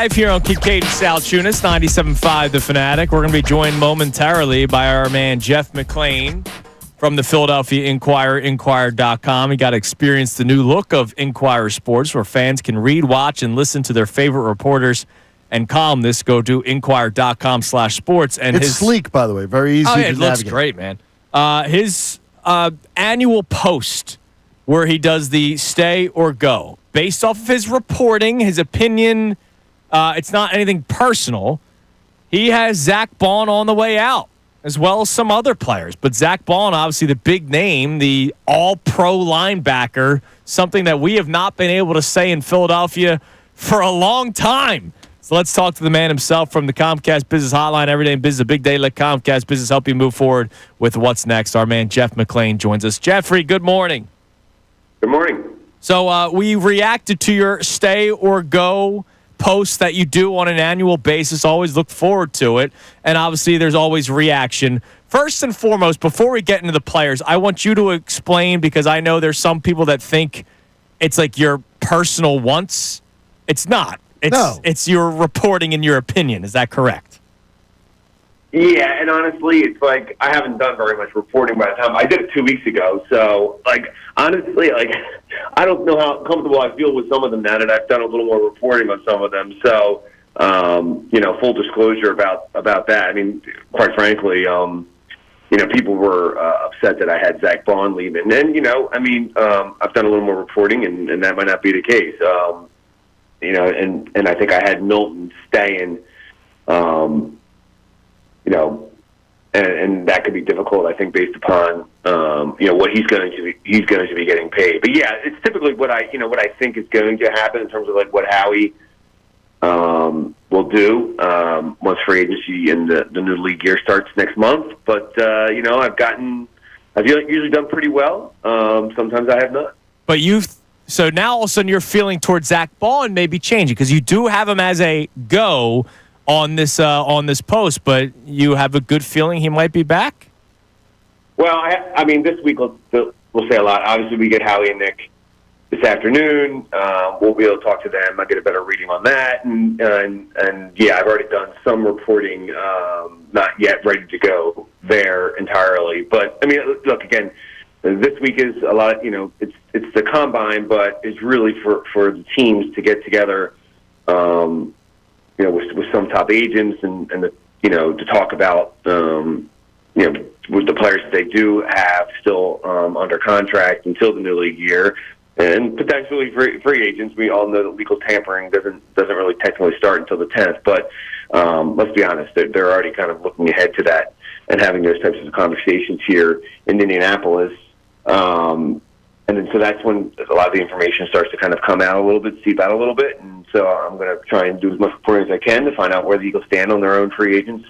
live here on Kincade Salciunas, 97.5 The Fanatic. We're going to be joined momentarily by our man Jeff McClain from the Philadelphia Inquirer, Inquirer.com. He got to experience the new look of Inquirer Sports, where fans can read, watch, and listen to their favorite reporters and columnists. Go to Inquirer.com/sports. And it's sleek, by the way. Very easy to navigate. It looks great, man. His annual post where he does the stay or go. Based off of his reporting, his opinion, it's not anything personal. He has Zach Baun on the way out, as well as some other players. But Zach Baun, obviously the big name, the all-pro linebacker, something that we have not been able to say in Philadelphia for a long time. So let's talk to the man himself from the Comcast Business Hotline. Every day in business, a big day. Let Comcast Business help you move forward with what's next. Our man Jeff McClain joins us. Jeffrey, good morning. Good morning. So we reacted to your stay or go posts that you do on an annual basis. Always look forward to it. And obviously there's always reaction. First and foremost, before we get into the players, I want you to explain, because I know there's some people that think it's like your personal wants. It's not. It's your reporting and your opinion. Is that correct? Yeah, and honestly, it's like I haven't done very much reporting by the time. I did it 2 weeks ago, so, honestly, I don't know how comfortable I feel with some of them now that I've done a little more reporting on some of them. So, full disclosure about that. I mean, quite frankly, people were upset that I had Zach Baun leaving. And, I've done a little more reporting, and that might not be the case. And I think I had Milton staying, and that could be difficult, I think, based upon what he's going to be getting paid. But yeah, it's typically what I think is going to happen in terms of what Howie will do once free agency and the new league year starts next month. But I've usually done pretty well. Sometimes I have not. But so now all of a sudden your feeling towards Zach Baun may be changing, because you do have him as a go on this post, but you have a good feeling he might be back? Well, I mean, this week we'll say a lot. Obviously, we get Howie and Nick this afternoon. We'll be able to talk to them. I get a better reading on that, and yeah, I've already done some reporting. Not yet ready to go there entirely, but I mean, look again. This week is a lot. It's the combine, but it's really for the teams to get together. With some top agents and to talk about, with the players that they do have still under contract until the new league year, and potentially free agents. We all know that legal tampering doesn't really technically start until the 10th. But let's be honest, they're already kind of looking ahead to that and having those types of conversations here in Indianapolis. And then so that's when a lot of the information starts to kind of come out a little bit, seep out a little bit. And so I'm going to try and do as much reporting as I can to find out where the Eagles stand on their own free agents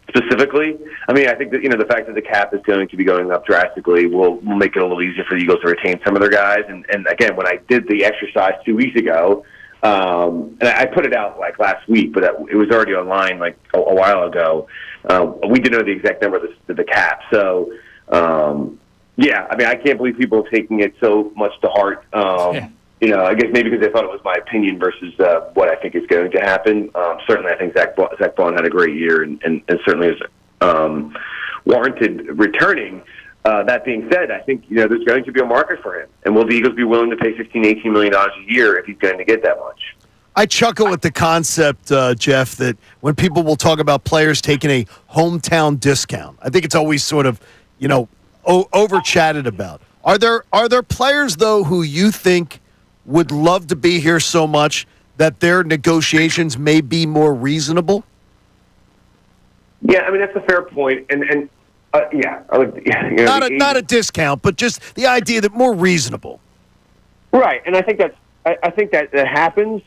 specifically. I mean, I think that, the fact that the cap is going to be going up drastically will make it a little easier for the Eagles to retain some of their guys. And again, when I did the exercise 2 weeks ago, and I put it out last week, but it was already online a while ago. We didn't know the exact number of the cap. So, yeah, I mean, I can't believe people are taking it so much to heart. I guess maybe because they thought it was my opinion versus what I think is going to happen. Certainly, I think Zach Baun had a great year and certainly is warranted returning. That being said, I think there's going to be a market for him. And will the Eagles be willing to pay $15, $18 million a year if he's going to get that much? I chuckle at the concept, Jeff, that when people will talk about players taking a hometown discount, I think it's always sort of, over chatted about. Are there players though who you think would love to be here so much that their negotiations may be more reasonable? Yeah, I mean that's a fair point, and yeah, not a discount, but just the idea that more reasonable. Right, and I think that happens.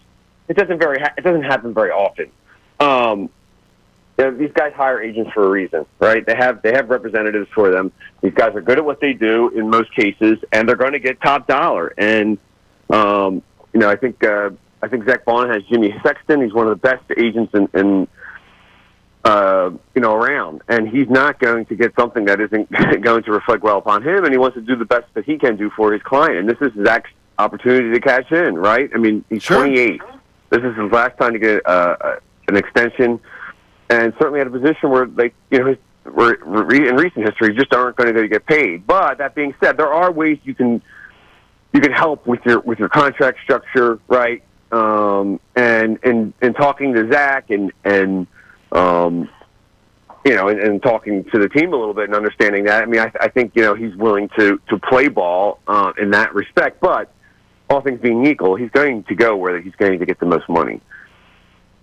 It doesn't happen very often. These guys hire agents for a reason, right? They have representatives for them. These guys are good at what they do in most cases, and they're going to get top dollar. And I think Zach Baun has Jimmy Sexton. He's one of the best agents in around, and he's not going to get something that isn't going to reflect well upon him. And he wants to do the best that he can do for his client. And this is Zach's opportunity to cash in, right? I mean, he's 28. This is his last time to get an extension, and certainly at a position where they, in recent history, just aren't going to get paid. But that being said, there are ways you can help with your contract structure, right? And talking to Zach and talking to the team a little bit and understanding that. I mean, I think he's willing to play ball in that respect, but all things being equal, he's going to go where he's going to get the most money.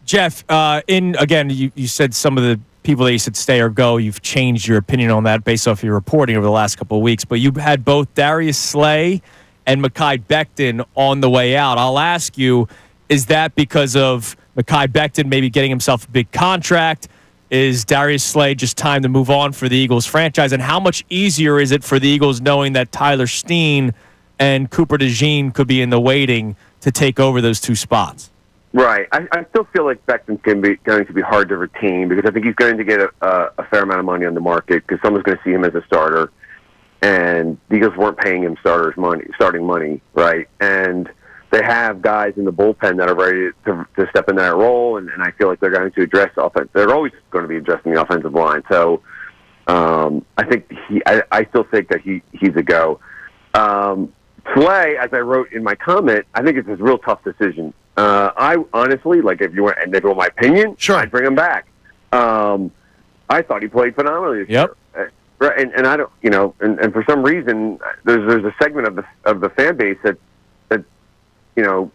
Jeff, you said some of the people that you said stay or go, you've changed your opinion on that based off your reporting over the last couple of weeks, but you had both Darius Slay and Mekhi Becton on the way out. I'll ask you, is that because of Mekhi Becton maybe getting himself a big contract? Is Darius Slay just time to move on for the Eagles franchise? And how much easier is it for the Eagles knowing that Tyler Steen and Cooper DeJean could be in the waiting to take over those two spots? Right. I still feel like Becton's going to be hard to retain because I think he's going to get a fair amount of money on the market because someone's going to see him as a starter. And the Eagles weren't paying him starting money, right? And they have guys in the bullpen that are ready to step in that role, and I feel like they're going to address offense. They're always going to be addressing the offensive line. So I think I still think that he's a go. Slay, as I wrote in my comment, I think it's a real tough decision. I honestly, if you want my opinion, sure, I'd bring him back. I thought he played phenomenally this year. Right, and I don't, and for some reason, there's a segment of the fan base that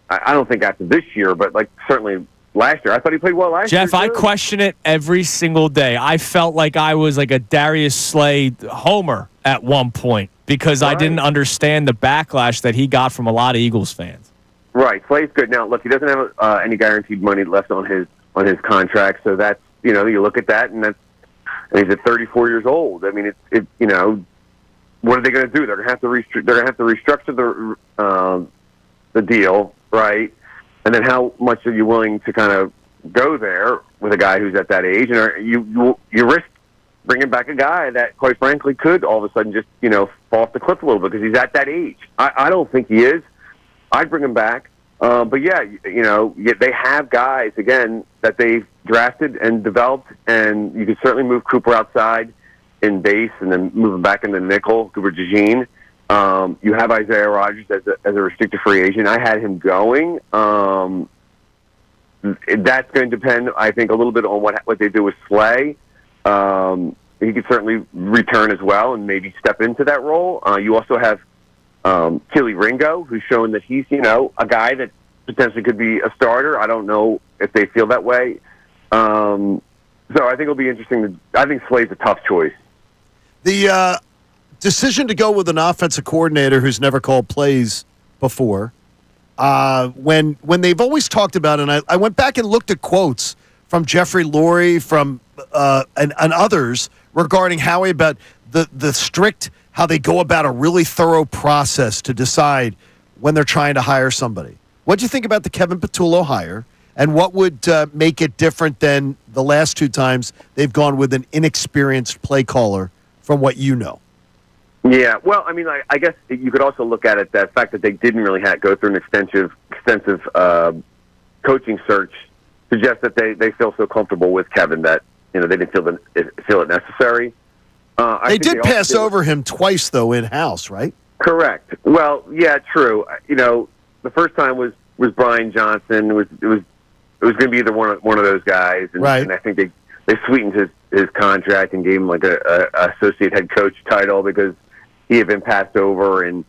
I don't think after this year, but certainly last year, I thought he played well last year. Jeff, I question it every single day. I felt like I was like a Darius Slay homer at one point because I didn't understand the backlash that he got from a lot of Eagles fans. Right, Slay's good. Now, look, he doesn't have any guaranteed money left on his contract, so that's you look at that, and he's at 34 years old. I mean, what are they going to do? They're going to have to restructure the deal, right? And then how much are you willing to kind of go there with a guy who's at that age? And you risk bringing back a guy that, quite frankly, could all of a sudden just fall off the cliff a little bit because he's at that age. I don't think he is. I'd bring him back. But yeah, they have guys again that they've drafted and developed, and you can certainly move Cooper outside in base and then move him back in the nickel, Cooper DeJean. You have Isaiah Rodgers as a restricted free agent. I had him going. That's going to depend, I think, a little bit on what they do with Slay. He could certainly return as well and maybe step into that role. You also have Keely Ringo, who's shown that he's, a guy that potentially could be a starter. I don't know if they feel that way. So I think it'll be interesting. I think Slay's a tough choice. The decision to go with an offensive coordinator who's never called plays before, when they've always talked about it, and I went back and looked at quotes from Jeffrey Lurie and others regarding Howie about the strict, how they go about a really thorough process to decide when they're trying to hire somebody. What do you think about the Kevin Patullo hire, and what would make it different than the last two times they've gone with an inexperienced play caller from what you know? Yeah, well, I mean, I guess you could also look at it, that fact that they didn't really go through an extensive coaching search suggests that they feel so comfortable with Kevin that they didn't feel it necessary. They did pass over him twice, though, in-house, right? Correct. Well, yeah, true. The first time was Brian Johnson. It was going to be either one of those guys, and, right. And I think they sweetened his contract and gave him like a associate head coach title because he had been passed over, and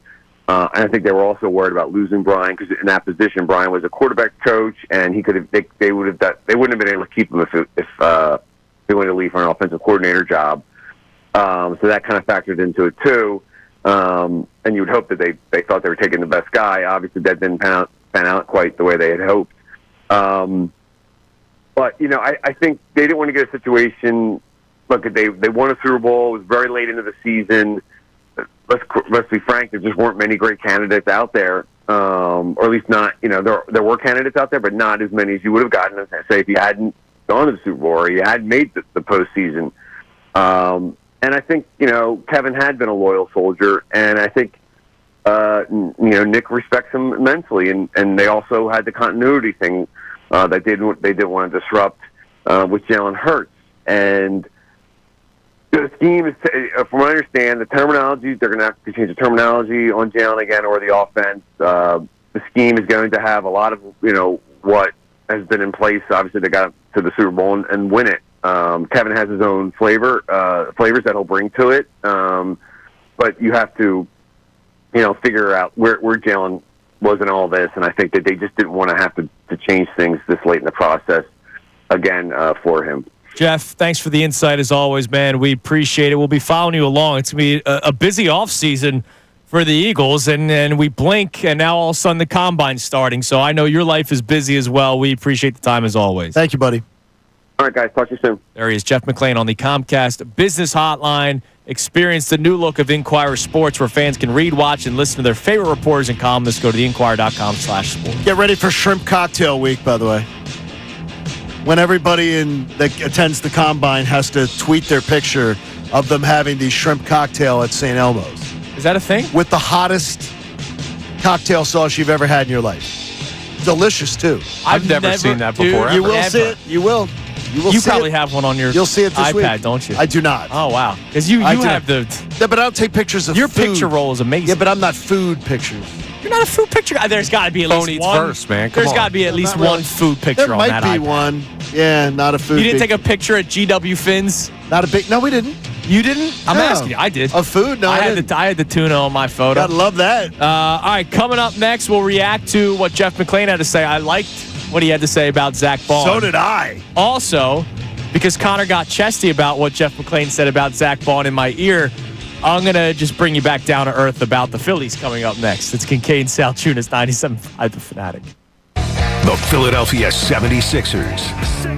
I think they were also worried about losing Brian because in that position, Brian was a quarterback coach, and he could have they wouldn't have been able to keep him if they wanted to leave for an offensive coordinator job. So that kind of factored into it too. And you would hope that they thought they were taking the best guy. Obviously, that didn't pan out quite the way they had hoped. But I think they didn't want to get a situation. Look, they won a Super Bowl. It was very late into the season. Let's be frank. There just weren't many great candidates out there, or at least not. There were candidates out there, but not as many as you would have gotten. Say if you hadn't gone to the Super Bowl or you hadn't made the postseason. And I think, Kevin had been a loyal soldier, and I think, Nick respects him immensely, and they also had the continuity thing that they didn't want to disrupt with Jalen Hurts. And the scheme is, from what I understand, the terminology, they're going to have to change the terminology on Jalen again or the offense. The scheme is going to have a lot of, what has been in place. Obviously, they got to the Super Bowl and win it. Kevin has his own flavors that he'll bring to it. But you have to, figure out where Jalen was in all this. And I think that they just didn't want to have to change things this late in the process again for him. Jeff, thanks for the insight as always, man. We appreciate it. We'll be following you along. It's going to be a busy offseason for the Eagles, and we blink, and now all of a sudden the Combine's starting. So I know your life is busy as well. We appreciate the time as always. Thank you, buddy. All right, guys. Talk to you soon. There he is, Jeff McClain on the Comcast Business Hotline. Experience the new look of Inquirer Sports, where fans can read, watch, and listen to their favorite reporters and columnists. Go to theinquirer.com/sports. Get ready for Shrimp Cocktail Week, by the way. When everybody that attends the Combine has to tweet their picture of them having the shrimp cocktail at St. Elmo's. Is that a thing? With the hottest cocktail sauce you've ever had in your life. Delicious, too. I've never seen that before. You will see it. You will. You probably have one on your You'll see it this iPad, week. don't you? I do not. Oh, wow. Because you have the... Yeah, but I don't take pictures of your food. Picture roll is amazing. Yeah, but I'm not food pictures. You're not a food picture guy. There's got to be at Phone least eats one. first, man. Come There's on. got to be at least Not really. one food picture There on that might be iPad. one. Yeah, not a food You didn't big- take a picture at GW Finn's? Not a big... No, we didn't. You didn't? I'm No. asking you. I did. Of food? No, I didn't. I had the tuna on my photo. Gotta love that. All right, coming up next, we'll react to what Jeff McClain had to say. I liked what he had to say about Zach Bond. So did I. Also, because Connor got chesty about what Jeff McClain said about Zach Bond in my ear, I'm going to just bring you back down to earth about the Phillies coming up next. It's Kincade Salciunas, 97.5 The Fanatic. The Philadelphia 76ers.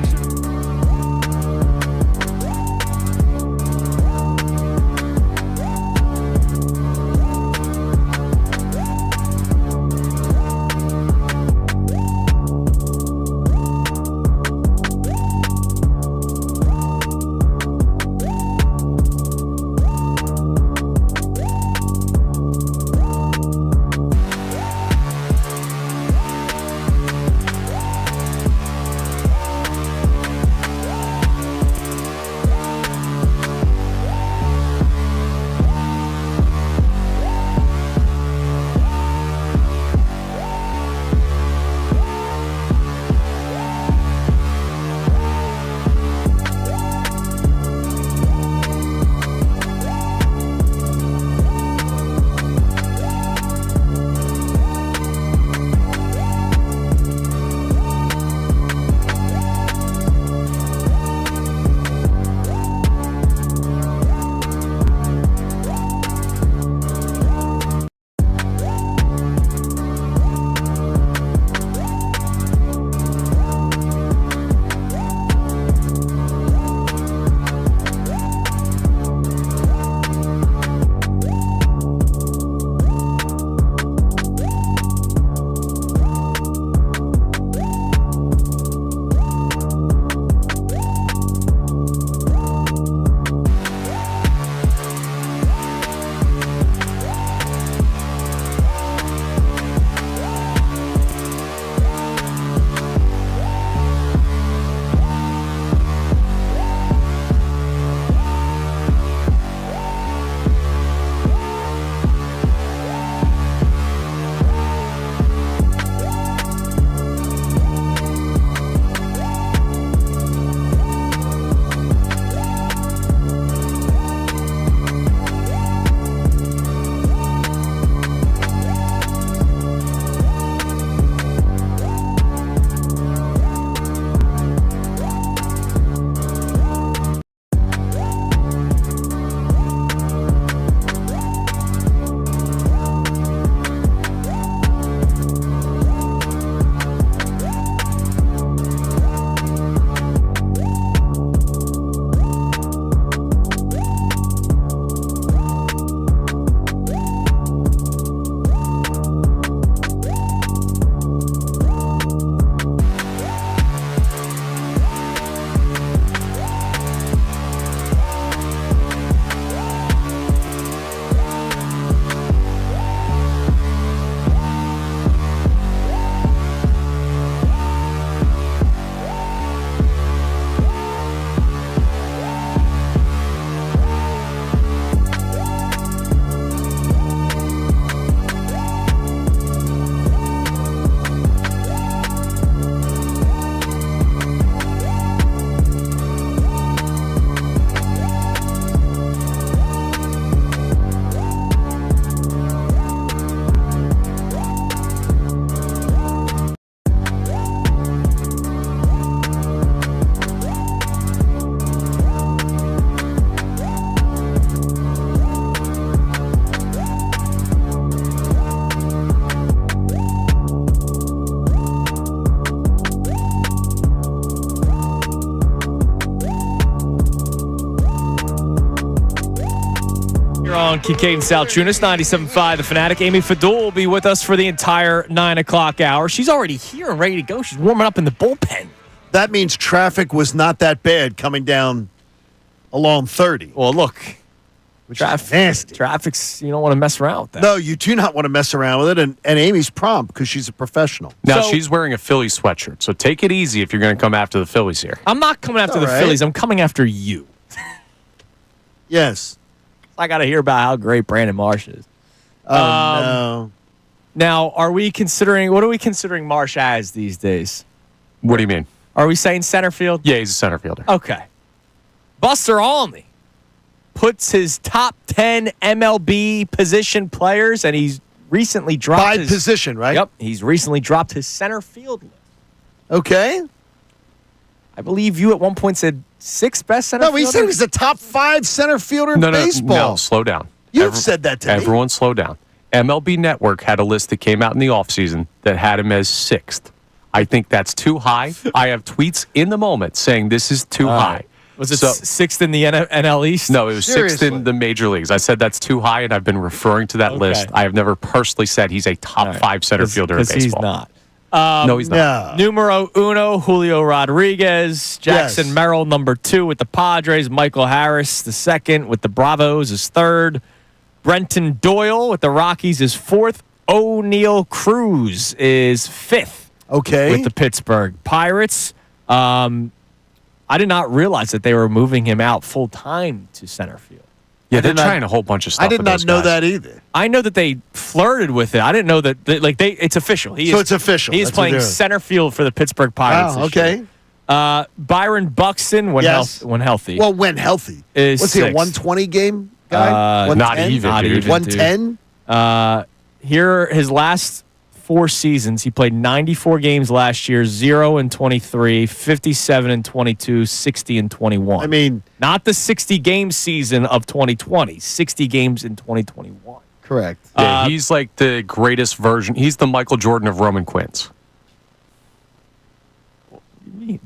on Kincade Salciunas, 97.5 The Fanatic. Amy Fadul will be with us for the entire 9 o'clock hour. She's already here and ready to go. She's warming up in the bullpen. That means traffic was not that bad coming down along 30. Well, look. Traffic's nasty. Traffic's, you don't want to mess around with that. No, you do not want to mess around with it. And Amy's prompt because she's a professional. Now, she's wearing a Phillies sweatshirt, so take it easy if you're going to come after the Phillies here. I'm not coming after the Phillies. I'm coming after you. Yes. I got to hear about how great Brandon Marsh is. No. Now, what are we considering Marsh as these days? What do you mean? Are we saying center field? Yeah, he's a center fielder. Okay. Buster Olney puts his top 10 MLB position players, and he's recently dropped by position, right? Yep. He's recently dropped his center field list. Okay. I believe you at one point said sixth best center fielder. No, he said he's the top 5 center fielder in baseball. No, slow down. You've said that to me. Everyone slow down. MLB Network had a list that came out in the offseason that had him as 6th. I think that's too high. I have tweets in the moment saying this is too high. Was it 6th in the NL East? No, it was 6th in the major leagues. I said that's too high, and I've been referring to that list. I have never personally said he's a top 5 center fielder in baseball. Because he's not. No, he's not. Numero uno, Julio Rodriguez. Jackson Merrill, number 2 with the Padres. Michael Harris, the 2nd with the Bravos, is 3rd. Brenton Doyle with the Rockies is 4th. O'Neal Cruz is 5th. Okay. With the Pittsburgh Pirates. I did not realize that they were moving him out full time to center field. Yeah, they're trying a whole bunch of stuff. I did not know that either. I know that they flirted with it. I didn't know that. It's official. It's official. He is playing center field for the Pittsburgh Pirates. Oh, okay. Byron Buxton, when healthy. Well, when healthy. Was he a 120 game guy? Not even. 110? Here, his last 4 seasons, he played 94 games last year, 0-23, 57-22, 60-21. I mean, not the 60-game season of 2020, 60 games in 2021. Correct. Yeah, he's like the greatest version. He's the Michael Jordan of Roman Quinns. What do you mean?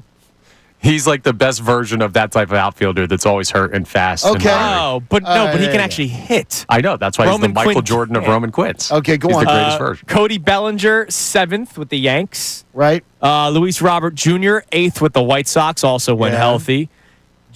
He's like the best version of that type of outfielder that's always hurt and fast. Okay. But he can actually hit. I know. That's why he's the Michael Jordan of Roman Quinns. Okay, go he's on. the greatest version. Cody Bellinger, 7th with the Yanks. Right. Luis Robert Jr., 8th with the White Sox, also when healthy.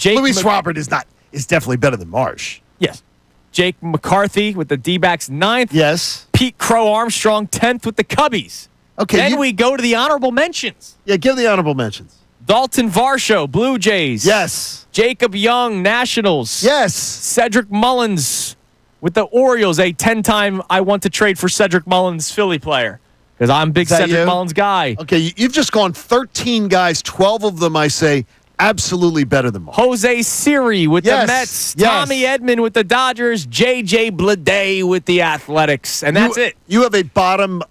Luis Robert is definitely better than Marsh. Yes. Jake McCarthy with the D-backs, 9th. Yes. Pete Crow Armstrong, 10th with the Cubbies. Okay. Then we go to the honorable mentions. Yeah, give the honorable mentions. Dalton Varsho, Blue Jays. Yes. Jacob Young, Nationals. Yes. Cedric Mullins with the Orioles, a 10-time I want to trade for Cedric Mullins Philly player because I'm a big Cedric Mullins guy. Okay, you've just gone 13 guys, 12 of them I say absolutely better than Marsh. Jose Siri with the Mets. Tommy Edman with the Dodgers. J.J. Bleday with the Athletics. And that's it. You have a bottom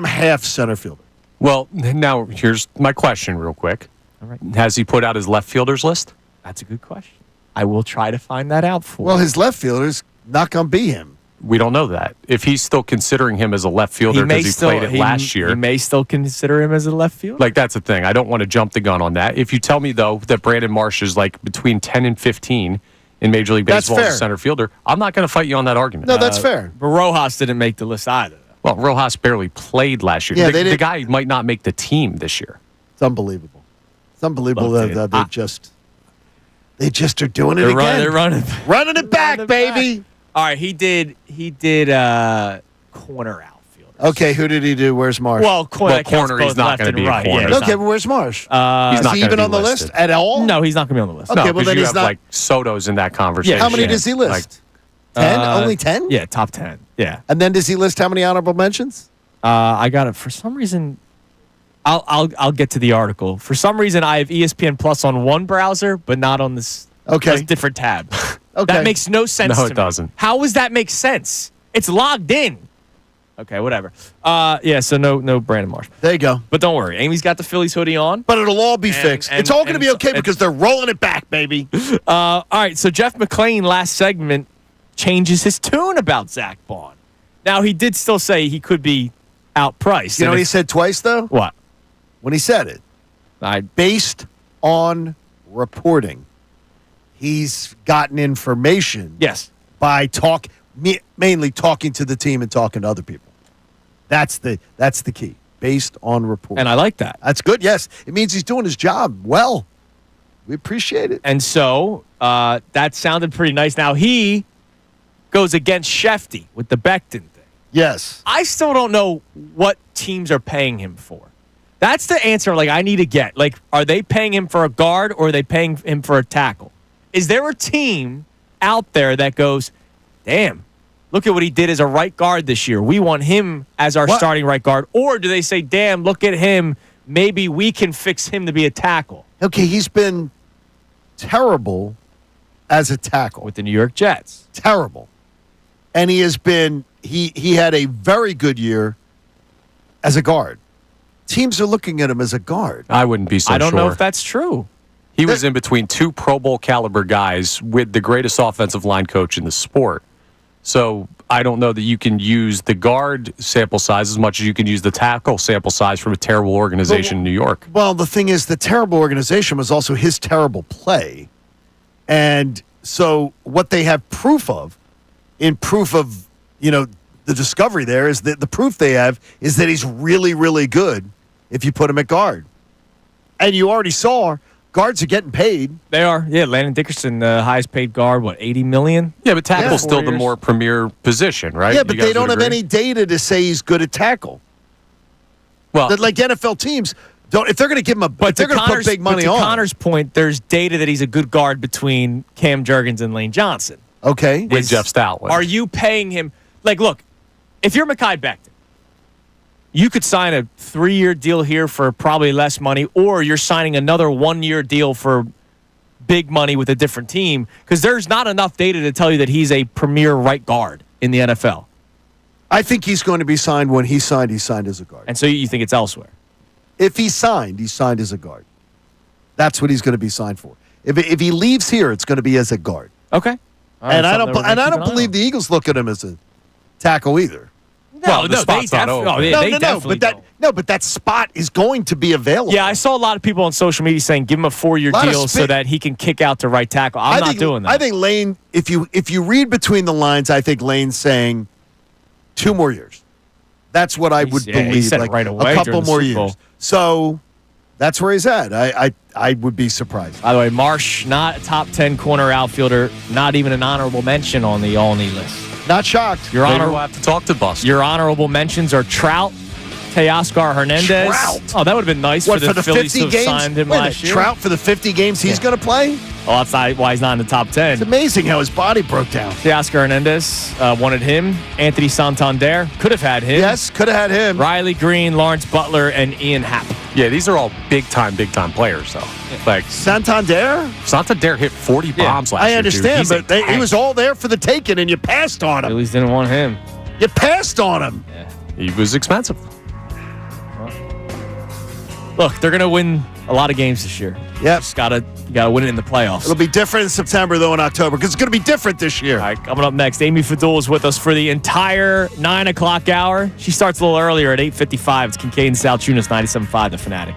half center fielder. Well, now here's my question real quick. All right. Has he put out his left fielders list? That's a good question. I will try to find that out for you. Well, his left fielder's not going to be him. We don't know that. If he's still considering him as a left fielder because he played it last year. He may still consider him as a left fielder. Like, that's the thing. I don't want to jump the gun on that. If you tell me, though, that Brandon Marsh is like between 10 and 15 in Major League Baseball as a center fielder, I'm not going to fight you on that argument. No, that's fair. But Rojas didn't make the list either. Well, Rojas barely played last year. Yeah, the guy might not make the team this year. It's unbelievable. It's unbelievable that they just are doing it again. They're running it back, baby. All right, he did corner outfield. Okay, who did he do? Where's Marsh? Well, corner he's not going to be a corner. Yeah, okay, but where's Marsh? He's is he even on the list at all? No, he's not going to be on the list. Okay, no, well then you he's have not. Like Soto's in that conversation. How many does he list? 10? Only 10? Yeah, top 10. Yeah. And then does he list how many honorable mentions? I got it for some reason. I'll get to the article. For some reason, I have ESPN Plus on one browser, but not on this. Okay. Different tab. Okay. That makes no sense. No, to it me. doesn't. How does that make sense? It's logged in. Okay, whatever. Yeah, so no Brandon Marsh. There you go. But don't worry, Amy's got the Phillies hoodie on. But it'll all be fixed. It's all going to be okay because they're rolling it back, baby. All right, so Jeff McClain last segment changes his tune about Zach Bond. Now, he did still say he could be outpriced. You know what he said twice, though? What? When he said it. Based on reporting, he's gotten information. Yes. by mainly talking to the team and talking to other people. That's the key, based on report. And I like that. That's good, yes. It means he's doing his job well. We appreciate it. And so that sounded pretty nice. Now he goes against Shefty with the Becton thing. Yes. I still don't know what teams are paying him for. That's the answer I need to get. Are they paying him for a guard or are they paying him for a tackle? Is there a team out there that goes, damn, look at what he did as a right guard this year. We want him as our starting right guard. Or do they say, damn, look at him. Maybe we can fix him to be a tackle. Okay, he's been terrible as a tackle. With the New York Jets. Terrible. And he has been, he had a very good year as a guard. Teams are looking at him as a guard. I wouldn't be so sure. I don't know if that's true. He was in between two Pro Bowl caliber guys with the greatest offensive line coach in the sport. So I don't know that you can use the guard sample size as much as you can use the tackle sample size from a terrible organization in New York. Well, the thing is, the terrible organization was also his terrible play. And so what they have proof of, the discovery there is that the proof they have is that he's really, really good if you put him at guard. And you already saw guards are getting paid. They are. Yeah, Landon Dickerson, the highest paid guard, $80 million? Yeah, but tackle's still the more premier position, right? Yeah, but they don't have any data to say he's good at tackle. Well, like NFL teams don't. If they're going to give him if they're going to put big money on. To Connor's point, there's data that he's a good guard between Cam Jurgens and Lane Johnson. Okay, with Jeff Stoutland. Are you paying him? Look, if you're Mekhi Becton, you could sign a 3-year deal here for probably less money, or you're signing another 1-year deal for big money with a different team, because there's not enough data to tell you that he's a premier right guard in the NFL. I think he's going to be signed. When he signed as a guard. And so you think it's elsewhere? If he's signed as a guard. That's what he's going to be signed for. If he leaves here, it's going to be as a guard. Okay. And I don't believe the Eagles look at him as a tackle either. No, the spot's not open. But that spot is going to be available. Yeah, I saw a lot of people on social media saying give him a 4-year deal so that he can kick out to right tackle. I'm not doing that. I think Lane, if you read between the lines, I think Lane's saying 2 more years. That's what I would believe. He said it right away. A couple more years. So that's where he's at. I would be surprised. By the way, Marsh, not a top 10 corner outfielder, not even an honorable mention on the all-knee list. Not shocked. Maybe we'll have to talk to Buster. Your honorable mentions are Trout, Teoscar Hernandez. Trout. Oh, that would have been nice for the Phillies to have signed him last year. Trout for the 50 games he's going to play? Well, that's not why he's not in the top 10. It's amazing how his body broke down. Teoscar Hernandez wanted him. Anthony Santander could have had him. Yes, could have had him. Riley Green, Lawrence Butler, and Ian Happ. Yeah, these are all big-time players, though. Like Santander hit 40 bombs last year. I understand, but he was all there for the taking, and you passed on him. Phillies didn't want him. You passed on him. Yeah. He was expensive. Look, they're going to win a lot of games this year. Yep. Just got to win it in the playoffs. It'll be different in September, though, in October, because it's going to be different this year. All right, coming up next, Amy Fadul is with us for the entire 9 o'clock hour. She starts a little earlier at 8:55. It's Kincade Salciunas, 97.5, The Fanatic.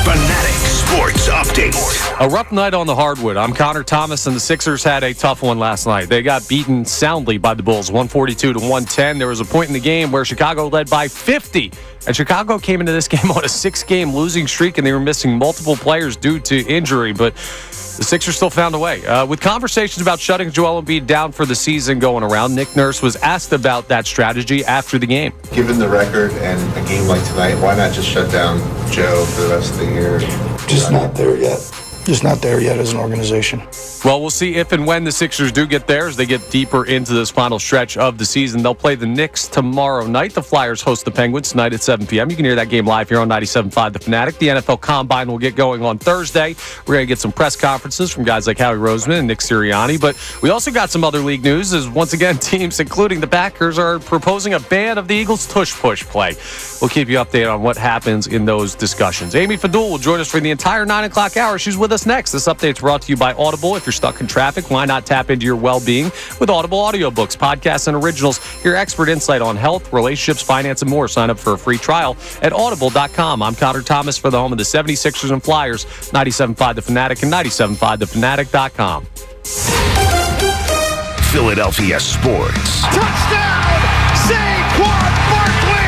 Fanatic Sports Update. A rough night on the hardwood. I'm Connor Thomas, and the Sixers had a tough one last night. They got beaten soundly by the Bulls, 142-110. There was a point in the game where Chicago led by 50. And Chicago came into this game on a 6-game losing streak, and they were missing multiple players due to injury. But the Sixers still found a way. With conversations about shutting Joel Embiid down for the season going around, Nick Nurse was asked about that strategy after the game. Given the record and a game like tonight, why not just shut down Joe for the rest of the year? Just not there yet. Just not there yet as an organization. Well, we'll see if and when the Sixers do get there as they get deeper into this final stretch of the season. They'll play the Knicks tomorrow night. The Flyers host the Penguins tonight at 7 p.m. You can hear that game live here on 97.5 The Fanatic. The NFL Combine will get going on Thursday. We're going to get some press conferences from guys like Howie Roseman and Nick Sirianni. But we also got some other league news as, once again, teams, including the Packers, are proposing a ban of the Eagles' tush-push play. We'll keep you updated on what happens in those discussions. Amy Fadul will join us for the entire 9 o'clock hour. She's with us next. This update's brought to you by Audible. If you're stuck in traffic, why not tap into your well-being with Audible audiobooks, podcasts, and originals? Your expert insight on health, relationships, finance, and more. Sign up for a free trial at audible.com. I'm Connor Thomas for the home of the 76ers and Flyers, 97.5 The Fanatic and 97.5thefanatic.com. Philadelphia sports. Touchdown! Saquon Barkley!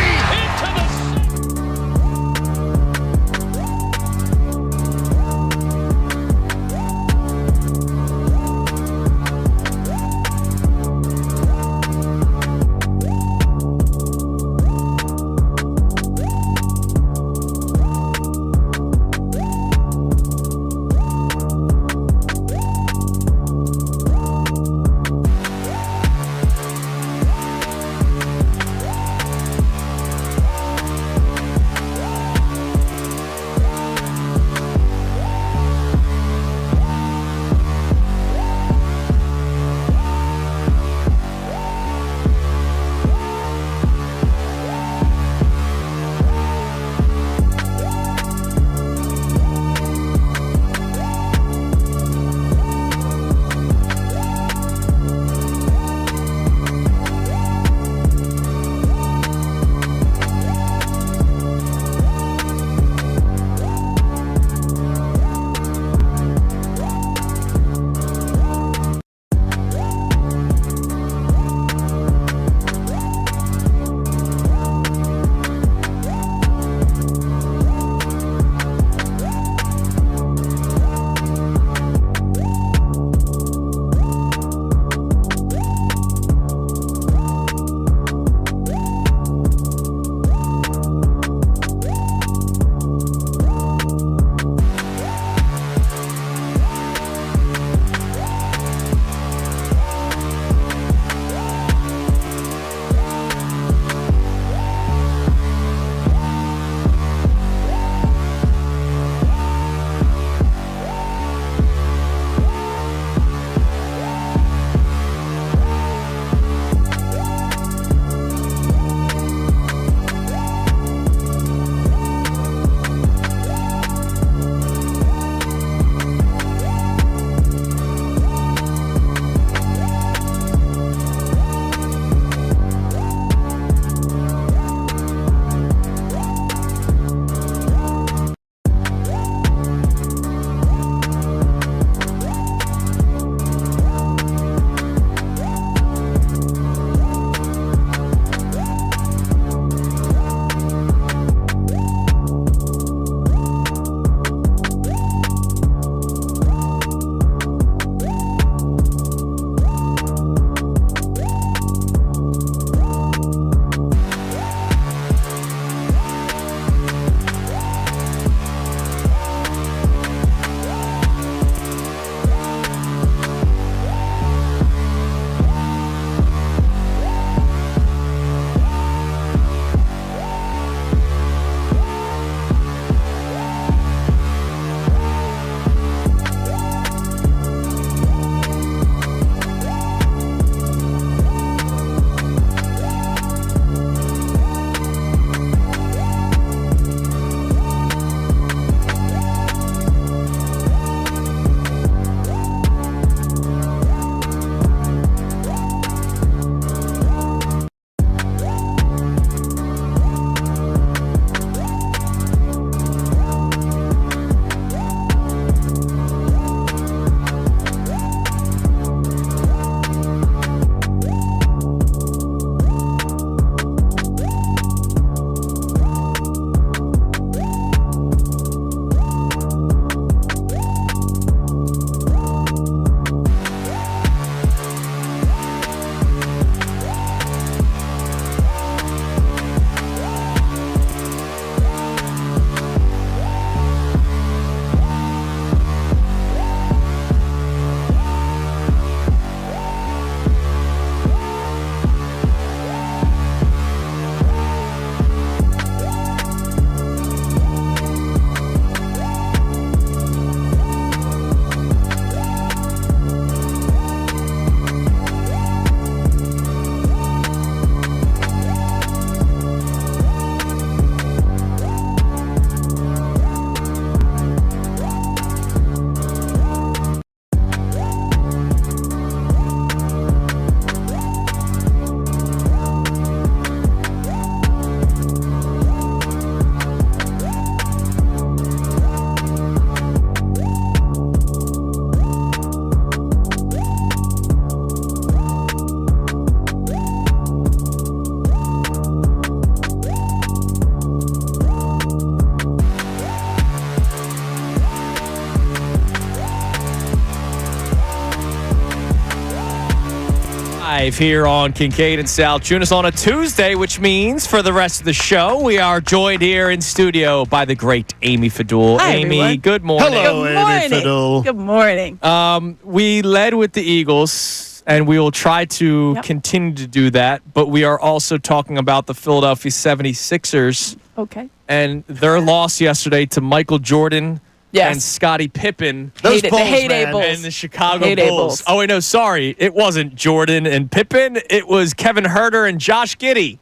live here on Kincade and Salciunas on a Tuesday, which means for the rest of the show, we are joined here in studio by the great Amy Fadul. Hi, Amy, everyone. good morning. Hello, Good Amy morning. Fadul. Good morning. We led with the Eagles, and we will try to continue to do that, but we are also talking about the Philadelphia 76ers Okay. and their loss yesterday to Michael Jordan and Scottie Pippen. Those Hate it. Bulls, The heyday man. Bulls. And the Chicago Heyday Bulls. Bulls. Oh, wait, no, sorry. It wasn't Jordan and Pippen. It was Kevin Huerter and Josh Giddey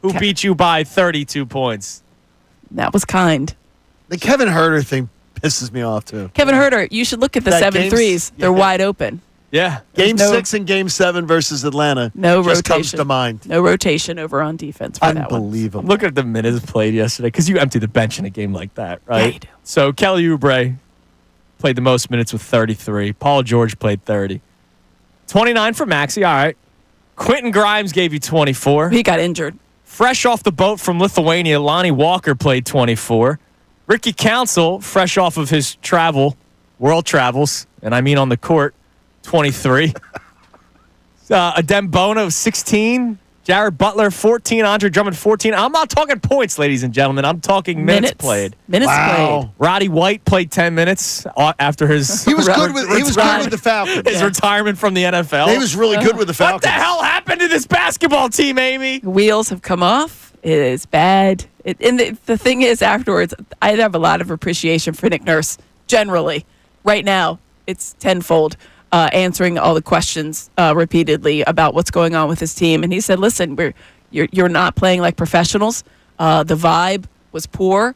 who beat you by 32 points. That was kind. The Kevin Huerter thing pisses me off, too. Kevin Huerter, you should look at the That 7 game's- threes. They're wide open. Yeah. Game 6 and Game 7 versus Atlanta No just rotation. comes to mind. No rotation over on defense for that one. Unbelievable. I'm looking at the minutes played yesterday because you empty the bench in a game like that, right? Yeah, you do. So Kelly Oubre played the most minutes with 33. Paul George played 30. 29 for Maxey, all right. Quentin Grimes gave you 24. He got injured. Fresh off the boat from Lithuania, Lonnie Walker played 24. Ricky Council, fresh off of his world travels, and I mean on the court, 23. Adem Bono, 16. Jared Butler, 14. Andre Drummond, 14. I'm not talking points, ladies and gentlemen. I'm talking minutes played. Minutes played. Roddy White played 10 minutes after his He was good with the Falcons. his retirement from the NFL. He was really good with the Falcons. What the hell happened to this basketball team, Amy? Wheels have come off. It is bad. And the thing is, afterwards, I have a lot of appreciation for Nick Nurse, generally. Right now, it's tenfold. Answering all the questions repeatedly about what's going on with his team. And he said, listen, you're not playing like professionals. The vibe was poor.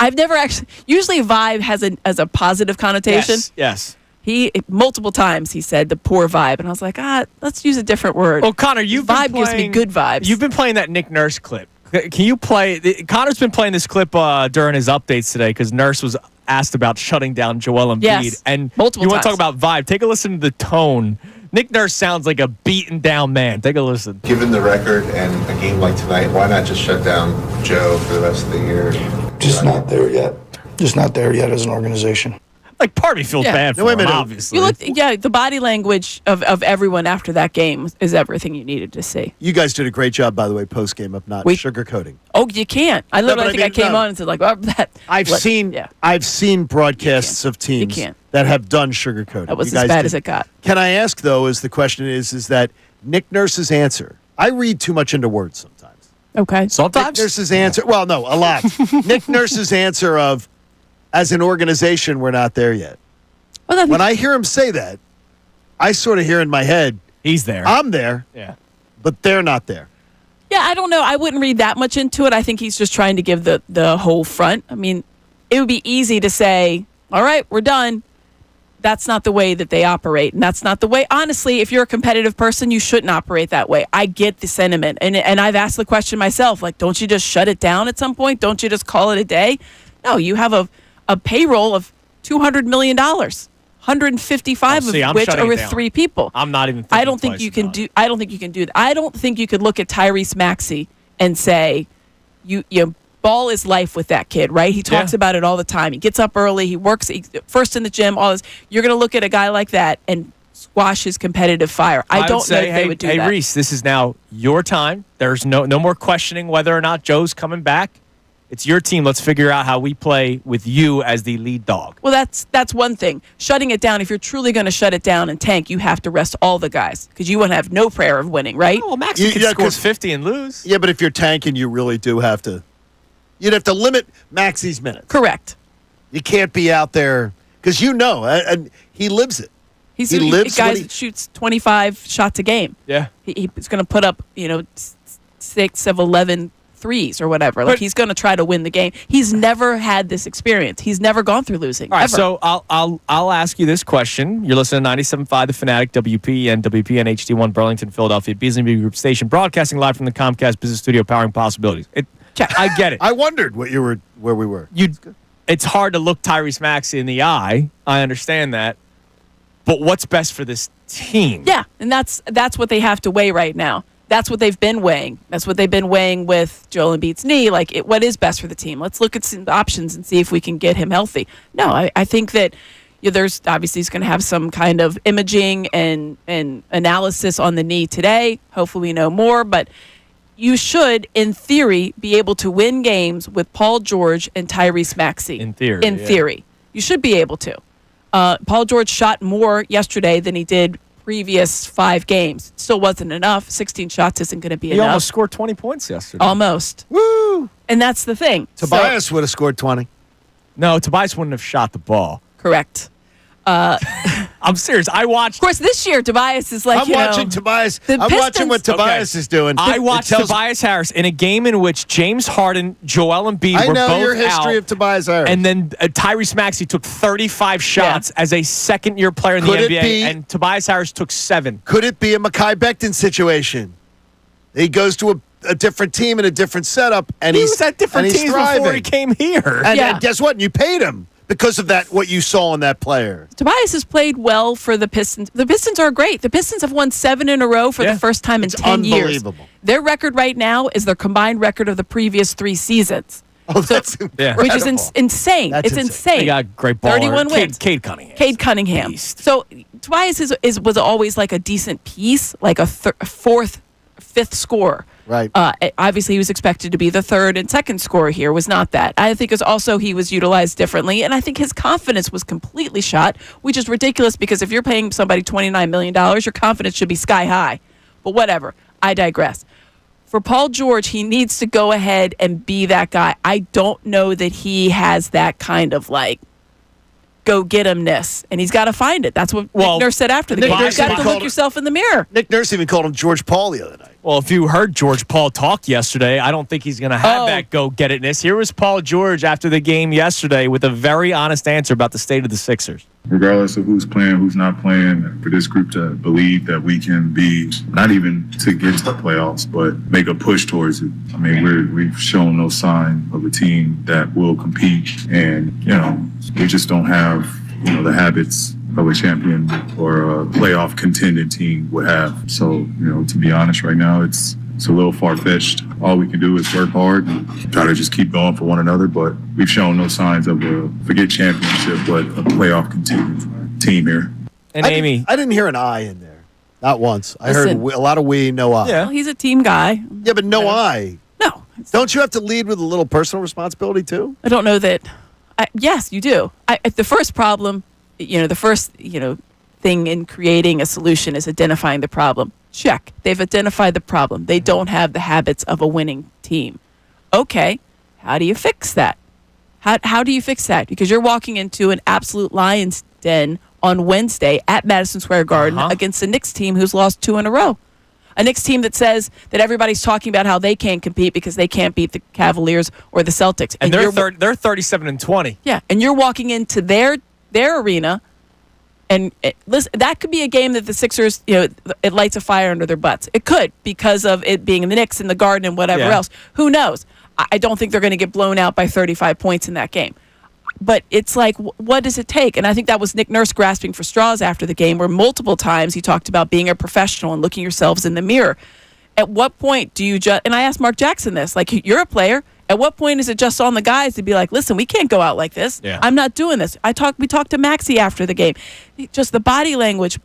I've never actually, usually vibe has a positive connotation. Yes. He, multiple times, he said the poor vibe. And I was like, let's use a different word. Well, Connor, vibe gives me good vibes. You've been playing that Nick Nurse clip. Can you play? Connor's been playing this clip during his updates today because Nurse was asked about shutting down Joel Embiid. Yes, and multiple you want to times. talk about vibe? Take a listen to the tone. Nick Nurse sounds like a beaten down man. Take a listen. Given the record and a game like tonight, why not just shut down Joe for the rest of the year? Just not there yet. Just not there yet as an organization. Like, part of me feels bad for him, obviously. You look, the body language of everyone after that game is everything you needed to see. You guys did a great job, by the way, post game of not sugarcoating. Oh, you can't. I literally came on and said, like, oh, that. I've seen broadcasts of teams that have done sugarcoating. That was You as guys bad did. as it got. Can I ask, though, the question is that Nick Nurse's answer, I read too much into words sometimes. Okay. Sometimes? Nick Nurse's answer, well, no, a lot. Nick Nurse's answer of, as an organization, we're not there yet. Well, when I hear him say that, I sort of hear in my head, he's there. I'm there. Yeah. But they're not there. Yeah, I don't know. I wouldn't read that much into it. I think he's just trying to give the whole front. I mean, it would be easy to say, all right, we're done. That's not the way that they operate. And that's not the way. Honestly, if you're a competitive person, you shouldn't operate that way. I get the sentiment. And I've asked the question myself, like, don't you just shut it down at some point? Don't you just call it a day? No, you have a payroll of $200 million. 155 I'm of which shutting are it with down. 3 people. I'm not even. I don't think you can do. I don't think you can do that. I don't think you could look at Tyrese Maxey and say, "You ball is life with that kid." Right? He talks about it all the time. He gets up early. He works first in the gym. All this. You're going to look at a guy like that and squash his competitive fire. I don't know if they would do that. Hey, Reese, this is now your time. There's no more questioning whether or not Joe's coming back. It's your team. Let's figure out how we play with you as the lead dog. Well, that's one thing. Shutting it down, if you're truly going to shut it down and tank, you have to rest all the guys because you want to have no prayer of winning, right? Oh, well, Maxey can score 50 and lose. Yeah, but if you're tanking, you really do have to. You'd have to limit Maxey's minutes. Correct. You can't be out there because and he lives it. He lives. Guys shoots 25 shots a game. Yeah, he's going to put up 6 of 11 threes or whatever. Like, he's going to try to win the game. He's never had this experience. He's never gone through losing. All right, ever. so I'll ask you this question. You're listening to 97.5 The Fanatic, WPN, WPN HD1, Burlington, Philadelphia, Beasley Group Station, broadcasting live from the Comcast Business Studio, powering possibilities. I get it. I wondered where we were. It's hard to look Tyrese Maxey in the eye. I understand that. But what's best for this team? Yeah, and that's what they have to weigh right now. That's what they've been weighing. That's what they've been weighing with Joel Embiid's knee. Like, what is best for the team? Let's look at some options and see if we can get him healthy. No, I think that There's obviously he's going to have some kind of imaging and analysis on the knee today. Hopefully we know more, but you should, in theory, be able to win games with Paul George and Tyrese Maxey. In theory. In theory. You should be able to. Paul George shot more yesterday than he did previous 5 games. Still wasn't enough. 16 shots isn't going to be enough. He almost scored 20 points yesterday. Almost. Woo! And that's the thing. Tobias would have scored 20. No, Tobias wouldn't have shot the ball. Correct. I'm serious. I watched. Of course, this year Tobias is like. I'm watching Tobias. I'm watching what Tobias is doing. I watched Tobias Harris in a game in which James Harden, Joel Embiid were both out. I know your history of Tobias Harris. And then Tyrese Maxey took 35 shots as a second-year player in the NBA, and Tobias Harris took 7. Could it be a Mekhi Becton situation? He goes to a different team in a different setup, and he was at different teams before he came here. And guess what? You paid him. Because of that, what you saw in that player. Tobias has played well for the Pistons. The Pistons are great. The Pistons have won 7 in a row for the first time in 10 years. Unbelievable. Their record right now is their combined record of the previous 3 seasons. Oh, that's incredible. Which is insane. That's insane. They got great baller. 31 wins. Cade Cunningham. Cade Cunningham. Beast. So Tobias was always like a decent piece, like a 4th, 5th scorer. Right. Obviously, he was expected to be the 3rd and 2nd scorer here. Was not that. I think he was utilized differently, and I think his confidence was completely shot, which is ridiculous because if you're paying somebody $29 million, your confidence should be sky high. But whatever. I digress. For Paul George, he needs to go ahead and be that guy. I don't know that he has that kind of go get himness, and he's got to find it. That's what Nick Nurse said after the game. You've got to look yourself in the mirror. Nick Nurse even called him George Paul the other night. Well, if you heard George Paul talk yesterday, I don't think he's going to have that go-get-itness. Here was Paul George after the game yesterday with a very honest answer about the state of the Sixers. Regardless of who's playing, who's not playing, for this group to believe that we can be, not even to get to the playoffs, but make a push towards it. I mean, we've shown no sign of a team that will compete, and, we just don't have, the habits of a champion or a playoff contending team would have. So, to be honest, right now, it's a little far-fetched. All we can do is work hard and try to just keep going for one another, but we've shown no signs of forget championship, but a playoff contending team here. And Amy. I didn't hear an I in there. Not once. I heard a lot of we, no I. Yeah. Well, he's a team guy. Yeah, but no I. No. Don't you have to lead with a little personal responsibility, too? I don't know that. Yes, you do. The first problem, the first thing in creating a solution is identifying the problem. Check. They've identified the problem. They don't have the habits of a winning team. Okay. How do you fix that? How do you fix that? Because you're walking into an absolute lion's den on Wednesday at Madison Square Garden against a Knicks team who's lost 2 in a row. A Knicks team that says that everybody's talking about how they can't compete because they can't beat the Cavaliers or the Celtics. And they're 37-20. Yeah, and you're walking into their arena, and listen, that could be a game that the Sixers, it lights a fire under their butts. It could, because of it being the Knicks in the Garden and whatever else. Who knows? I don't think they're going to get blown out by 35 points in that game. But it's like, what does it take? And I think that was Nick Nurse grasping for straws after the game, where multiple times he talked about being a professional and looking yourselves in the mirror. At what point do you just, and I asked Mark Jackson this, you're a player. At what point is it just on the guys to be like, listen, we can't go out like this. Yeah. I'm not doing this. We talked to Maxey after the game. Just the body language,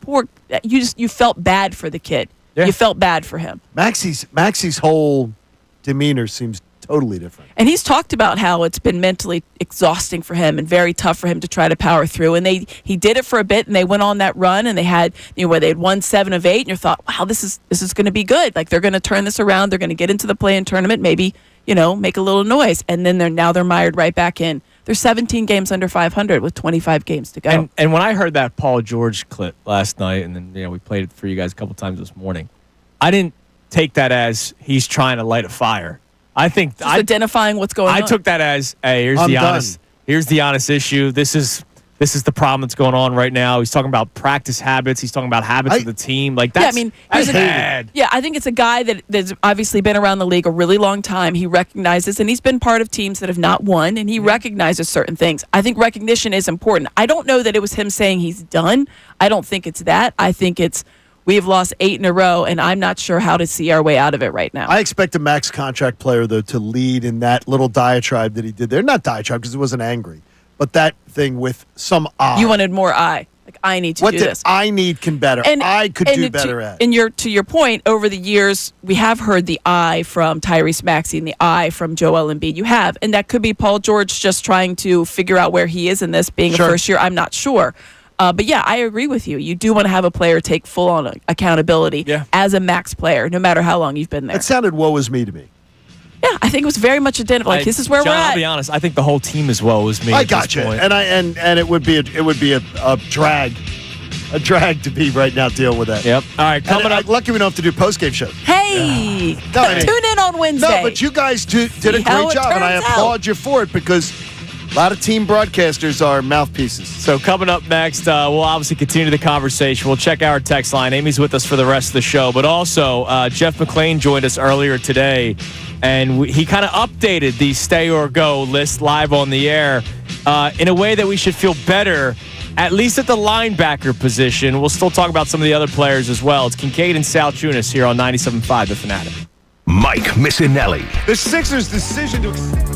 you felt bad for the kid. Yeah. You felt bad for him. Maxey's whole demeanor seems totally different. And he's talked about how it's been mentally exhausting for him and very tough for him to try to power through. And he did it for a bit, and they went on that run, and they had where they had won 7 of 8, and you thought, wow, this is going to be good. Like, they're going to turn this around. They're going to get into the play-in tournament, maybe make a little noise, and then they're mired right back in. They're 17 games under 500 with 25 games to go. And when I heard that Paul George clip last night, and then we played it for you guys a couple times this morning, I didn't take that as he's trying to light a fire. I think just identifying what's going on. I took that as, hey, here's the honest issue. This is the problem that's going on right now. He's talking about practice habits. He's talking about habits of the team. That's bad. Yeah, I think it's a guy that's obviously been around the league a really long time. He recognizes, and he's been part of teams that have not won, and he recognizes certain things. I think recognition is important. I don't know that it was him saying he's done. I don't think it's that. I think it's, we have lost 8 in a row, and I'm not sure how to see our way out of it right now. I expect a max contract player, though, to lead in that little diatribe that he did there. Not diatribe, because it wasn't angry. but that thing with some eye. You wanted more eye. Like, I need to what do did this. I need can better. I could do better at. And to your point, over the years, we have heard the I from Tyrese Maxey and the I from Joel Embiid. You have. And that could be Paul George just trying to figure out where he is in this, being a first year. I'm not sure. But yeah, I agree with you. You do want to have a player take full-on accountability as a max player, no matter how long you've been there. It sounded woe is me to me. Yeah, I think it was very much a den of like, this is where John, we're at. I'll be honest. I think the whole team as well was me. I got you, and it would be a drag to be right now dealing with that. Yep. All right, coming up. Lucky we don't have to do post-game shows. Hey, No, I mean- tune in on Wednesday. No, but you guys did a how great it job, and I turns out. applaud you for it because a lot of team broadcasters are mouthpieces. So coming up next, we'll obviously continue the conversation. We'll check our text line. Amy's with us for the rest of the show. But also, Jeff McClain joined us earlier today, and he kind of updated the stay or go list live on the air in a way that we should feel better, at least at the linebacker position. We'll still talk about some of the other players as well. It's Kincade and Salciunas here on 97.5 The Fanatic. Mike Missanelli. The Sixers' decision to extend.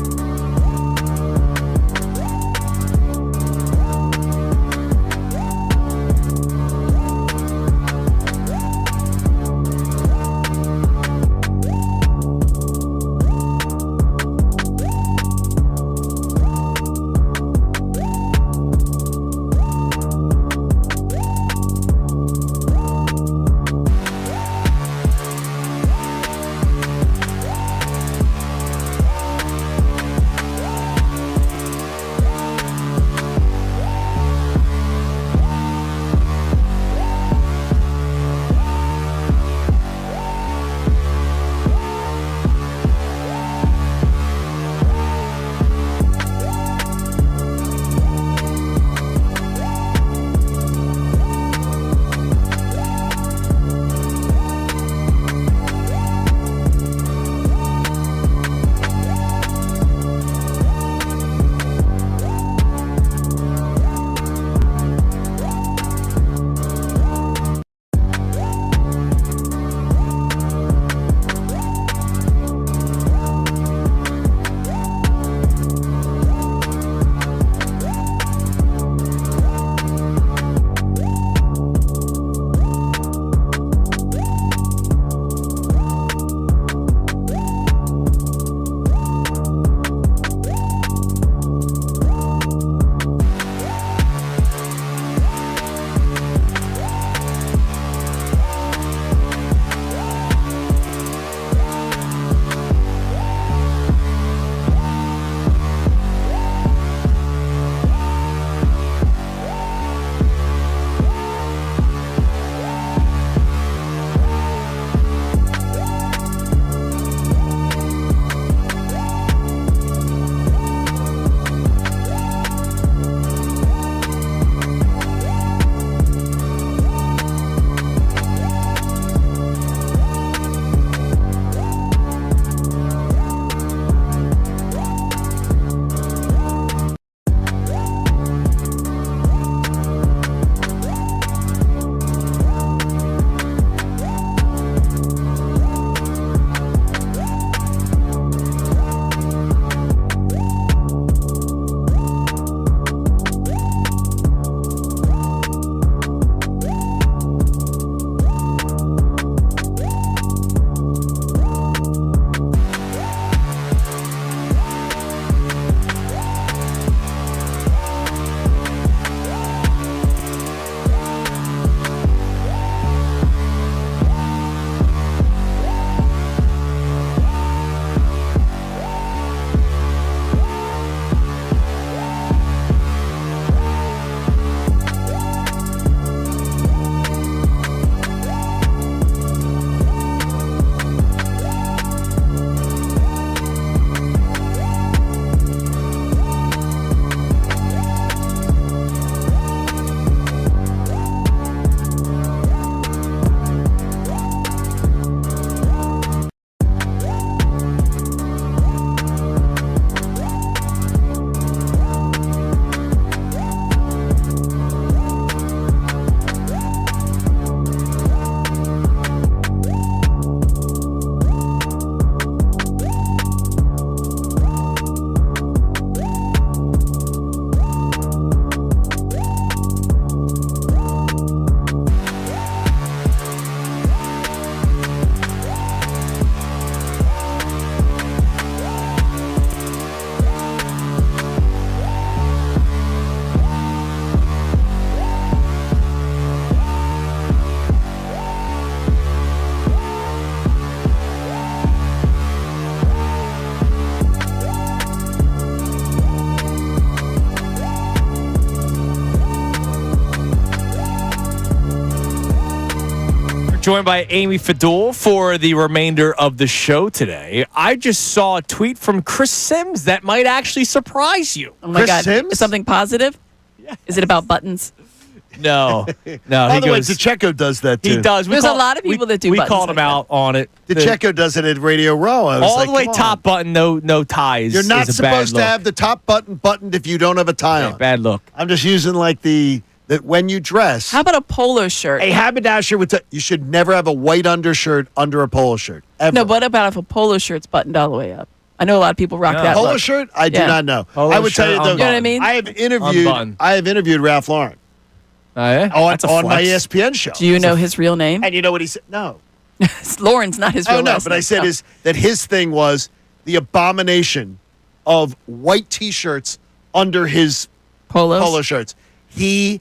Joined by Amy Fadul for the remainder of the show today. I just saw a tweet from Chris Sims that might actually surprise you. Oh my Chris God. Sims? Is something positive? Yes. Is it about buttons? No. No. By the way, DeCecco does that too. He does. There's a lot of people that do We buttons called like him out on it. DeCecco does it at Radio Row. I was All like, the way come on. top button, no ties. You're not is a bad supposed to look. have the top button buttoned if you don't have a tie on. Bad look. I'm just using like that when you dress. How about a polo shirt? A haberdasher would you should never have a white undershirt under a polo shirt. Ever. No, what about if a polo shirt's buttoned all the way up? I know a lot of people rock that polo look. shirt? I do Yeah. not know. Polo I would tell shirt you though. unbuttoned. You know what I mean? I have interviewed Ralph Lauren Oh, yeah? That's a on my flex. ESPN show. Do you know his real name? And you know what he said? No. Lauren's not his real Oh no, last but name. I said No. that his thing was the abomination of white T-shirts under his polo shirts. He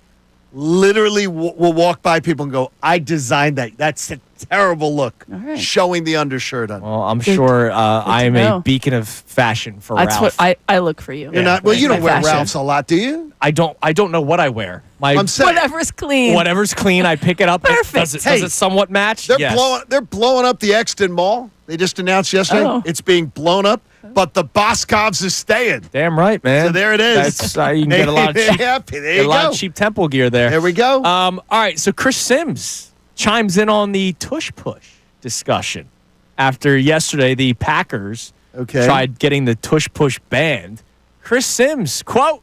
literally will walk by people and go, "I designed that. That's a terrible look." right. Showing the undershirt on. Well, I'm sure I am know. a beacon of fashion for That's Ralph. what I look for you. You're not. Well, you don't My wear fashion. Ralph's a lot, do you? I don't know what I wear. I'm saying Whatever's clean. Whatever's clean, I pick it up. Perfect. Does it somewhat match? they're Yes. blowing up the Exton Mall. They just announced yesterday Oh. it's being blown up, but the Boscovs is staying. Damn right, man. So there it is. That's, you can get a lot of cheap, Happy. There get you a lot go. of cheap Temple gear there. There we go. All right, so Chris Sims chimes in on the tush push discussion after yesterday the Packers tried getting the tush push banned. Chris Sims, quote,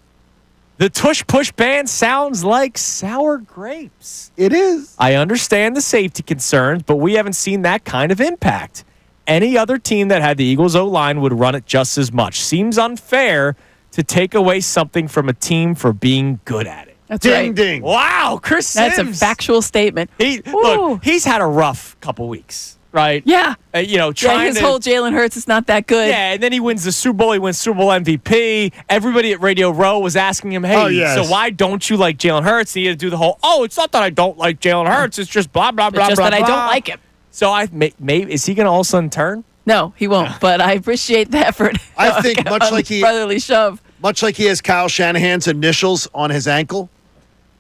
"The tush push ban sounds like sour grapes. It is. I understand the safety concerns, but we haven't seen that kind of impact. Any other team that had the Eagles O-line would run it just as much. Seems unfair to take away something from a team for being good at it." That's Ding right. ding. Wow, Chris Sims. That's a factual statement. Look, he's had a rough couple weeks, right? Yeah. Trying his to whole Jalen Hurts is not that good. Yeah, and then he wins the Super Bowl. He wins Super Bowl MVP. Everybody at Radio Row was asking him, "Hey, Oh, yes. so why don't you like Jalen Hurts?" And he had to do the whole, "Oh, it's not that I don't like Jalen Hurts. It's just blah blah blah It's just blah." that I blah." don't like him. So maybe is he going to all of a sudden turn? No, he won't. But I appreciate the effort. I think much like brotherly shove. Much like he has Kyle Shanahan's initials on his ankle,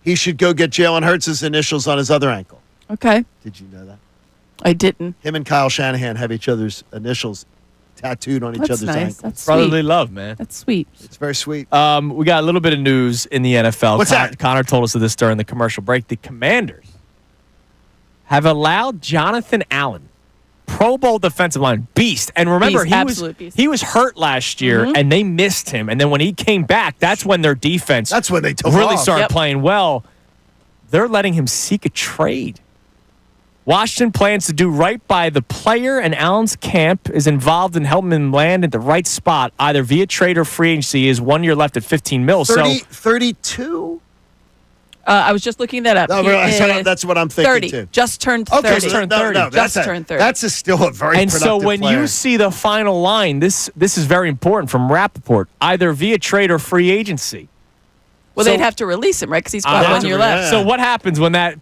he should go get Jalen Hurts' initials on his other ankle. Okay. Did you know that? I didn't. Him and Kyle Shanahan have each other's initials tattooed on each That's other's nice. ankles. That's Brotherly sweet. love, man. That's sweet. It's very sweet. We got a little bit of news in the NFL. What's that? Connor told us of this during the commercial break. The Commanders have allowed Jonathan Allen, Pro Bowl defensive line, beast. And remember, Beast, absolute beast. he was hurt last year, and they missed him. And then when he came back, that's when their defense That's when they took really off. started Yep. playing well. They're letting him seek a trade. Washington plans to do right by the player, and Allen's camp is involved in helping him land at the right spot, either via trade or free agency. He has 1 year left at $15 million. 32? I was just looking that up. No, He is that's what I'm thinking 30. too. Just turned 30. Okay, Just turned 30. that's Just turned 30. That's still a very And so productive when player. you see the final line, this is very important from Rappaport, either via trade or free agency. Well, So- they'd have to release him, right? Because he's got 1 year left. yeah. So what happens when that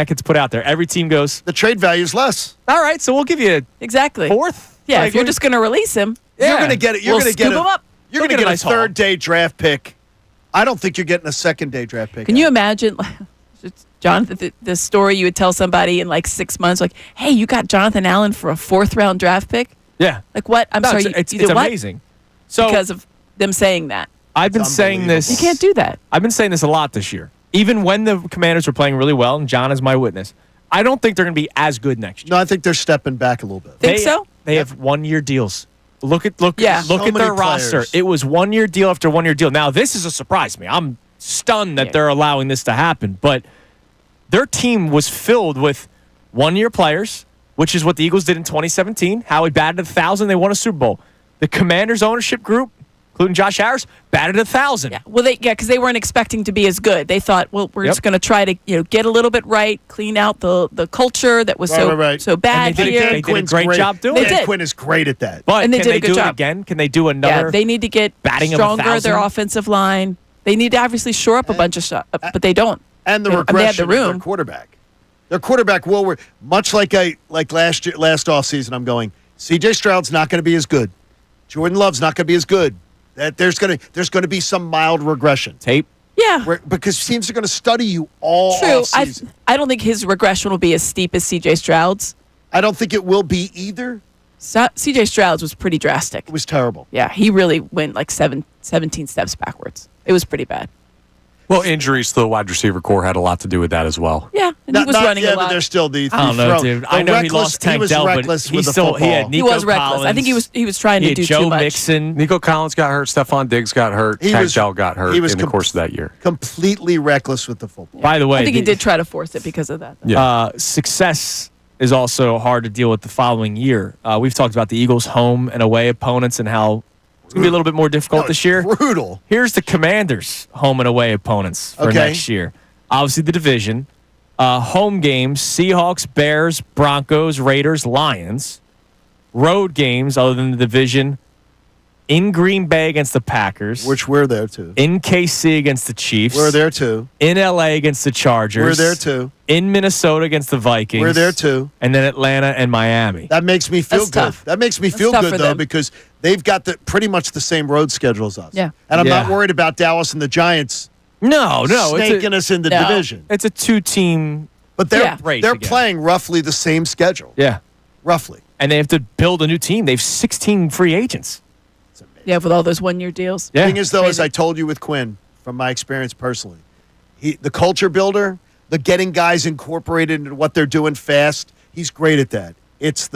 gets put out there? Every team goes, the trade value is less. all right, so we'll give you Exactly. a fourth. Yeah, Like, if you're just going to release him, You're going to get it. You're we'll going to get scoop him up. You're going They'll to get a get nice a third-day draft pick. I don't think you're getting a second-day draft pick. Can you imagine, Jonathan, the story you would tell somebody in like 6 months, like, hey, you got Jonathan Allen for a 4th-round draft pick? Yeah. Like what? I'm sorry, it's you did what? amazing. So Because of them saying that. I've been saying this. You can't do that. I've been saying this a lot this year. Even when the Commanders were playing really well, and John is my witness, I don't think they're going to be as good next year. No, I think they're stepping back a little bit. Think so? They have 1 year deals. Look at Yeah. So their many roster. players. It was 1 year deal after 1 year deal. Now this is a surprise to me. I'm stunned that they're allowing this to happen. But their team was filled with 1 year players, which is what the Eagles did in 2017. Howie batted 1,000. They won a Super Bowl. The Commanders ownership group, including Josh Harris, batted 1,000. Yeah. Well, because they weren't expecting to be as good. They thought, well, we're just going to try to get a little bit right, clean out the culture that was so bad And they here. did a great job doing They it. did. Quinn is great at that. But And they can did a they good do job. it again? Can they do another? Yeah, they need to get batting of stronger. 1,000? Their offensive line. They need to obviously shore up a bunch of stuff, but they don't. And the They have regression the of their room. quarterback. Their quarterback will much like last offseason. I'm going. C.J. Stroud's not going to be as good. Jordan Love's not going to be as good. That there's going to be some mild regression. Tape. Yeah. Because teams are going to study you all True. offseason. I don't think his regression will be as steep as C.J. Stroud's. I don't think it will be either. C.J. Stroud's was pretty drastic. It was terrible. Yeah, he really went like 17 steps backwards. It was pretty bad. Well, injuries to the wide receiver core had a lot to do with that as well. Yeah, and he was running a lot. But there's still the I don't know, dude. I know he lost Tank Dell, but he still he had Nico He was reckless. Collins. I think he was trying to do Joe too much. Mixon. Nico Collins got hurt. Stephon Diggs got hurt. Tank Dell got hurt in the course of that year. Completely reckless with the football. By the way, I think he did try to force it because of that. Success is also hard to deal with the following year. We've talked about the Eagles' home and away opponents and how it's going to be a little bit more difficult this year. Brutal. Here's the Commanders' home and away opponents for next year. Obviously, the division. Home games, Seahawks, Bears, Broncos, Raiders, Lions. Road games, other than the division, in Green Bay against the Packers. Which we're there too. In KC against the Chiefs. We're there too. In LA against the Chargers. We're there too. In Minnesota against the Vikings. We're there too. And then Atlanta and Miami. That makes me feel good. Tough. That makes me feel tough good for though them. because they've got pretty much the same road schedule as us. Yeah. And I'm not worried about Dallas and the Giants. No, snaking us in the division. It's a two-team. But they're playing roughly the same schedule. Yeah, roughly. And they have to build a new team. They have 16 free agents. Yeah, with all those one-year deals. The thing is, though, as I told you with Quinn, from my experience personally, the culture builder, the getting guys incorporated into what they're doing fast, he's great at that. It's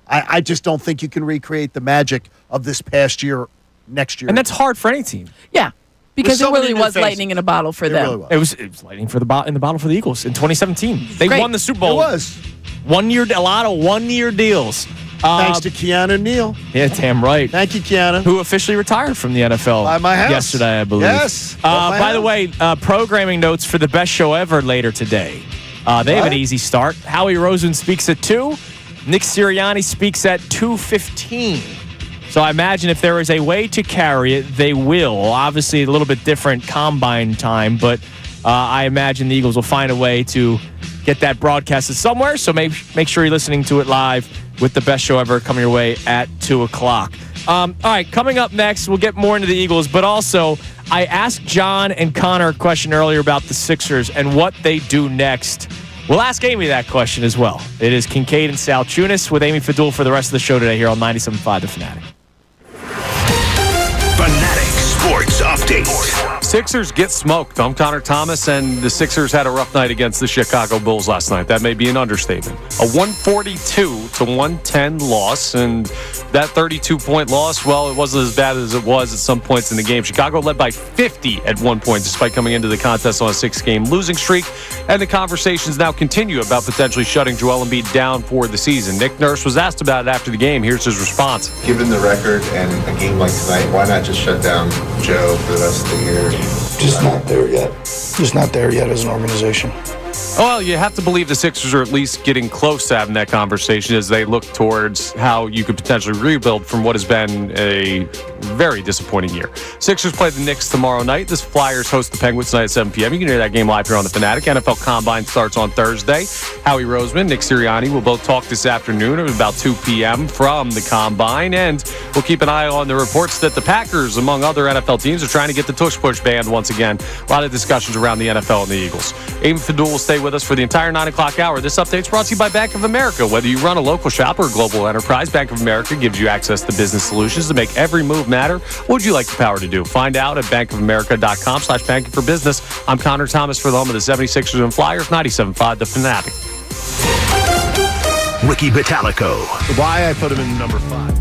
I just don't think you can recreate the magic of this past year next year. And that's hard for any team. Yeah, because so it really many new was faces. lightning in a bottle for them. Really was. It was lightning in the bottle for the Eagles in 2017. They Great. won the Super Bowl. It was. 1 year, a lot of one-year deals. Thanks to Keanu Neal. Yeah, damn right. Thank you, Keanu. Who officially retired from the NFL By my house. yesterday, I believe. Yes. By the way, programming notes for the best show ever later today. They have an easy start. Howie Roseman speaks at 2. Nick Sirianni speaks at 2:15. So I imagine if there is a way to carry it, they will. Obviously, a little bit different combine time, but I imagine the Eagles will find a way to get that broadcasted somewhere. So make sure you're listening to it live with the best show ever coming your way at 2 o'clock. All right, coming up next, we'll get more into the Eagles, but also I asked John and Connor a question earlier about the Sixers and what they do next. We'll ask Amy that question as well. It is Kincade and Salciunas with Amy Fadul for the rest of the show today here on 97.5 The Fanatic. Fanatic Sports Update. Sixers get smoked. I'm Connor Thomas, and the Sixers had a rough night against the Chicago Bulls last night. That may be an understatement. A 142-110 loss, and that 32-point loss, well, it wasn't as bad as it was at some points in the game. Chicago led by 50 at one point, despite coming into the contest on a 6-game losing streak, and the conversations now continue about potentially shutting Joel Embiid down for the season. Nick Nurse was asked about it after the game. Here's his response. Given the record and a game like tonight, why not just shut down Joe for the rest of the year? Just not there yet. Just not there yet as an organization. Well, you have to believe the Sixers are at least getting close to having that conversation as they look towards how you could potentially rebuild from what has been a very disappointing year. Sixers play the Knicks tomorrow night. The Flyers host the Penguins tonight at 7 p.m. You can hear that game live here on The Fanatic. NFL Combine starts on Thursday. Howie Roseman, Nick Sirianni will both talk this afternoon at about 2 p.m. from the Combine, and we'll keep an eye on the reports that the Packers, among other NFL teams, are trying to get the Tush Push banned once again. A lot of discussions around the NFL and the Eagles. Amy Fadul will stay with us for the entire 9 o'clock hour. This update's brought to you by Bank of America. Whether you run a local shop or a global enterprise, Bank of America gives you access to business solutions to make every move matter. What would you like the power to do? Find out at bankofamerica.com/banking for business. I'm Connor Thomas for the home of the 76ers and Flyers, 97.5 The Fanatic. Ricky Vitalico. Why I put him in number 5.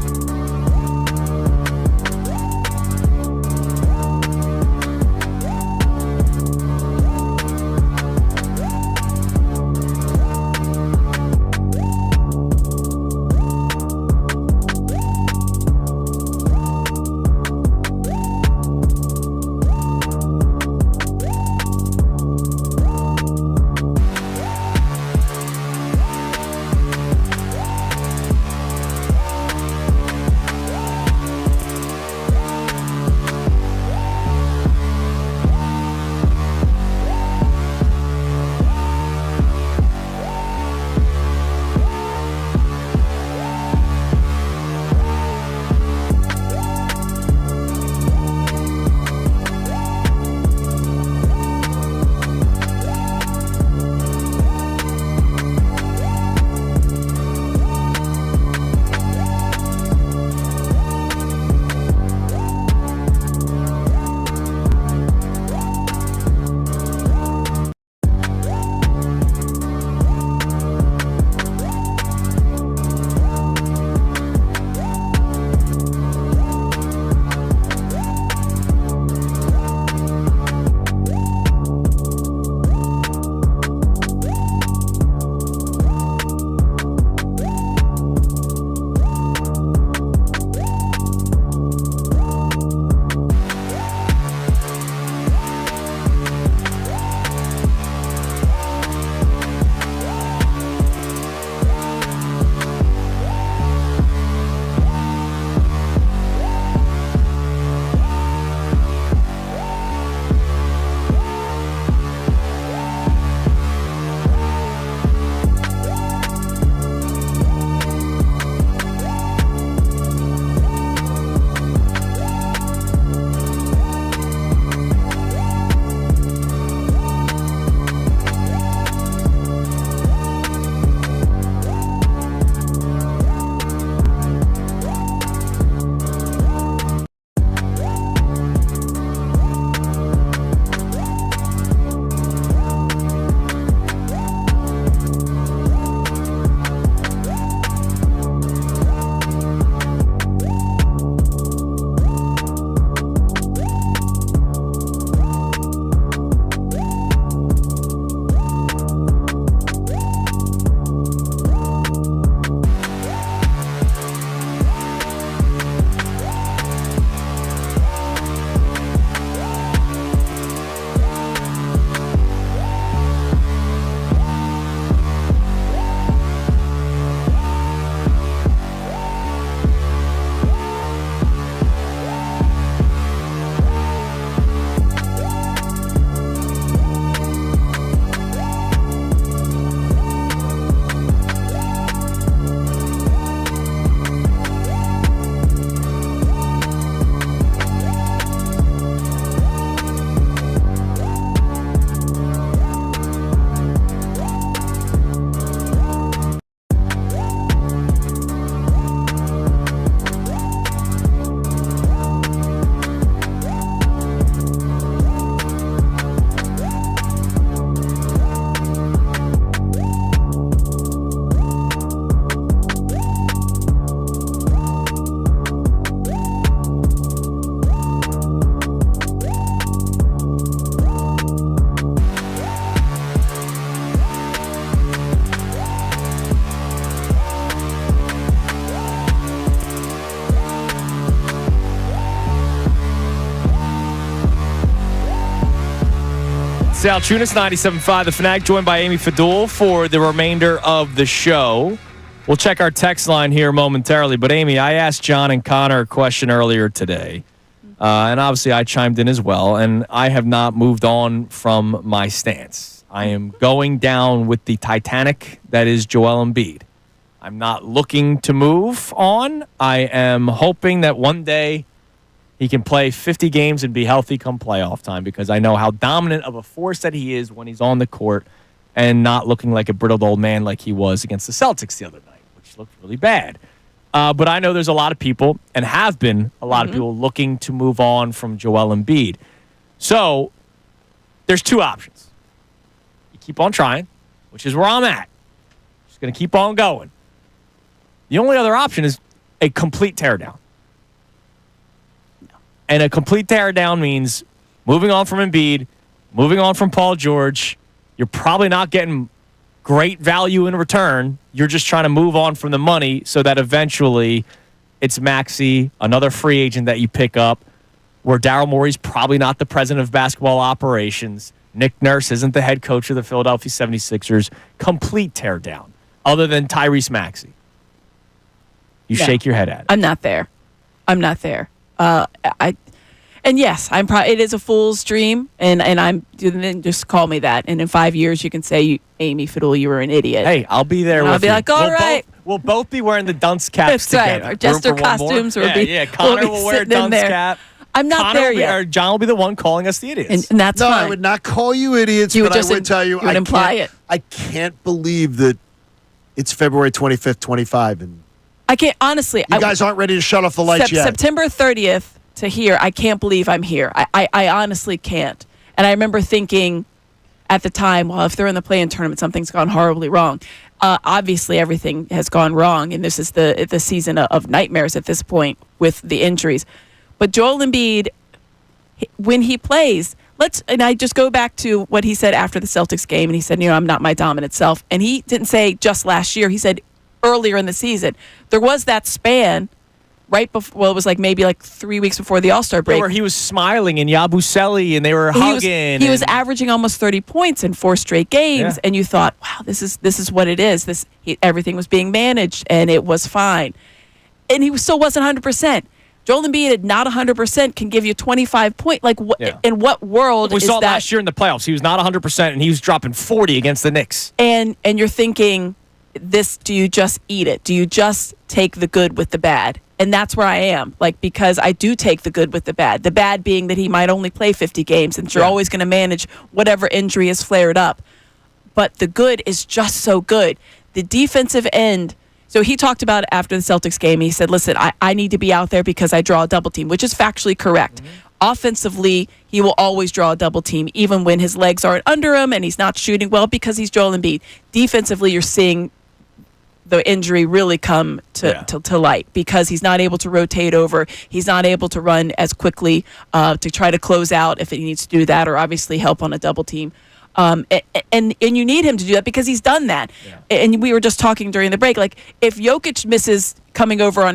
Salciunas, 97.5 The Fanatic, joined by Amy Fadul for the remainder of the show. We'll check our text line here momentarily. But, Amy, I asked John and Connor a question earlier today. And obviously I chimed in as well. And I have not moved on from my stance. I am going down with the Titanic that is Joel Embiid. I'm not looking to move on. I am hoping that one day he can play 50 games and be healthy come playoff time, because I know how dominant of a force that he is when he's on the court and not looking like a brittled old man like he was against the Celtics the other night, which looked really bad. But I know there's a lot of people, and have been a lot of people, looking to move on from Joel Embiid. So there's two options. You keep on trying, which is where I'm at. Just going to keep on going. The only other option is a complete teardown. And a complete teardown means moving on from Embiid, moving on from Paul George. You're probably not getting great value in return. You're just trying to move on from the money so that eventually it's Maxey, another free agent that you pick up, where Daryl Morey's probably not the president of basketball operations. Nick Nurse isn't the head coach of the Philadelphia 76ers. Complete teardown, other than Tyrese Maxey. You shake your head at it. I'm not there. And yes, it is a fool's dream, and I'm just call me that. And in 5 years, you can say, Amy Fadul, you were an idiot. Hey, I'll be there. I'll be like, all right. We'll both be wearing the dunce caps together. Right. Our jester costumes will be. Connor will wear a dunce cap. I'm not there yet. Or John will be the one calling us the idiots. And that's fine. I would not call you idiots, but I would tell you, I can't believe that it's February 25th, 25, and I can't, honestly. You guys aren't ready to shut off the lights yet. September 30th to here, I can't believe I'm here. I honestly can't. And I remember thinking at the time, well, if they're in the play-in tournament, something's gone horribly wrong. Obviously, everything has gone wrong, and this is the season of nightmares at this point with the injuries. But Joel Embiid, when he plays, and I just go back to what he said after the Celtics game, and he said, I'm not my dominant self. And he didn't say just last year. He said earlier in the season. There was that span right before, it was maybe 3 weeks before the All-Star break. Where he was smiling in Yabusele and they were hugging. He was averaging almost 30 points in 4 straight games, and you thought, wow, this is what it is. Everything was being managed, and it was fine. And he still wasn't 100%. Joel Embiid at not 100% can give you 25 points. In what world we is saw that? Last year in the playoffs, he was not 100%, and he was dropping 40 against the Knicks. And you're thinking, do you just eat it? Do you just take the good with the bad? And that's where I am, because I do take the good with the bad. The bad being that he might only play 50 games, and you're always going to manage whatever injury has flared up. But the good is just so good. The defensive end. So he talked about after the Celtics game, he said, listen, I need to be out there because I draw a double team, which is factually correct. Offensively, he will always draw a double team, even when his legs aren't under him and he's not shooting well, because he's Joel Embiid. Defensively, you're seeing the injury really come to light, because he's not able to rotate over. He's not able to run as quickly to try to close out if he needs to do that, or obviously help on a double team. And you need him to do that because he's done that. And we were just talking during the break, if Jokic misses coming over on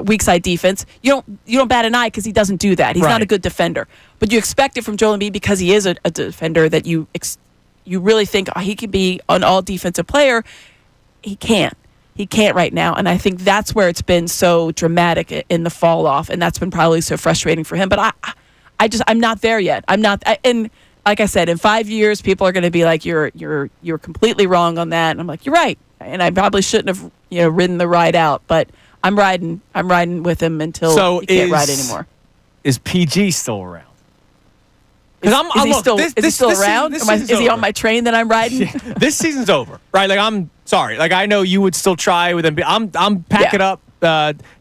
weak side defense, you don't bat an eye because he doesn't do that. He's not a good defender. But you expect it from Joel Embiid because he is a defender that you really think he could be an all defensive player. He can't. He can't right now. And I think that's where it's been so dramatic in the fall off. And that's been probably so frustrating for him. But I'm not there yet. I'm not. And like I said, in 5 years, people are going to be like, you're completely wrong on that. And I'm like, you're right. And I probably shouldn't have ridden the ride out. But I'm riding with him until he can't ride anymore. Is PG still around? Is he still around? Is he on my train that I'm riding? This season's over, right? I'm sorry. I know you would still try with him. I'm packing up.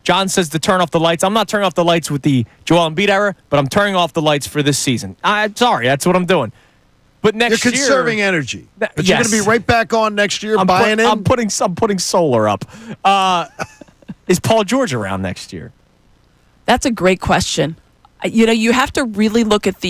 John says to turn off the lights. I'm not turning off the lights with the Joel Embiid era, but I'm turning off the lights for this season. I'm sorry. That's what I'm doing. But next year, you're conserving energy. But you're going to be right back on next year. I'm putting solar up. Is Paul George around next year? That's a great question. You have to really look at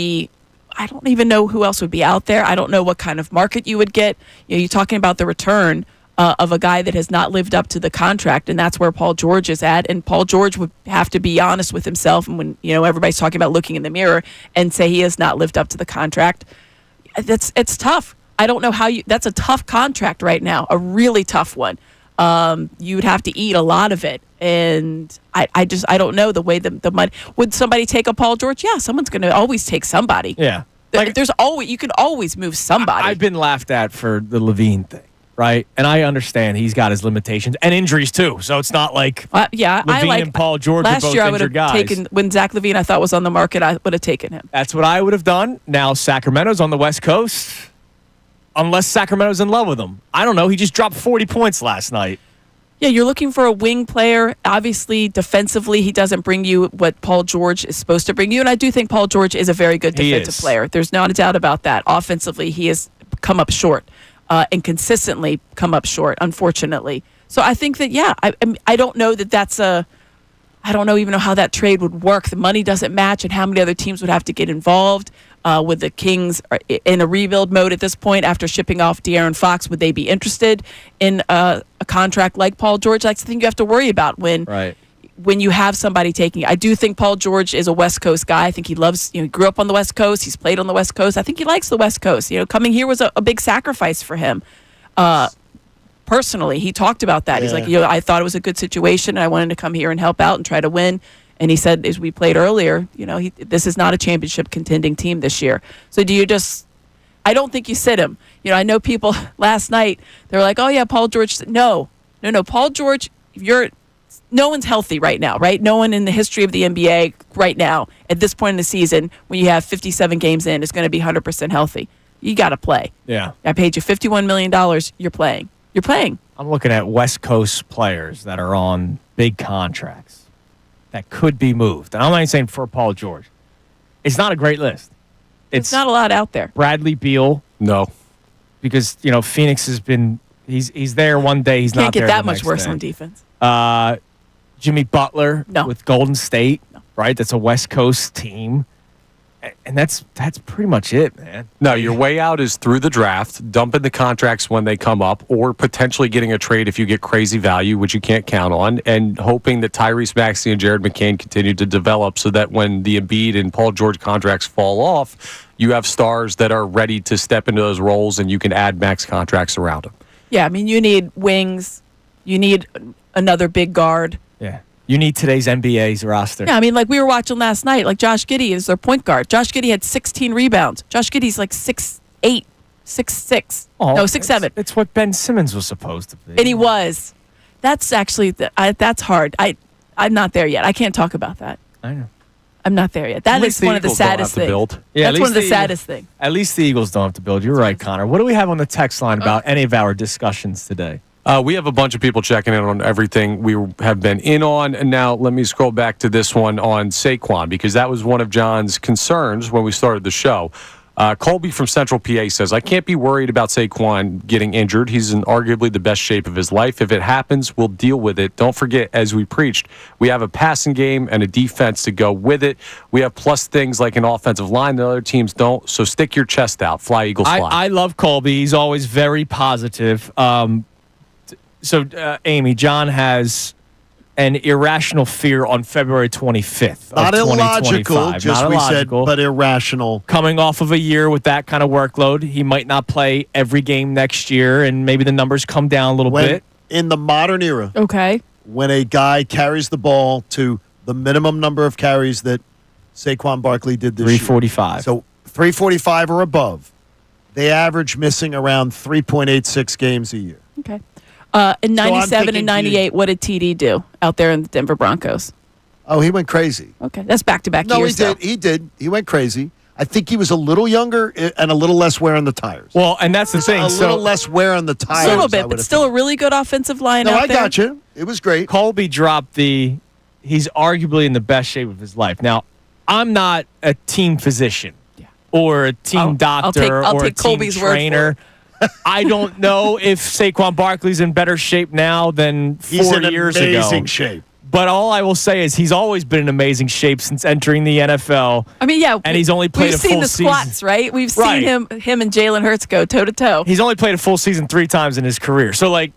I don't even know who else would be out there. I don't know what kind of market you would get. You're talking about the return of a guy that has not lived up to the contract, and that's where Paul George is at. And Paul George would have to be honest with himself, and when everybody's talking about looking in the mirror, and say he has not lived up to the contract. it's tough. I don't know how that's a tough contract right now, a really tough one. You would have to eat a lot of it. And I don't know the way the money. Would somebody take a Paul George? Yeah, someone's going to always take somebody. Yeah. You can always move somebody. I've been laughed at for the Levine thing, right? And I understand he's got his limitations and injuries too. So it's not like Levine and Paul George are both injured guys. Taken when Zach Levine I thought was on the market, I would have taken him. That's what I would have done. Now Sacramento's on the West Coast. Unless Sacramento's in love with him. I don't know. He just dropped 40 points last night. Yeah, you're looking for a wing player. Obviously, defensively, he doesn't bring you what Paul George is supposed to bring you. And I do think Paul George is a very good defensive player. There's not a doubt about that. Offensively, he has come up short and consistently come up short, unfortunately. So I think that, I don't know that that's I don't even know how that trade would work. The money doesn't match and how many other teams would have to get involved. With the Kings in a rebuild mode at this point after shipping off De'Aaron Fox, would they be interested in a contract like Paul George? That's the thing you have to worry about when you have somebody taking it. I do think Paul George is a West Coast guy. I think he loves, he grew up on the West Coast. He's played on the West Coast. I think he likes the West Coast. Coming here was a big sacrifice for him. Personally, he talked about that. He's like, I thought it was a good situation and I wanted to come here and help out and try to win. And he said, as we played earlier, this is not a championship contending team this year. So I don't think you sit him. I know people last night, they were like, oh yeah, Paul George. No. Paul George, no one's healthy right now, right? No one in the history of the NBA right now, at this point in the season, when you have 57 games in, is going to be 100% healthy. You got to play. Yeah. I paid you $51 million. You're playing. You're playing. I'm looking at West Coast players that are on big contracts that could be moved. And I'm not even saying for Paul George. It's not a great list. It's not a lot out there. Bradley Beal. No. Because, Phoenix has been he's there one day, he's not there. Can't get that the much next worse day. on defense. Jimmy Butler with Golden State. No. Right? That's a West Coast team. And that's pretty much it, man. No, your way out is through the draft, dumping the contracts when they come up, or potentially getting a trade if you get crazy value, which you can't count on, and hoping that Tyrese Maxey and Jared McCain continue to develop so that when the Embiid and Paul George contracts fall off, you have stars that are ready to step into those roles and you can add max contracts around them. Yeah, you need wings. You need another big guard. Yeah. You need today's NBA's roster. Yeah, like we were watching last night, like Josh Giddey is their point guard. Josh Giddey had 16 rebounds. Josh Giddey's like 6'8", 6'6". Oh, No, 6'7". It's what Ben Simmons was supposed to be. And he was. That's actually, that's hard. I'm not there yet. I can't talk about that. I know. I'm not there yet. That is one of the saddest things. Yeah, that's one of the saddest things. At least the Eagles don't have to build. You're right, Connor. What do we have on the text line about any of our discussions today? We have a bunch of people checking in on everything we have been in on. And now let me scroll back to this one on Saquon, because that was one of John's concerns when we started the show. Colby from Central PA says, I can't be worried about Saquon getting injured. He's in arguably the best shape of his life. If it happens, we'll deal with it. Don't forget, as we preached, we have a passing game and a defense to go with it. We have plus things like an offensive line that other teams don't. So stick your chest out. Fly, Eagles, fly. I love Colby. He's always very positive. So, Amy, John has an irrational fear on February 25th. Not of illogical, just not we illogical. said, but irrational. Coming off of a year with that kind of workload, he might not play every game next year, and maybe the numbers come down a little bit. In the modern era, when a guy carries the ball to the minimum number of carries that Saquon Barkley did this 345. year. So 345 or above, they average missing around 3.86 games a year. Okay. In 97 and 98, what did TD do out there in the Denver Broncos? Oh, he went crazy. Okay, that's back-to-back years. No, he did. He went crazy. I think he was a little younger and a little less wear on the tires. Well, and that's the thing. A little less wear on the tires. A little bit, but still a really good offensive line out there. No, I got you. It was great. Colby dropped he's arguably in the best shape of his life. Now, I'm not a team physician or a team doctor or a team Colby's trainer. I don't know if Saquon Barkley's in better shape now than 4 years ago. He's in amazing shape. But all I will say is he's always been in amazing shape since entering the NFL. I mean, yeah. And he's only played a full season. We've seen the squats, right? We've seen him and Jalen Hurts go toe-to-toe. He's only played a full season 3 times in his career. So, I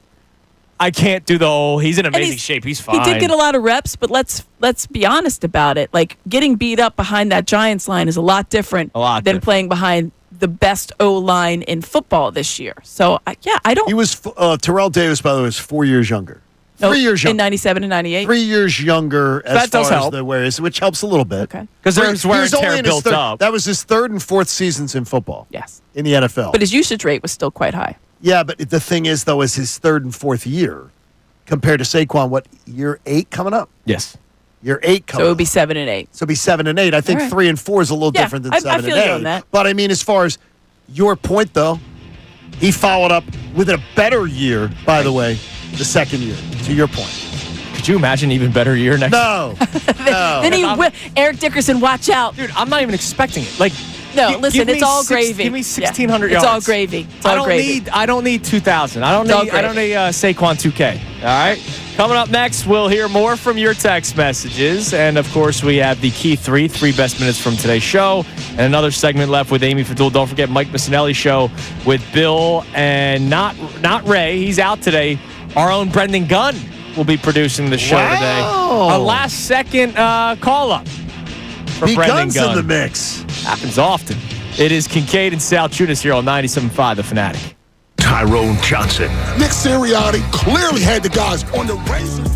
can't do the whole, he's in amazing shape. He's fine. He did get a lot of reps, but let's be honest about it. Getting beat up behind that Giants line is a lot different than playing behind the best O-line in football this year. So, I don't. He was Terrell Davis, by the way, was 4 years younger. 3 years younger. In 97 and 98? 3 years younger as that far as the wear is, which helps a little bit. Okay. Because there's wear and tear built up. That was his third and fourth seasons in football. Yes. In the NFL. But his usage rate was still quite high. Yeah, but the thing is, though, is his third and fourth year compared to Saquon, what, year 8 coming up? Yes. Year 8 coming So it would up. be 7 and 8. So it'd be 7 and 8. I think All right. 3 and 4 is a little different than 7 I feel and 8. you on that. But I mean, as far as your point, though, he followed up with a better year, by the way, the second year, to your point. Could you imagine an even better year next No. No. Then Eric Dickerson, watch out. Dude, I'm not even expecting it. Like, No, listen, give me it's all gravy. Give me 1,600 It's yards. all gravy. It's all gravy. I don't need 2,000. I don't It's all need Saquon 2K. All right. Coming up next, we'll hear more from your text messages, and of course, we have the key three best minutes from today's show, and another segment left with Amy Fadul. Don't forget Mike Missanelli show with Bill and not Ray. He's out today. Our own Brendan Gunn will be producing the show today. A last-second call-up for Brendan Gunn's Gunn. in the mix. Happens often. It is Kincade and Salciunas here on 97.5 The Fanatic. Tyrone Johnson. Nick Sirianni clearly had the guys on the razors.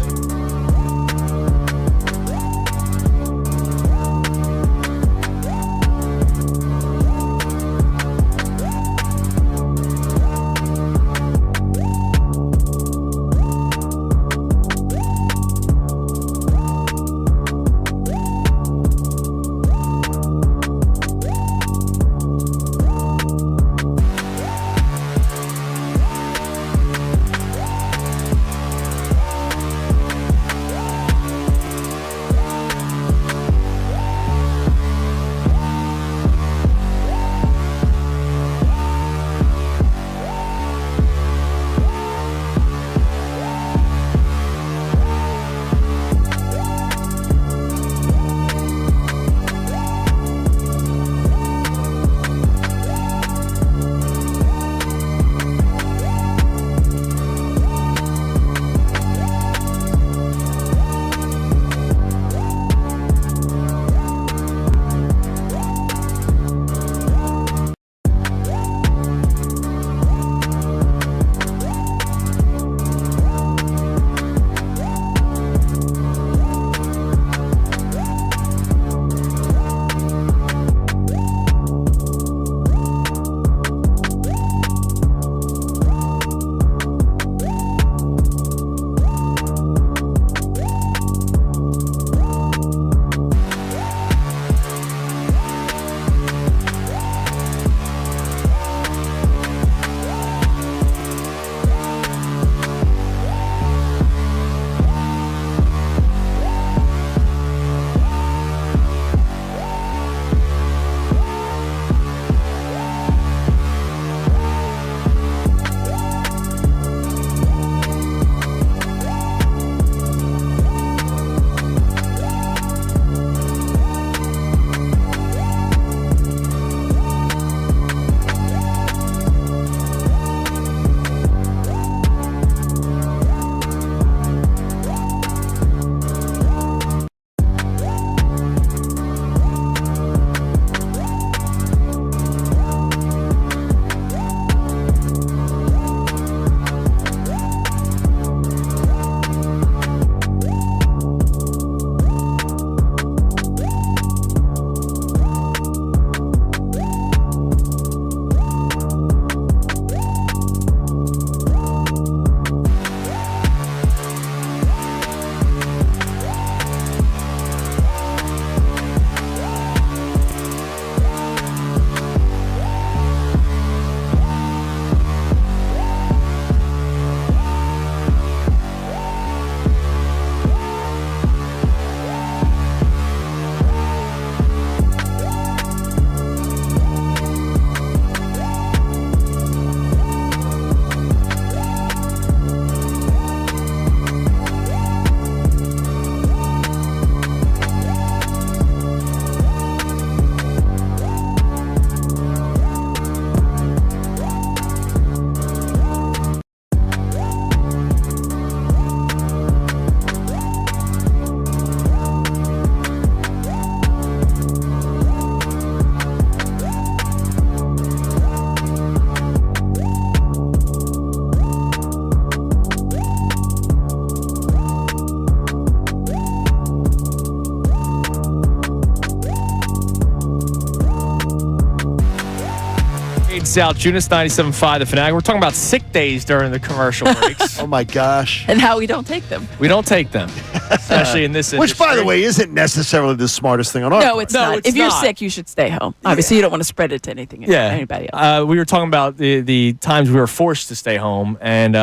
Kincade Salciunas, 97.5 The Fanatic. We're talking about sick days during the commercial breaks. Oh, my gosh. And how we don't take them. We don't take them, especially in this industry. Which, by the way, isn't necessarily the smartest thing on our No, part. it's not. If you're sick, you should stay home. Obviously, you don't want to spread it to anybody else. We were talking about the times we were forced to stay home, and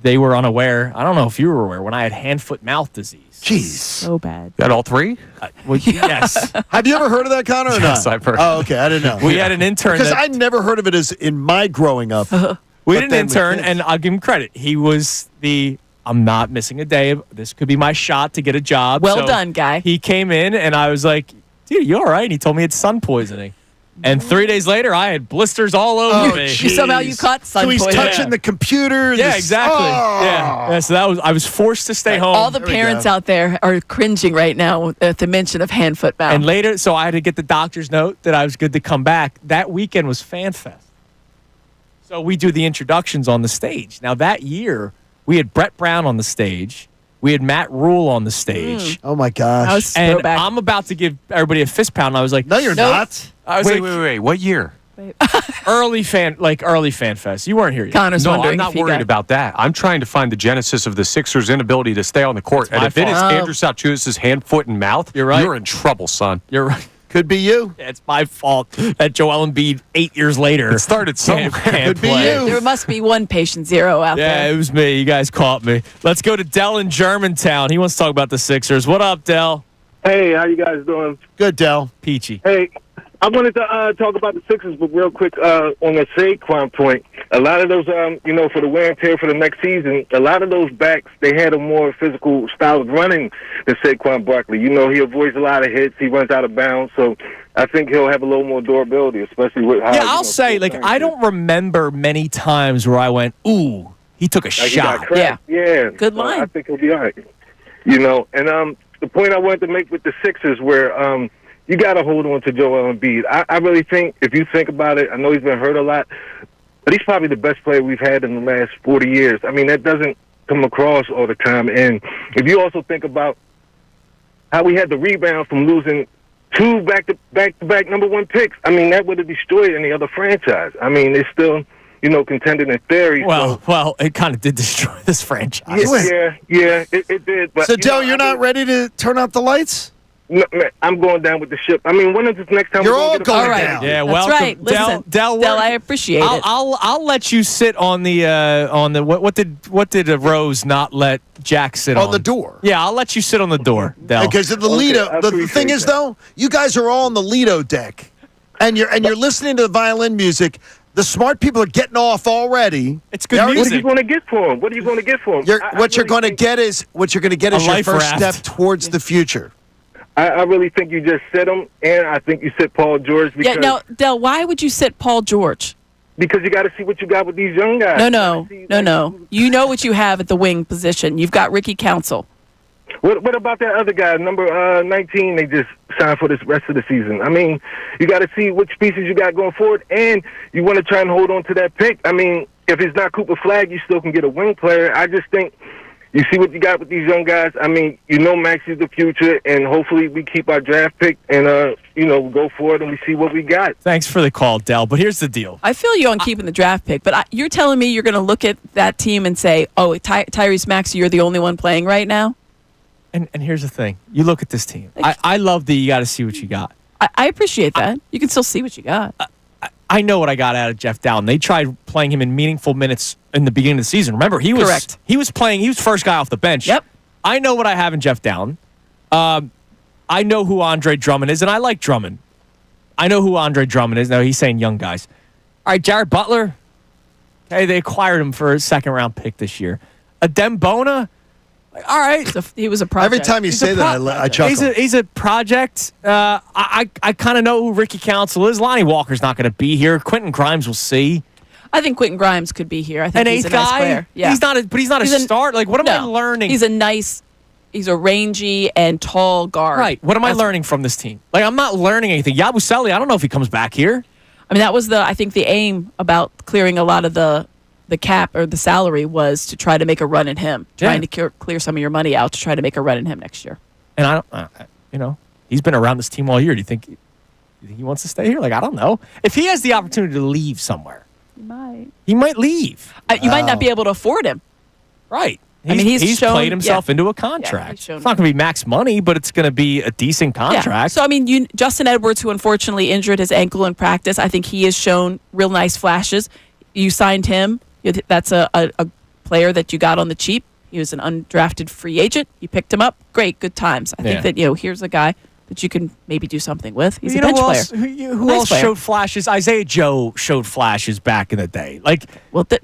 they were unaware. I don't know if you were aware when I had hand, foot, mouth disease. Jeez. So bad. Got all three? Yes. Have you ever heard of that, Connor, or Yes, not? I've heard. Oh, okay. I didn't know. We had an intern. Because I never heard of it as in my growing up. We had an intern, and I'll give him credit. He was I'm not missing a day. This could be my shot to get a job. Well done, guy. He came in, and I was like, dude, you all right? And he told me it's sun poisoning. And 3 days later, I had blisters all over me. Somehow you caught sun So he's poisoning. touching the computer. Yeah, exactly. Yeah. So I was forced to stay home. All the parents out there are cringing right now at the mention of hand, foot, mouth. And later, so I had to get the doctor's note that I was good to come back. That weekend was Fan Fest. So we do the introductions on the stage. Now, that year, we had Brett Brown on the stage. We had Matt Rule on the stage. Oh, my gosh. And I'm about to give everybody a fist pound. I was like, no, you're not. I was Wait. What year? early fan fest. You weren't here yet. Connor's No, wondering I'm not if he worried got- about that. I'm trying to find the genesis of the Sixers' inability to stay on the court. And my if it is fault. Andrew Salciunas' hand, foot, and mouth, You're right. you're in trouble, son. You're right. Could be you. It's my fault that Joel Embiid 8 years later It started somewhere. Could be play. you. There must be one patient zero out Yeah, there. it was me. You guys caught me. Let's go to Dell in Germantown. He wants to talk about the Sixers. What up, Dell? Hey, how you guys doing? Good, Dell. Peachy. Hey, I wanted to talk about the Sixers, but real quick on the Saquon point. A lot of those, for the wear and tear for the next season, a lot of those backs, they had a more physical style of running than Saquon Barkley. He avoids a lot of hits. He runs out of bounds. So I think he'll have a little more durability, especially with how. Yeah, I'll say, I don't remember many times where I went, ooh, he took a He got shot. cracked. Yeah. Good line. I think he'll be all right. And the point I wanted to make with the Sixers where you got to hold on to Joel Embiid. I really think, if you think about it, I know he's been hurt a lot, but he's probably the best player we've had in the last 40 years. I mean, that doesn't come across all the time. And if you also think about how we had the rebound from losing 2 back-to-back number 1 picks, I mean, that would have destroyed any other franchise. I mean, it's still, contended in theory. Well, it kind of did destroy this franchise. Yeah, it did. But, So, Dell, you're not ready to turn out the lights? No, man, I'm going down with the ship. I mean, when is this next time You're we're all gonna get a going fight? down. Yeah, That's welcome. right. Listen, Dell, I appreciate it. I'll let you sit on the what did Rose not let Jack sit on? On the door. Yeah, I'll let you sit on the door, Dell. Because of the Lido. The thing is, though, you guys are all on the Lido deck, and you're listening to the violin music. The smart people are getting off already. It's good What are music. you going to get for him? What are you going to get for him? What you're going to get is your life first raft. step towards the future. I really think you just sit him, and I think you sit Paul George because now, Del, why would you sit Paul George? because you got to see what you got with these young guys. No. You know what you have at the wing position. You've got Ricky Council. What about that other guy, number 19? They just signed for this rest of the season. I mean, you got to see which pieces you got going forward, and you want to try and hold on to that pick. I mean, if it's not Cooper Flagg, you still can get a wing player. I just think you see what you got with these young guys. I mean, Max is the future, and hopefully we keep our draft pick and go forward and we see what we got. Thanks for the call, Dell. But here's the deal. I feel you on keeping the draft pick, but you're telling me you're going to look at that team and say, oh, Tyrese Maxey, you're the only one playing right now? And here's the thing. You look at this team. I love that you got to see what you got. I appreciate that. You can still see what you got. I know what I got out of Jeff Dowden. They tried playing him in meaningful minutes in the beginning of the season. Remember, he was Correct. He was playing. He was first guy off the bench. Yep. I know what I have in Jeff Dowden. I know who Andre Drummond is, and I like Drummond. I know who Andre Drummond is. Now he's saying young guys. All right, Jared Butler. Okay, they acquired him for a second-round pick this year. Adem Bona. All right, he was a project. Every time you say that, I chuckle. He's a project. I kind of know who Ricky Council is. Lonnie Walker's not going to be here. Quentin Grimes will see. I think Quentin Grimes could be here. I think An he's eighth a nice guy. player. Yeah. He's not a start. Like, what am I learning? He's a rangy and tall guard. Right. What am I learning from this team? Like, I'm not learning anything. Yabusele, I don't know if he comes back here. I mean, that was I think the aim about clearing a lot of the cap or the salary was to try to make a run at him, trying to clear some of your money out to try to make a run at him next year. And I don't, he's been around this team all year. Do you think You think he wants to stay here? Like, I don't know. If he has the opportunity to leave somewhere, he might leave. You might not be able to afford him. Right. He's shown, played himself into a contract. It's not going to be max money, but it's going to be a decent contract. Yeah. So, Justin Edwards, who unfortunately injured his ankle in practice, I think he has shown real nice flashes. You signed him. That's a player that you got on the cheap. He was an undrafted free agent. You picked him up. Great, good times. I think that, here's a guy that you can maybe do something with. He's a bench player. Who else showed flashes? Isaiah Joe showed flashes back in the day.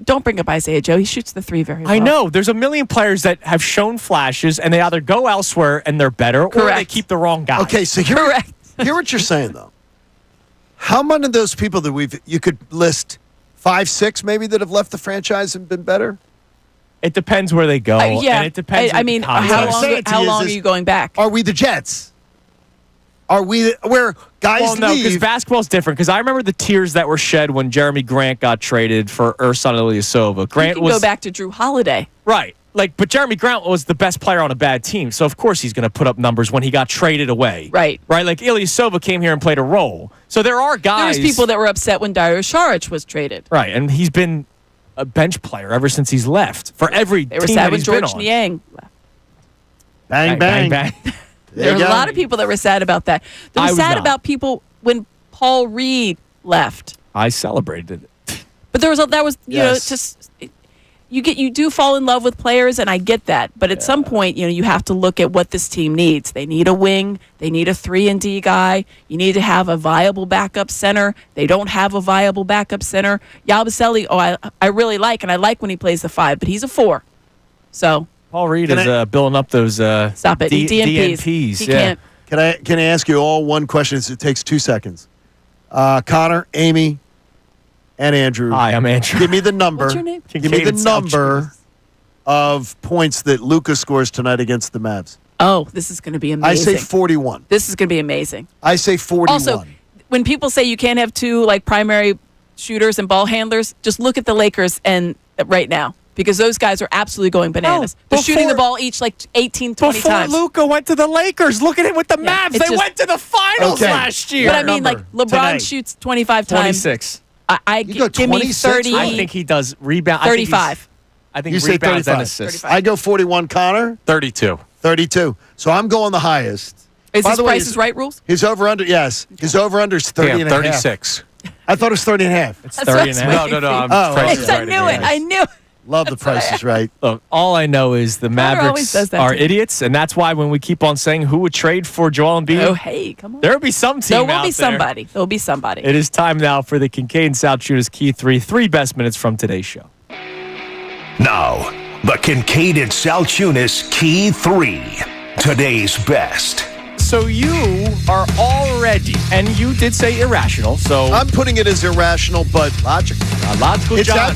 Don't bring up Isaiah Joe. He shoots the three very well. I know. There's a million players that have shown flashes, and they either go elsewhere and they're better, or they keep the wrong guy. Okay, so hear what you're saying, though. How many of those people that you could list 5, 6 maybe that have left the franchise and been better? It depends where they go. And it depends. How long are you going back? Are we the Jets? Are we where guys no, leave? because basketball's different. Because I remember the tears that were shed when Jeremy Grant got traded for Ersan Ilyasova. Grant go back to Drew Holiday. Right. But Jeremy Grant was the best player on a bad team. So, of course, he's going to put up numbers when he got traded away. Right. Right? Like, Ilyasova came here and played a role. So, there are guys. There was people that were upset when Dario Saric was traded. Right. And he's been a bench player ever since he's left. For every they were team sad that when he's George been on. Niang left. Bang, bang. Bang, bang. There were a lot of people that were sad about that. They were sad about people when Paul Reed left. I celebrated it. But you do fall in love with players, and I get that. But at some point, you have to look at what this team needs. They need a wing. They need a 3-and-D guy. You need to have a viable backup center. They don't have a viable backup center. Yabusele, I really like, and I like when he plays the 5, but he's a 4. So Paul Reed is building up those stop it. DNPs. He can't. Can I ask you all one question? It takes 2 seconds. Connor, Amy, and Andrew. Hi, I'm Andrew. Give me the number. What's your name? Give me the number of points that Luka scores tonight against the Mavs. Oh, this is going to be amazing. I say 41. This is going to be amazing. I say 41. Also, when people say you can't have 2 primary shooters and ball handlers, just look at the Lakers and right now. Because those guys are absolutely going bananas. They're shooting the ball each 18, 20 times. Before Luka went to the Lakers, look at him with the Mavs. They went to the finals last year. But LeBron shoots 25 times. 26. Give me 30. I think he does rebound. 35. I think you say rebounds 35. and assists. I go 41. Connor? 32. 32. So I'm going the highest. Is this Price is Right rules? His over-under, yes. His over-under is 30 and a half. 36. I thought it was 30 and a half. It's 30 and a half. No. I knew it. I knew it. Love the Price is Right. Look, all I know is the Mavericks are idiots, and that's why when we keep on saying who would trade for Joel Embiid, oh, hey, come on. There will be some team out there. There will be somebody. There will be somebody. It is time now for the Kincade Salciunas Key 3 best minutes from today's show. Now, the Kincade Salciunas Key 3, today's best. So you are already, and you did say irrational, so... I'm putting it as irrational, but logical. Logical, it's John.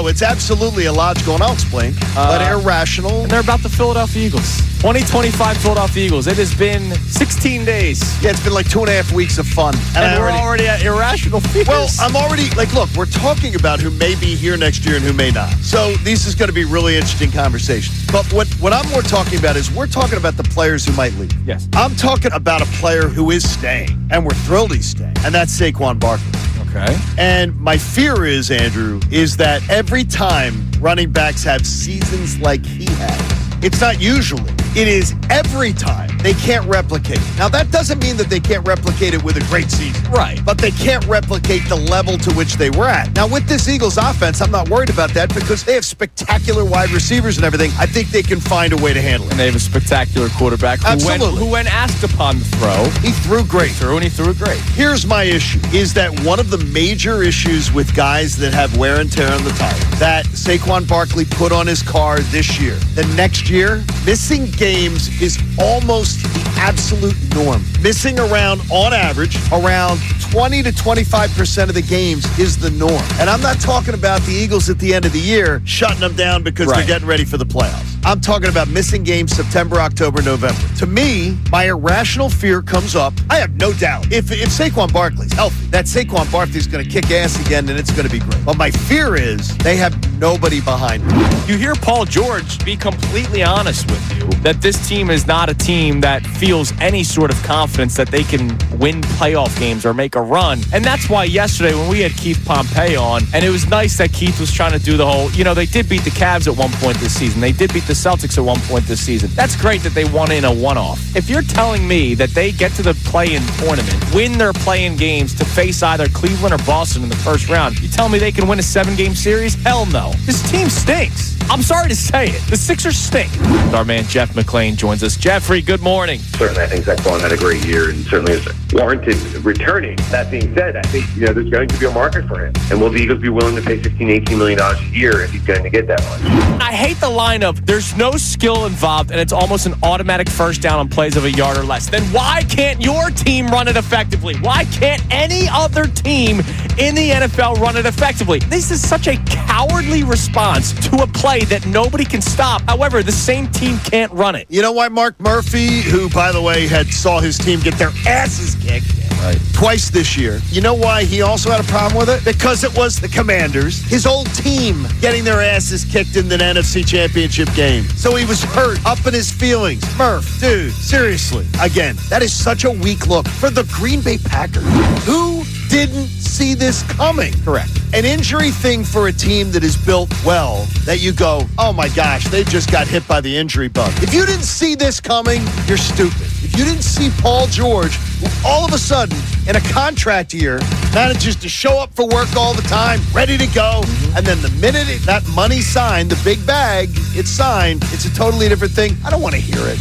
It's absolutely illogical, and I'll explain. But irrational. And they're about the Philadelphia Eagles. 2025 Philadelphia Eagles. It has been 16 days. Yeah, it's been like 2.5 weeks of fun. And we're already at irrational fears. Well, I'm already, look, we're talking about who may be here next year and who may not. So this is going to be really interesting conversation. But what I'm more talking about is we're talking about the players who might leave. Yes. I'm talking about a player who is staying, and we're thrilled he's staying, and that's Saquon Barkley. Okay. And my fear is, Andrew, is that every time running backs have seasons like he has, it's not usually. It is every time they can't replicate. Now, that doesn't mean that they can't replicate it with a great season. Right. But they can't replicate the level to which they were at. Now, with this Eagles offense, I'm not worried about that because they have spectacular wide receivers and everything. I think they can find a way to handle it. And they have a spectacular quarterback who when asked upon the throw, he threw great. He threw it great. Here's my issue, is that one of the major issues with guys that have wear and tear on the tires that Saquon Barkley put on his car this year, the next year, missing games is almost the absolute norm. Missing around, on average, around 20 to 25% of the games is the norm. And I'm not talking about the Eagles at the end of the year shutting them down because they're getting ready for the playoffs. I'm talking about missing games September, October, November. To me, my irrational fear comes up. I have no doubt. If Saquon Barkley's healthy, that Saquon Barkley's going to kick ass again and it's going to be great. But my fear is they have nobody behind him. You hear Paul George be completely honest with you that this team is not a team that feels any sort of confidence that they can win playoff games or make a run. And that's why yesterday when we had Keith Pompey on, and it was nice that Keith was trying to do the whole, they did beat the Cavs at one point this season. They did beat the Celtics at one point this season. That's great that they won in a one-off. If you're telling me that they get to the play-in tournament, win their play-in games to face either Cleveland or Boston in the first round, you tell me they can win a 7-game series? Hell no. This team stinks. I'm sorry to say it. The Sixers stink. Our man Jeff McClain joins us. Jeffrey, good morning. Certainly, I think Zach Vaughn had a great year and certainly is warranted returning. That being said, I think there's going to be a market for him. And will the Eagles be willing to pay $16, $18 million a year if he's going to get that much? I hate the lineup. There's no skill involved, and it's almost an automatic first down on plays of a yard or less. Then why can't your team run it effectively? Why can't any other team in the NFL run it effectively? This is such a cowardly response to a play that nobody can stop. However, the same team can't run it. You know why Mark Murphy, who, by the way, saw his team get their asses kicked twice this year, you know why he also had a problem with it? Because it was the Commanders, his old team, getting their asses kicked in the NFC Championship game. So he was hurt, up in his feelings. Murph, dude, seriously. Again, that is such a weak look for the Green Bay Packers. Who didn't see this coming? Correct. An injury thing for a team that is built well, that you go, oh my gosh, they just got hit by the injury bug. If you didn't see this coming, you're stupid. If you didn't see Paul George, who all of a sudden, in a contract year, manages to show up for work all the time, ready to go, and then the minute that money's signed, the big bag, it's signed, it's a totally different thing. I don't want to hear it.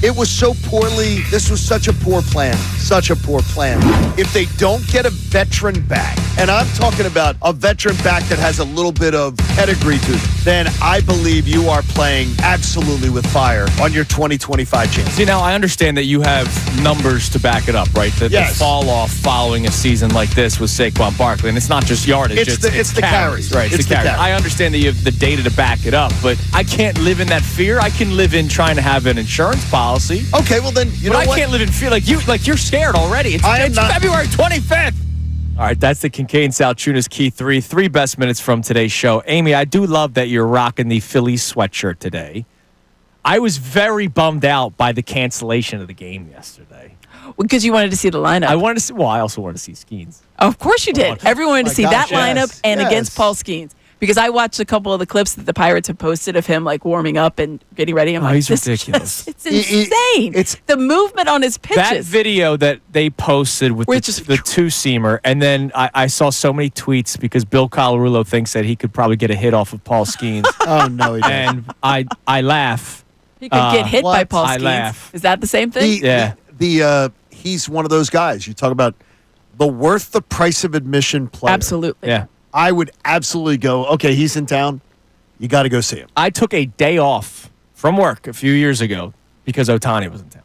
It was so poorly, this was such a poor plan. Such a poor plan. If they don't get a veteran back, and I'm talking about a veteran back that has a little bit of pedigree to it, then I believe you are playing absolutely with fire on your 2025 chance. See, now I understand that you have numbers to back it up, right? The fall off following a season like this with Saquon Barkley, and it's not just yardage. It's the carries. Right, it's the carries. I understand that you have the data to back it up, but I can't live in that fear. I can live in trying to have an insurance policy. Okay, well then, you know what? I can't live in fear like you're scared already. It's February 25th. All right, that's the Kincade Salciunas Key 3. 3 best minutes from today's show. Amy, I do love that you're rocking the Phillies sweatshirt today. I was very bummed out by the cancellation of the game yesterday. Because you wanted to see the lineup. I also wanted to see Skeens. Of course you did. Everyone wanted to see that lineup and against Paul Skeens. Because I watched a couple of the clips that the Pirates have posted of him like warming up and getting ready. I'm like, he's ridiculous. It's insane. It's the movement on his pitches. That video that they posted with the two-seamer, and then I saw so many tweets because Bill Colarulo thinks that he could probably get a hit off of Paul Skeens. Oh, no, he doesn't. And I laugh. He could get hit by Paul Skeens. I laugh. Is that the same thing? He's one of those guys. You talk about the worth the price of admission player. Absolutely. Yeah. I would absolutely go, okay, he's in town. You got to go see him. I took a day off from work a few years ago because Ohtani was in town.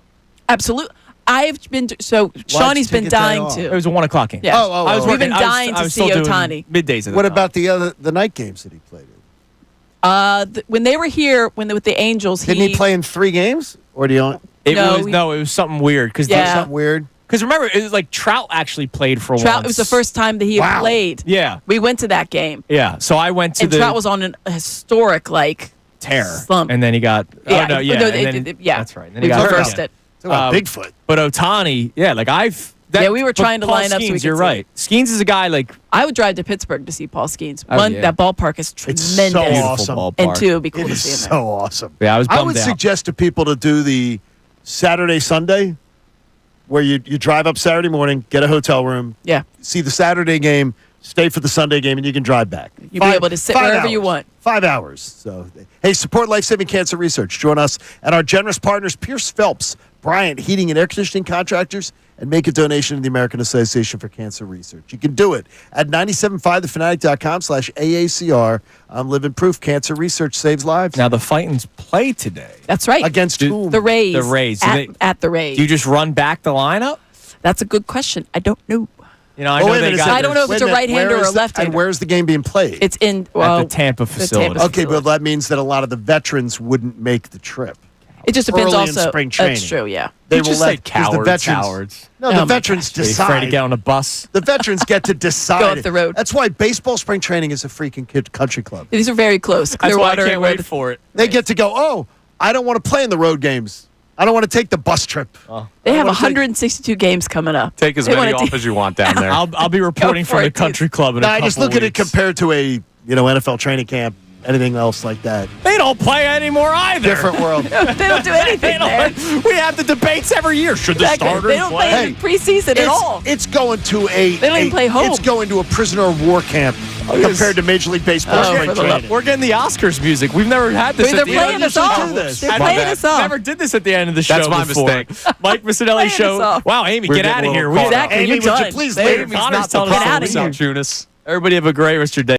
Absolutely. I've been Shawnee's been dying to. It was a 1 o'clock game. Yeah. We've been dying to see Ohtani. Middays. What about the night games that he played in? When they were here, with the Angels, didn't he play in 3 games? Or do you? It was something weird something weird. Because remember, it was like Trout actually played for once. It was the first time that he had played. Yeah. We went to that game. Yeah. So I went to Trout was on a historic, tear. Slump. And then he got... Yeah. That's right. And then he got reversed it. Bigfoot. But Ohtani, we were trying to line up so we could You're right. Skeens is a guy I would drive to Pittsburgh to see Paul Skeens. That ballpark is tremendous. It's so awesome. Ballpark. And 2, it'd be cool to see him there. So awesome. Yeah, I was bummed out. I would suggest to people to do the Saturday, Sunday, where you drive up Saturday morning, get a hotel room, see the Saturday game, stay for the Sunday game, and you can drive back. You'll be able to sit wherever you want. 5 hours. So, hey, support life-saving cancer research. Join us and our generous partners, Pierce Phelps, Bryant Heating and Air Conditioning Contractors, and make a donation to the American Association for Cancer Research. You can do it at 975thefanatic.com/AACR. I'm living proof cancer research saves lives. Now, the Fightins play today. That's right. Against whom? The Rays. The Rays. At the Rays. Do you just run back the lineup? That's a good question. I don't know. I don't know if it's a right-hander or a left-hander. And where's the game being played? It's in at the Tampa facility. Okay, but that means that a lot of the veterans wouldn't make the trip. It just depends early also. in spring training. That's true, yeah. They You will just let say cowards. cowards. No, Oh the my veterans Are you afraid to decide. get on a bus? The veterans get to decide. Go up the road. That's why baseball spring training is a freaking country club. These are very close. That's why I Clearwater can't and where wait the- for it. They get to go, oh, I don't want to play in the road games. I don't want to take the bus trip. They have wanna take- 162 games coming up. Take as They many wanna off as you want down there. I'll be reporting for from the it, dude. country club in No, a I couple just look at it weeks. compared to a NFL training camp, anything else like that. They don't play anymore either. Different world. They don't do anything there. We have the debates every year. Should the Exactly. starters They don't play in preseason at all. It's going to a. They don't even play home. It's going to a prisoner of war camp compared to Major League Baseball Oh, spring for the love- training. We're getting the Oscars music. We've never had this. They're at the playing end. us off. do this. They're My playing bad. us off. Never did this at the end of the show That's my before. mistake. Mike Missanelli Playing us show. off. Wow, Amy, We're get getting out a of here. little We caught have up. Exactly. Amy, You're would you done. please Amy, leave? Connor's Not the telling us Get all outta about here. Salciunas. Everybody have a great rest of your day.